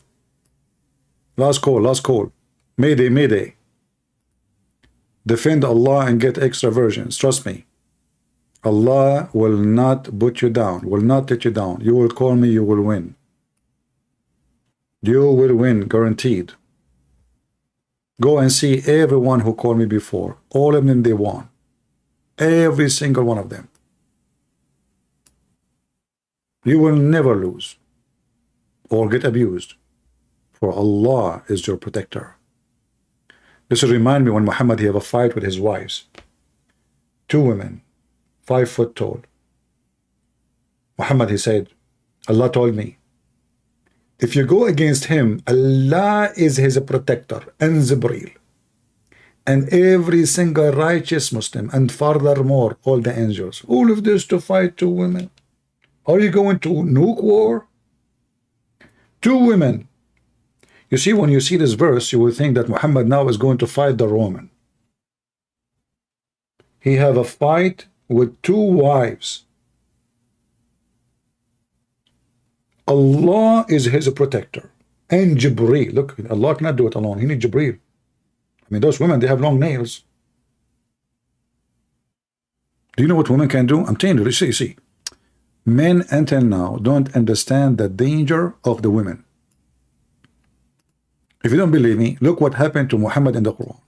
Last call, last call. Mayday, mayday. Defend Allah and get extra versions. Trust me. Allah will not put you down, will not let you down. You will call me, you will win. You will win, guaranteed. Go and see everyone who called me before. All of them, they won. every single one of them. You will never lose or get abused, for Allah is your protector. This will remind me when Muhammad he have a fight with his wives. 2 women, 5 foot tall. Muhammad he said, Allah told me, if you go against him, Allah is his protector, and Jibreel, and every single righteous Muslim, and furthermore all the angels. All of this to fight 2 women. Are you going to nuke war? 2 women. You see, when you see this verse, you will think that Muhammad now is going to fight the Roman. He have a fight with 2 wives. Allah is his protector. And Jibreel. Look, Allah cannot do it alone. He needs Jibreel. I mean, those women, they have long nails. Do you know what women can do? I'm telling you, see. Men until now don't understand the danger of the women. If you don't believe me, look what happened to Muhammad in the Quran.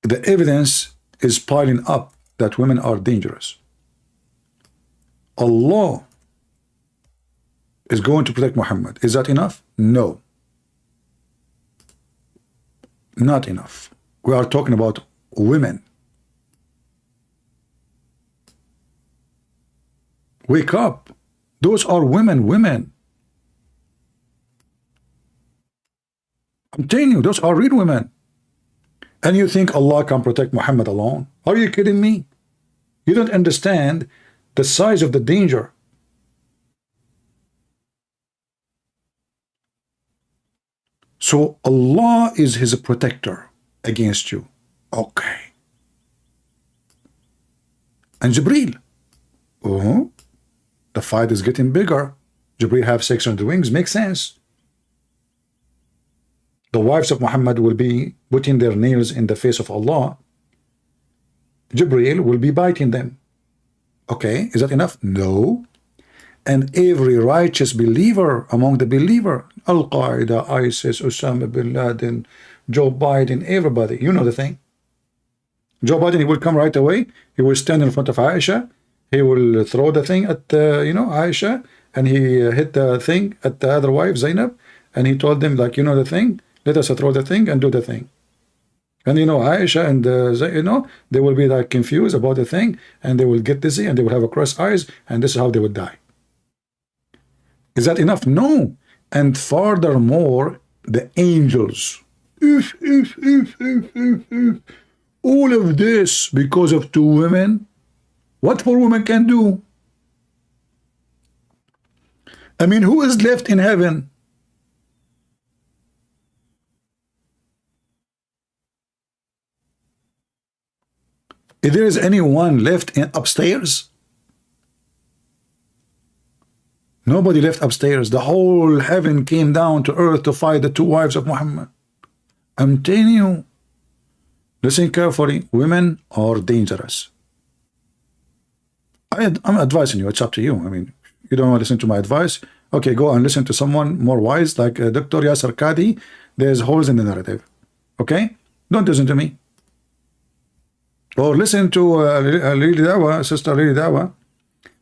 The evidence is piling up that women are dangerous. Allah is going to protect Muhammad. Is that enough? No. Not enough. We are talking about women. Wake up. Those are women. I'm telling you, those are real women. And you think Allah can protect Muhammad alone? Are you kidding me? You don't understand the size of the danger. So Allah is his protector against you. Okay. And Jibreel. The fight is getting bigger. Jibreel have 600 wings. Makes sense. The wives of Muhammad will be putting their nails in the face of Allah. Jibreel will be biting them. Okay, is that enough? No. And every righteous believer among the believer, Al-Qaeda, ISIS, Osama bin Laden, Joe Biden, everybody, you know the thing. Joe Biden, he will come right away. He will stand in front of Aisha. He will throw the thing at, Aisha, and he hit the thing at the other wife, Zainab, and he told them, like, you know the thing, let us throw the thing and do the thing. And Aisha and they will be like confused about the thing, and they will get dizzy, and they will have a crossed eyes, and this is how they would die. Is that enough? No. And furthermore, the angels. All of this because of 2 women. What 4 women can do? I mean, who is left in heaven? If there is anyone left upstairs? Nobody left upstairs. The whole heaven came down to earth to fight the 2 wives of Muhammad. I'm telling you. Listen carefully. Women are dangerous. I'm advising you. It's up to you. I mean, you don't want to listen to my advice. Okay, go and listen to someone more wise like Dr. Yasser Qadi. There's holes in the narrative. Okay? Don't listen to me. Or listen to Lili Dawa, Sister Lili Dawa.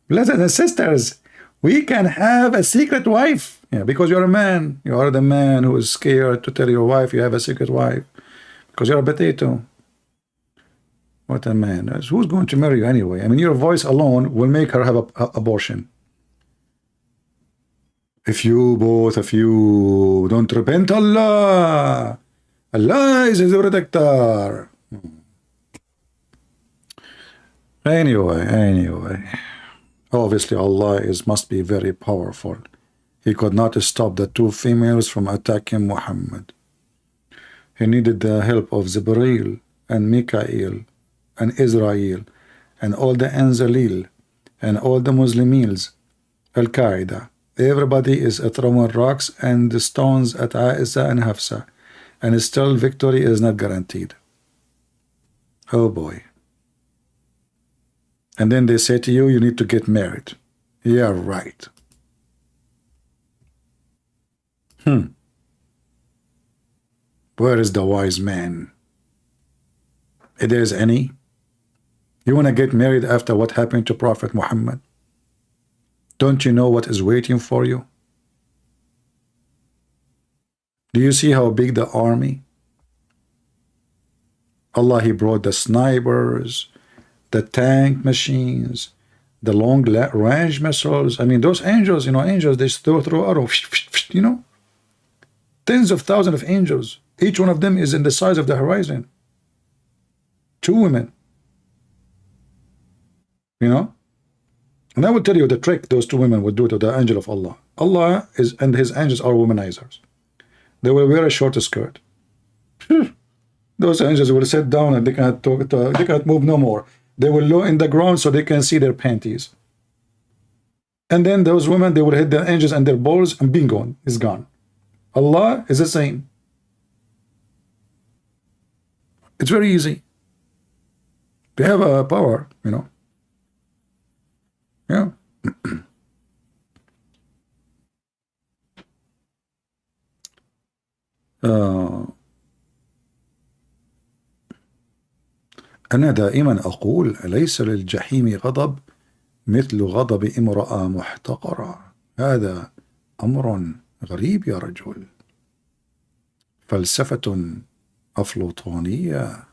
Brothers and sisters, we can have a secret wife. Yeah, because you're a man. You are the man who is scared to tell your wife you have a secret wife. Because you're a potato. What a man. Who's going to marry you anyway? I mean, your voice alone will make her have an abortion. If you, both of you, don't repent, Allah is his protector. Anyway. Obviously, Allah must be very powerful. He could not stop the 2 females from attacking Muhammad. He needed the help of Jibreel and Mikael and Israel and all the Anzalil and all the Muslims, Al-Qaeda. Everybody is throwing rocks and stones at Aisha and Hafsa, and still victory is not guaranteed. Oh boy. And then they say to you, you need to get married. Yeah, right. Where is the wise man? If there is any. You want to get married after what happened to Prophet Muhammad? Don't you know what is waiting for you? Do you see how big the army? Allah, He brought the snipers, the tank machines, the long range missiles. I mean, those angels, you know, angels, they throw arrows, you know, tens of thousands of angels. Each one of them is in the size of the horizon. 2 women, you know. And I will tell you the trick those 2 women would do to the angel of Allah. Allah is, and His angels are womanizers. They will wear a short skirt. Those angels will sit down and they cannot talk. They cannot move no more. They will low in the ground so they can see their panties. And then those women, they will hit the angels and their balls, and bingo, is gone. Allah is the same. It's very easy. They have a power, you know. Yeah. أنا دائما أقول ليس للجحيم غضب مثل غضب امرأة محتقرة. هذا أمر غريب يا رجل. فلسفة أفلاطونية.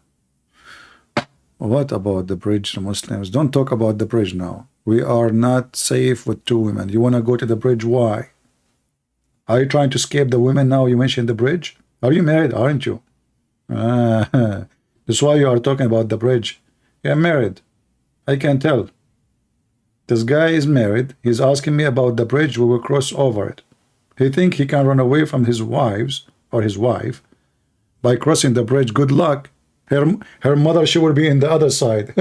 What about the bridge, Muslims? Don't talk about the bridge now. We are not safe with 2 women. You want to go to the bridge? Why? Are you trying to escape the women now? You mentioned the bridge. Are you married? Aren't you? That's why you are talking about the bridge. You're married. I can tell. This guy is married. He's asking me about the bridge. We will cross over it. He think he can run away from his wives or his wife by crossing the bridge. Good luck. Her mother, she will be in the other side.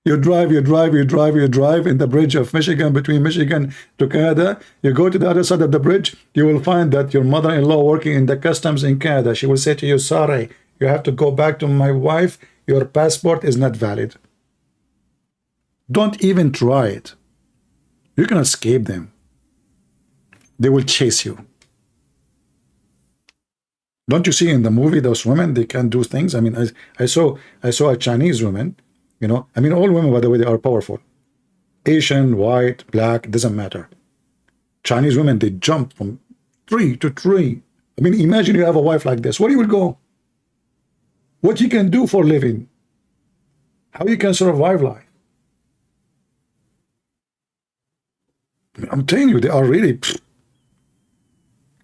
You drive in the bridge of Michigan, between Michigan to Canada. You go to the other side of the bridge, you will find that your mother-in-law working in the customs in Canada. She will say to you, sorry, you have to go back to my wife. Your passport is not valid. Don't even try it. You can escape them. They will chase you. Don't you see in the movie those women, they can do things? I mean, I saw a Chinese woman. You know, I mean, all women, by the way, they are powerful. Asian, white, black, doesn't matter. Chinese women, they jump from tree to tree. I mean, imagine you have a wife like this. Where you will go? What you can do for a living? How you can survive life? I'm telling you, they are really...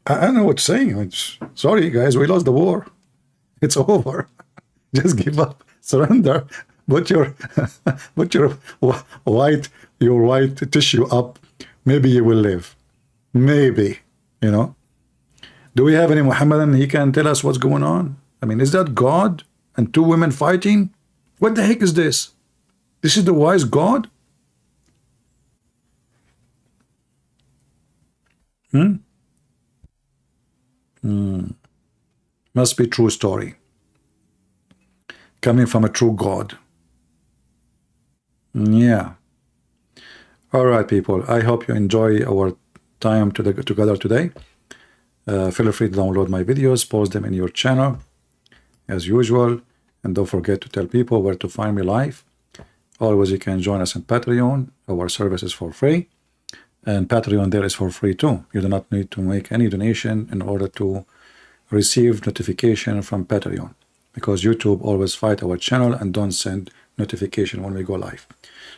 I don't know what to say. Sorry, guys, we lost the war. It's over. Just give up. Surrender. Put your white tissue up. Maybe you will live. Maybe, you know. Do we have any Muhammadan? He can tell us what's going on. I mean, is that God and 2 women fighting? What the heck is this? This is the wise God? Must be true story. Coming from a true God. Yeah. All right, people. I hope you enjoy our time together today. Feel free to download my videos, post them in your channel as usual, and don't forget to tell people where to find me live. Always, you can join us in Patreon. Our service is for free, and Patreon there is for free too. You do not need to make any donation in order to receive notification from Patreon, because YouTube always fight our channel and don't send notification when we go live.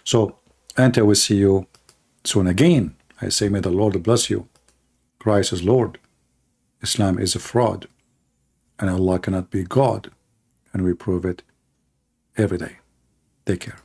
So until we see you soon again, I say may the Lord bless you. Christ is Lord. Islam is a fraud, and Allah cannot be God, and we prove it every day. Take care.